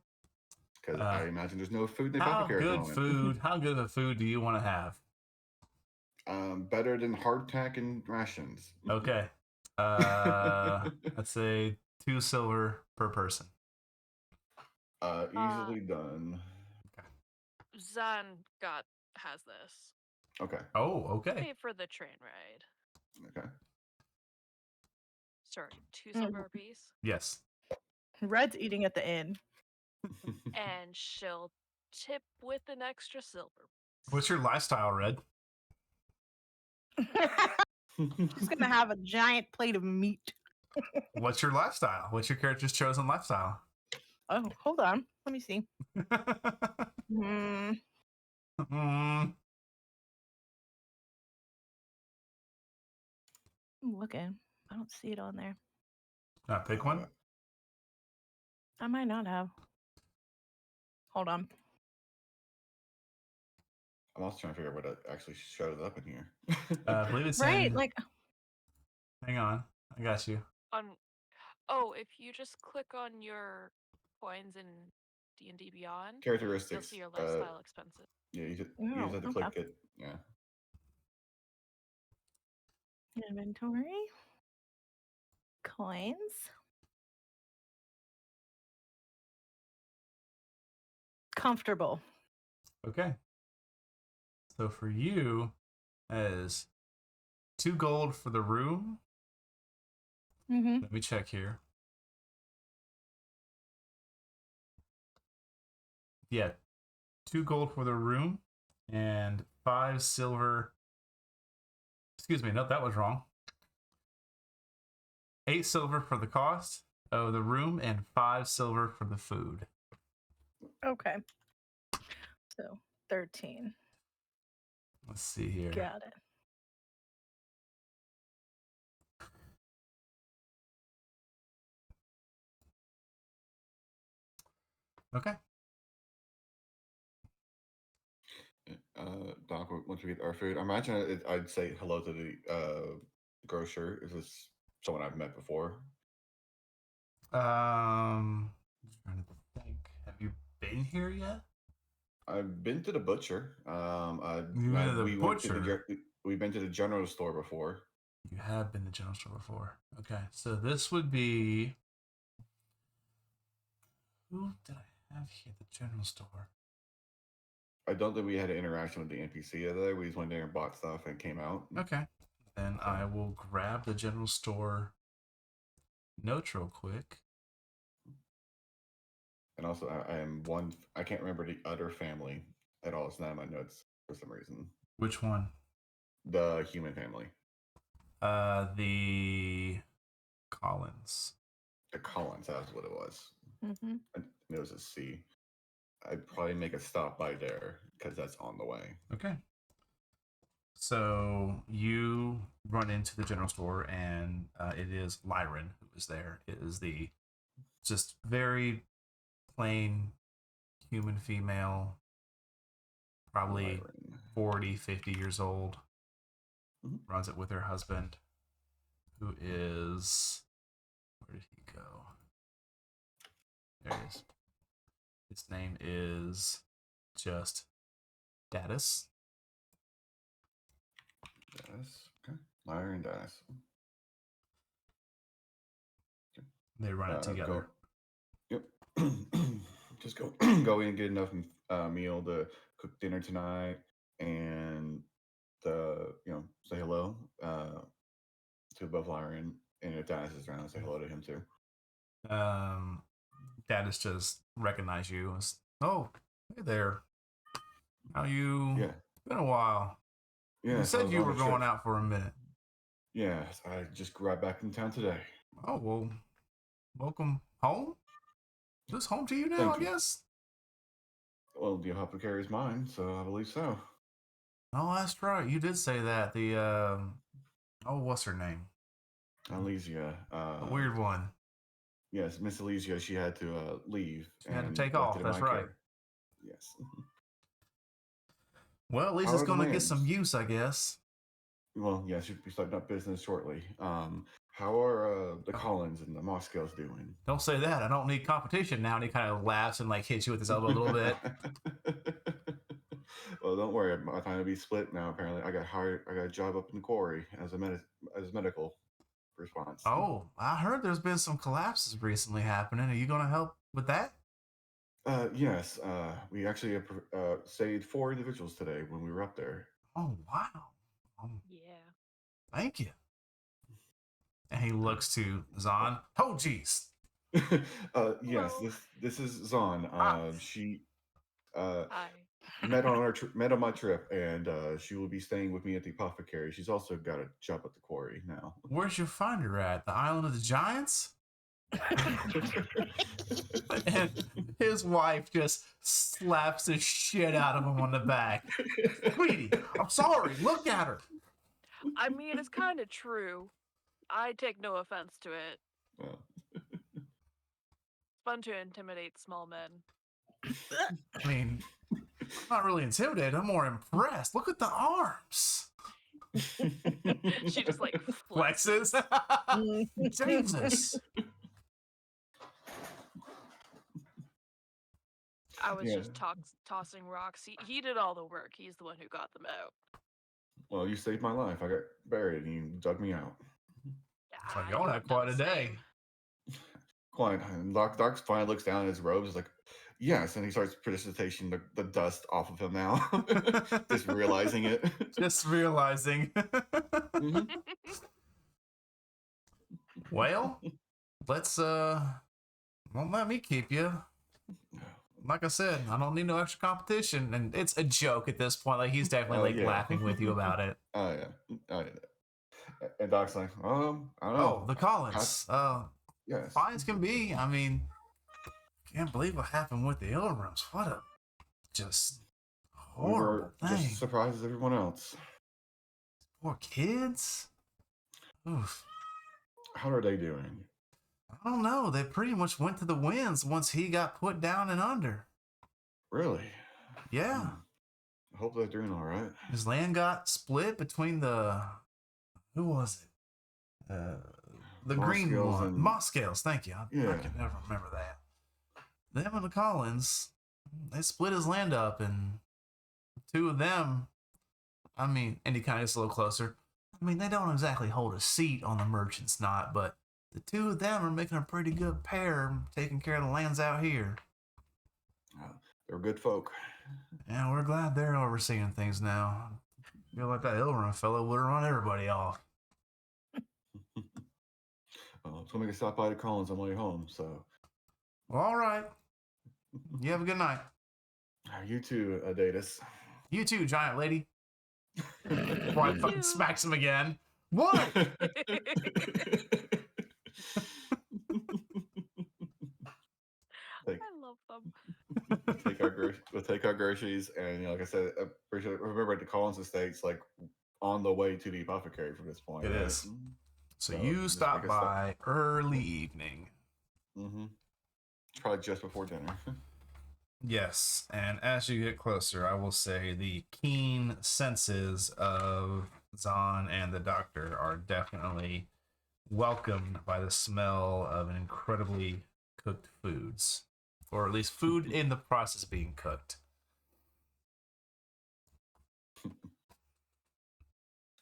because I imagine there's no food in the How apothecary. good food? How good of food do you want to have? Better than hardtack and rations. Okay. I'd say 2 silver per person. Easily done. Zan has this. Okay. Oh, okay. Pay for the train ride. Okay. Sorry, 2 silver apiece. Yes. Red's eating at the inn. And she'll tip with an extra silver. What's your lifestyle, Red? She's gonna have a giant plate of meat. What's your lifestyle? What's your character's chosen lifestyle? Oh, hold on. Let me see. Hmm. Mm. I'm looking. I don't see it on there. Pick one. I might not have. Hold on. I'm also trying to figure out what actually shows up in here. I believe it's Right, in... like Hang on. I got you. If you just click on your coins in D&D Beyond, you'll Characteristics. see your lifestyle expenses. Yeah, you just Oh, have to okay. click it. Yeah. inventory. Coins. Comfortable. Okay. So for you, that is 2 gold for the room, Mm-hmm. Let me check here. Yeah, 2 gold for the room and 5 silver. Excuse me, no, that was wrong. 8 silver for the cost of the room and 5 silver for the food. Okay. So 13. Let's see here. Got it. Okay. Doc, once we get our food, I imagine I'd say hello to the grocer. Is this someone I've met before? I'm trying to think. Have you been here yet? I've been to the butcher. You been to the butcher? We've been to the general store before. You have been to the general store before. Okay, so this would be. Who did I have here at the general store? I don't think we had an interaction with the NPC the other day. We just went there and bought stuff and came out. Okay. Then I will grab the general store notes real quick. And also, I am one. I can't remember the other family at all. It's not in my notes for some reason. Which one? The human family. The Collins. The Collins, that's what it was. Mm-hmm. It was a C. I'd probably make a stop by there because that's on the way. Okay. So you run into the general store, and it is Lyran who is there. It is the just very plain human female, probably Lyran. 40, 50 years old. Mhm. Runs it with her husband, who is... Where did he go? There he is. His name is just Datus. Yes. Okay. Lyra and Dennis. They run it together. Yep. Just go go in and get enough meal to cook dinner tonight, and say hello to both Lyra and if Dennis is around, say hello to him too. Datus just recognize you as, oh, hey there. How you? Yeah. Been a while. Yeah. You said you were going out for a minute. Yes, I just got back in town today. Oh, well, welcome home. Is this home to you now, Thank I you. guess? Well, the apothecary is mine, so I believe so. Oh, that's right. You did say that. The, what's her name? Elysia. A weird one. Yes, Miss Elysia, she had to leave. She had to and take left off, it in that's my right. care. Yes. Well, at least How it's are the going to get some lands? use, I guess. Well, yeah, should be starting up business shortly. How are the Collins and the Moscales doing? Don't say that. I don't need competition now. And he kind of laughs and like hits you with his elbow a little bit. Well, don't worry. My time to be split now. Apparently, I got hired. I got a job up in the quarry as a medical response. Oh, I heard there's been some collapses recently happening. Are you going to help with that? Yes. We actually saved 4 individuals today when we were up there. Oh, wow. Yeah. Thank you. And he looks to Zahn. Oh, geez. Yes, Hello. this is Zahn. She Hi. met on my trip, and she will be staying with me at the apothecary. She's also got a job at the quarry now. Where'd you find her at? The Island of the Giants? And his wife just slaps the shit out of him on the back. Sweetie, I'm sorry. Look at her. I mean, it's kind of true. I take no offense to it. Well, It's fun to intimidate small men. I mean, I'm not really intimidated. I'm more impressed. Look at the arms. She just like Flexes. Jesus. I was Yeah. just tossing rocks. He did all the work. He's the one who got them out. Well, you saved my life. I got buried, and you dug me out. So Yeah, y'all you had have done quite a the day. same. Quite. And Doc finally looks down at his robes. Is like, yes, and he starts precipitation the dust off of him now, just realizing it. Just realizing. Mhm. Well, let's won't let me keep you. Like I said, I don't need no extra competition, and it's a joke at this point. Like he's definitely Yeah. laughing with you about it. Oh yeah. Oh yeah. And Doc's like, I don't know. Oh, the Collins. Yes. Fine as can be. I mean, can't believe what happened with the Ilrams. What a just We horrible were thing. just as surprised as everyone else. Poor kids. Oof. How are they doing? I don't know. They pretty much went to the winds once he got put down and under. Really? Yeah. I hope they're doing all right. His land got split between the who was it? The green Mosscales one. and- Mosscales, thank you. I Yeah. can never remember that. Them and the Collins, they split his land up, and two of them, I mean, and he kind of gets a little closer. I mean, they don't exactly hold a seat on the merchant's knot, but the two of them are making a pretty good pair taking care of the lands out here. They're good folk. And we're glad they're overseeing things now. I feel like that Ilrun fellow would have run everybody off. So we can stop by the Collins on the way home. So, Well, all right. You have a good night. You too, Datus. You too, giant lady. Before I fucking smacks him again. What? Like, I love them. we'll take our groceries, and like I said, remember at the Collins Estates, like on the way to the apothecary from this point. It right? is. So So, you just stop make a stop. by early evening. Mm-hmm. Probably just before dinner. Yes, and as you get closer, I will say the keen senses of Zahn and the doctor are definitely welcomed by the smell of an incredibly cooked foods, or at least food in the process of being cooked.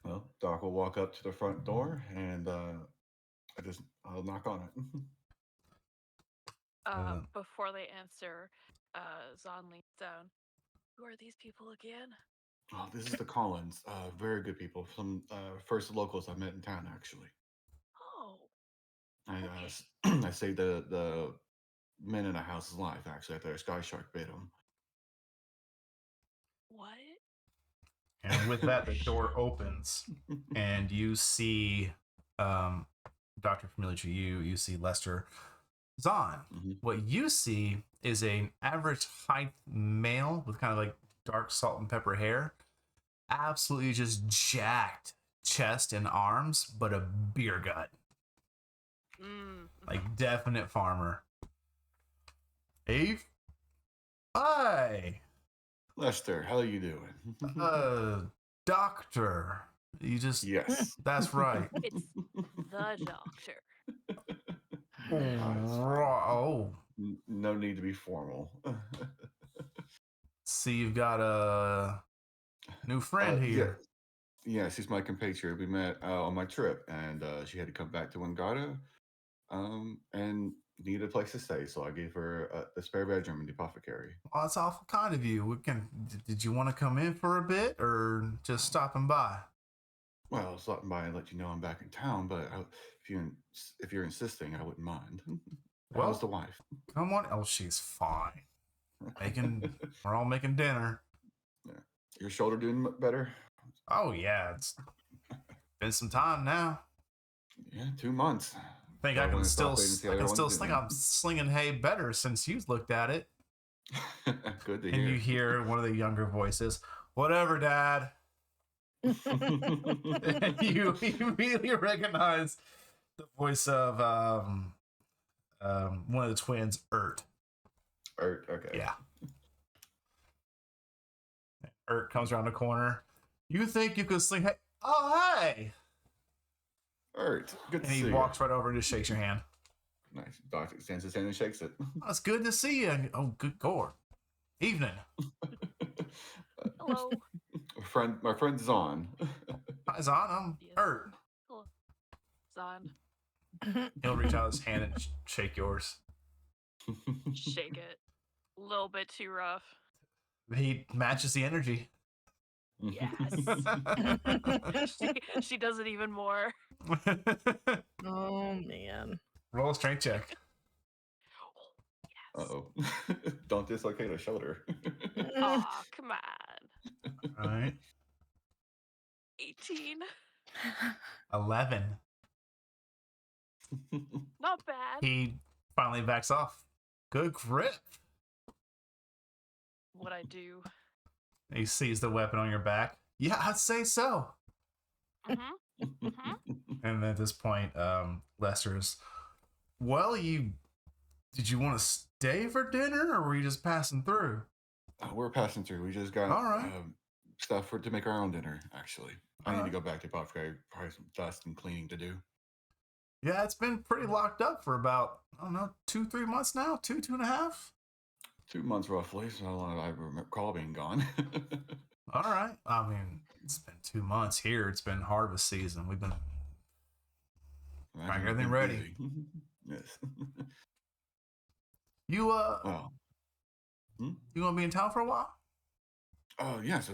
Well, Doc will walk up to the front door, and I'll knock on it. Before they answer, Zahn leans down. Who are these people again? Oh, this is the Collins. Very good people. Some first locals I met in town, actually. Oh, I saved the men in the house's life, actually, after a sky shark bit them. what? And with that, the door opens, and you see, Dr. Familiar to you see Lester Zahn. Mhm. What you see is an average height male with kind of like dark salt and pepper hair. Absolutely just jacked chest and arms, but a beer gut. Like definite farmer. Eve? Hi. Lester, how are you doing? Doctor. You just Yes. That's right. It's the doctor. Oh. No need to be formal. See, you've got a new friend here. Yeah, she's my compatriot. We met on my trip, and she had to come back to Wangata, and needed a place to stay. So I gave her a spare bedroom in the apothecary. Oh, that's awful kind of you. Did you want to come in for a bit, or just stopping by? Well, I was stopping by and let you know I'm back in town, but if you're insisting, I wouldn't mind. Well, How's the wife? Come on. Oh, she's fine. We're all making dinner. Yeah. Your shoulder doing better? Oh yeah, it's been some time now. Yeah, 2 months. I think I can still think I'm slinging hay better since you've looked at it. Good to And hear. you hear one of the younger voices, "Whatever, Dad." And you immediately recognize the voice of one of the twins, Ert. Okay. Yeah. Ert comes around the corner. You think you could sling hay? Oh, hey! Ert, good to And see he you. walks right over and just shakes your hand. Nice. Doc extends his hand and shakes it. Oh, it's good to see you. Oh, good God. Evening. Hello. My friend Zahn. Hi, Zahn. I'm Yes. Ert. Hello. Zahn. He'll reach out his hand and shake yours. Shake it. A little bit too rough. He matches the energy. Yes. she does it even more. Oh man. Roll a strength check. Yes. Uh-oh. Don't dislocate a shoulder. Aw, come on. All right. 18. 11. Not bad. He finally backs off. Good grip. What I do. He sees the weapon on your back. Yeah, I'd say so. Mm-hmm. And at this point, Lester's, well, did you want to stay for dinner or were you just passing through? We're passing through. We just got All right. stuff to make our own dinner, actually. I All need right. to go back to Apothecary. Probably some dust and cleaning to do. Yeah, it's been pretty locked up for about, I don't know, 2-3 months now, 2.5. 2 months roughly, so I recall being gone. All right. I mean, it's been 2 months here. It's been harvest season. We've been Imagine everything being ready. busy. Yes. You Well, you gonna be in town for a while? oh yes.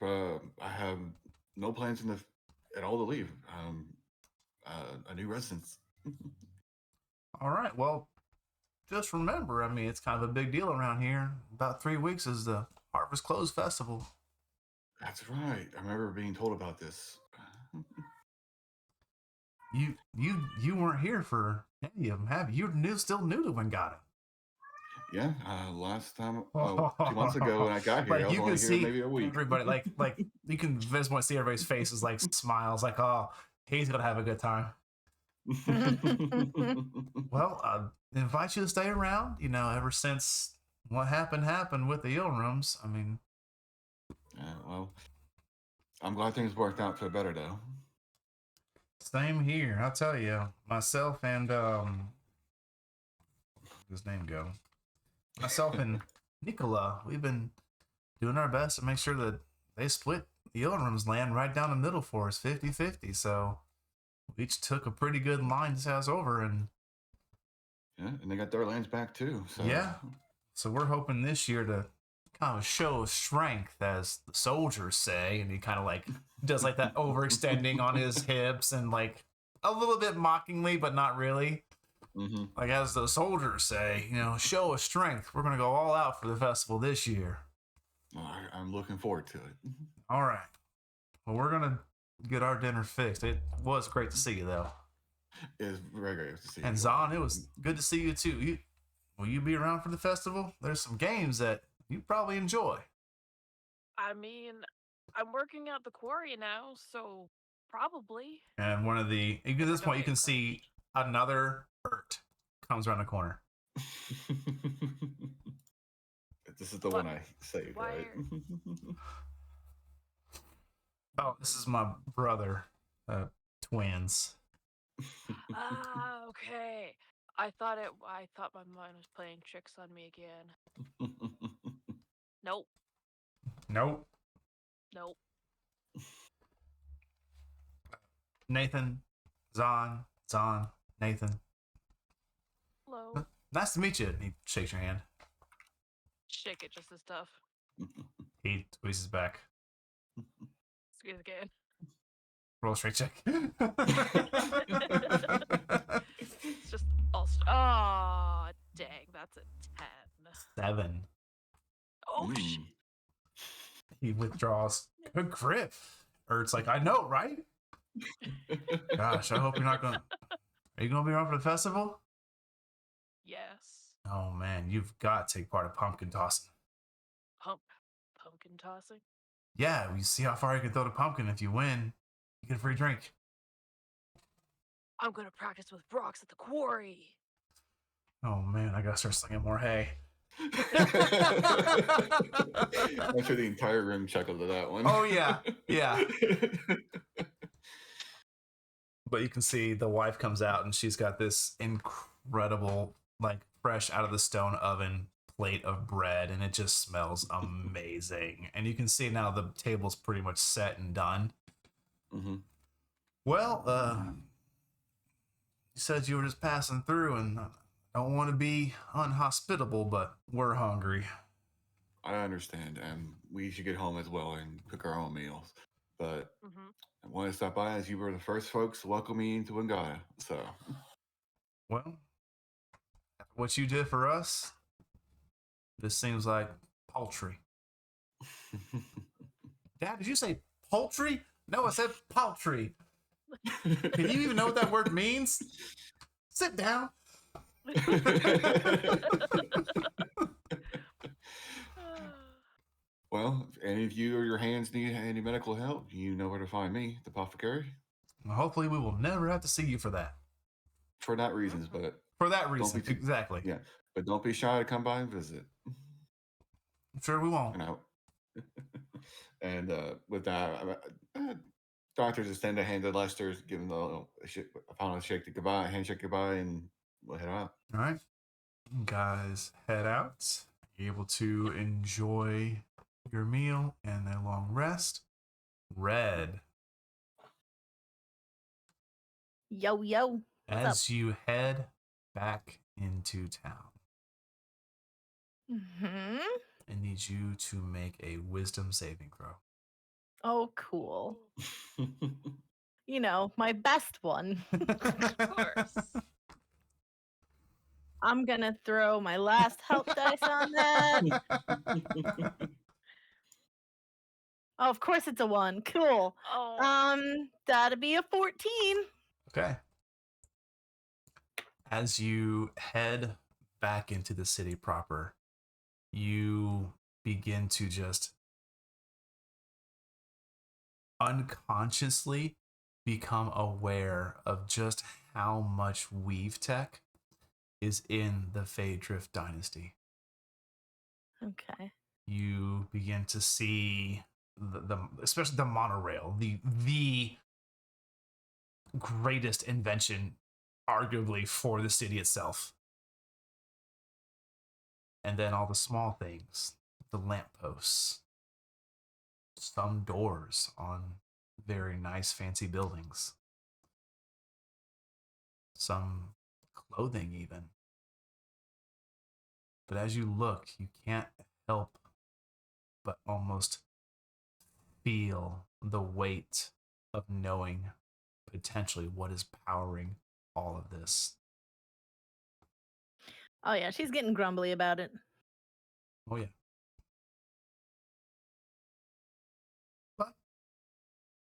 I have no plans at all to leave. A new residence. All right. Well, just remember, I mean, it's kind of a big deal around here. About 3 weeks is the Harvest Close Festival. That's right. I remember being told about this. You weren't here for any of them, have you? You're still new to Wingata. Yeah, last time, 2 months ago when I got here, I Like was you only can here see maybe a week. everybody, like you can visibly see everybody's faces, like smiles, like, oh, he's gonna have a good time. Well, I invite you to stay around. You know, ever since what happened with the Ilrooms. I mean, Yeah, well, I'm glad things worked out for the better, though. same here. I'll tell you, myself and his name go. Myself and Nicola, we've been doing our best to make sure that they split the Ilrooms land right down the middle for us, 50-50. So we each took a pretty good line to us over, and Yeah, and they got their lands back too. So yeah. So we're hoping this year to kind of show strength, as the soldiers say, and he kind of like does like that overextending on his hips and like a little bit mockingly, but not really. Mm-hmm. Like as the soldiers say, you know, show us strength. We're gonna go all out for the festival this year. Well, I'm looking forward to it. All right. Well, we're gonna get our dinner fixed. It was great to see you, though. It's very great to see And you. Zahn, it was good to see you too. Will you be around for the festival? There's some games that you probably enjoy. I mean, I'm working at the quarry now, so probably. And one of the at this point, you can see another hurt comes around the corner. This is the one I saved, why right? Oh, this is my brother. Twins. Ah, okay. I thought my mind was playing tricks on me again. Nope. Nope. Nope. Nathan, Zahn, Nathan. Hello. Nice to meet you. And he shakes your hand. Shake it just as tough. He squeezes back. Squeeze again. Roll a straight check. It's just all. Oh, dang! That's a 10. 7. Oh shit! He withdraws. Good grip. Ert's like, I know, right? Gosh, I hope you're not gonna. Are you gonna be around for the festival? Yes. Oh man, you've got to take part in pumpkin tossing. Pumpkin tossing. Yeah, you see how far you can throw the pumpkin. If you win, you get a free drink. I'm gonna practice with rocks at the quarry. Oh man, I gotta start slinging more hay. I'm sure the entire room chuckled at that one. Oh yeah, yeah. But you can see the wife comes out and she's got this incredible, like fresh out of the stone oven plate of bread, and it just smells amazing. And you can see now the table's pretty much set and done. Mm-hmm. Well, you said you were just passing through, and I don't want to be unhospitable, but we're hungry. I understand, and we should get home as well and cook our own meals. But Hmm. I wanted to stop by as you were the first folks to welcome me into Wingata. So, Well, what you did for us, this seems like paltry. Dad, did you say poultry? No, I said paltry. Can you even know what that word means? Sit down. well, if any of you or your hands need any medical help, you know where to find me, the apothecary. Well, hopefully, we will never have to see you for that. For that reasons, but For that don't reason, be too, exactly. yeah. But don't be shy to come by and visit. Sure, we won't. And and with that, doctor just tend to hand to Lester, give him a final handshake goodbye, and we'll head out. All right, you guys head out. You're able to enjoy your meal and a long rest. Red, Yo, yo. What's up? as you head back into town, Hmm. I need you to make a wisdom saving throw. Oh, cool. You know, my best one. Of course. I'm gonna throw my last help dice on that. Oh, of course it's a 1. Cool. Oh. That'd be a 14. Okay. As you head back into the city proper, you begin to just unconsciously become aware of just how much weave tech is in the Phaedrift dynasty. Okay. You begin to see the especially the monorail, the greatest invention arguably for the city itself. And then all the small things, the lampposts, some doors on very nice fancy buildings, some clothing even. But as you look, you can't help but almost feel the weight of knowing potentially what is powering all of this. Oh yeah, she's getting grumbly about it. Oh yeah. But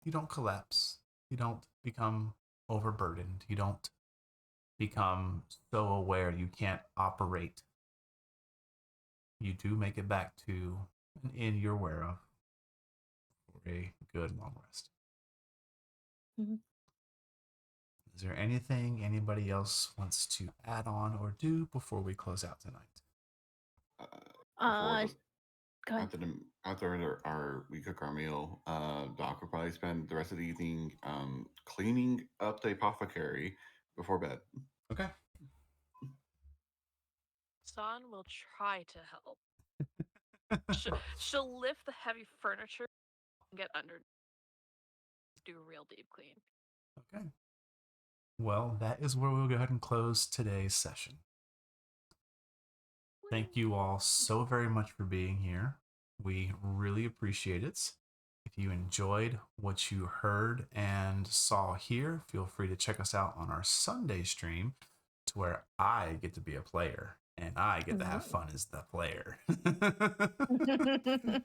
you don't collapse. You don't become overburdened. You don't become so aware you can't operate. You do make it back to an inn you're aware of for a good long rest. Mhm. Is there anything anybody else wants to add on or do before we close out tonight? Before Go ahead. after we cook our meal, Doc will probably spend the rest of the evening cleaning up the apothecary before bed. Okay. San will try to help. She'll lift the heavy furniture and get under. Do a real deep clean. Okay. Well, that is where we'll go ahead and close today's session. Thank you all so very much for being here. We really appreciate it. If you enjoyed what you heard and saw here, feel free to check us out on our Sunday stream to where I get to be a player and I get to have fun as the player.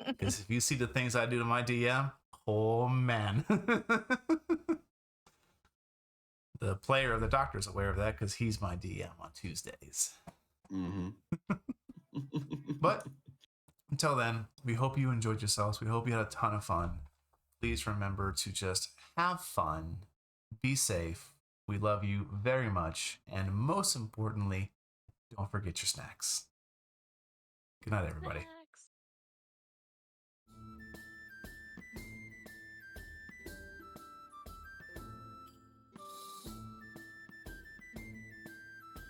Because if you see the things I do to my DM, oh man. The player of the doctor is aware of that because he's my DM on Tuesdays. Mm-hmm. But until then, we hope you enjoyed yourselves. We hope you had a ton of fun. Please remember to just have fun, be safe. We love you very much. And most importantly, don't forget your snacks. Good night, everybody.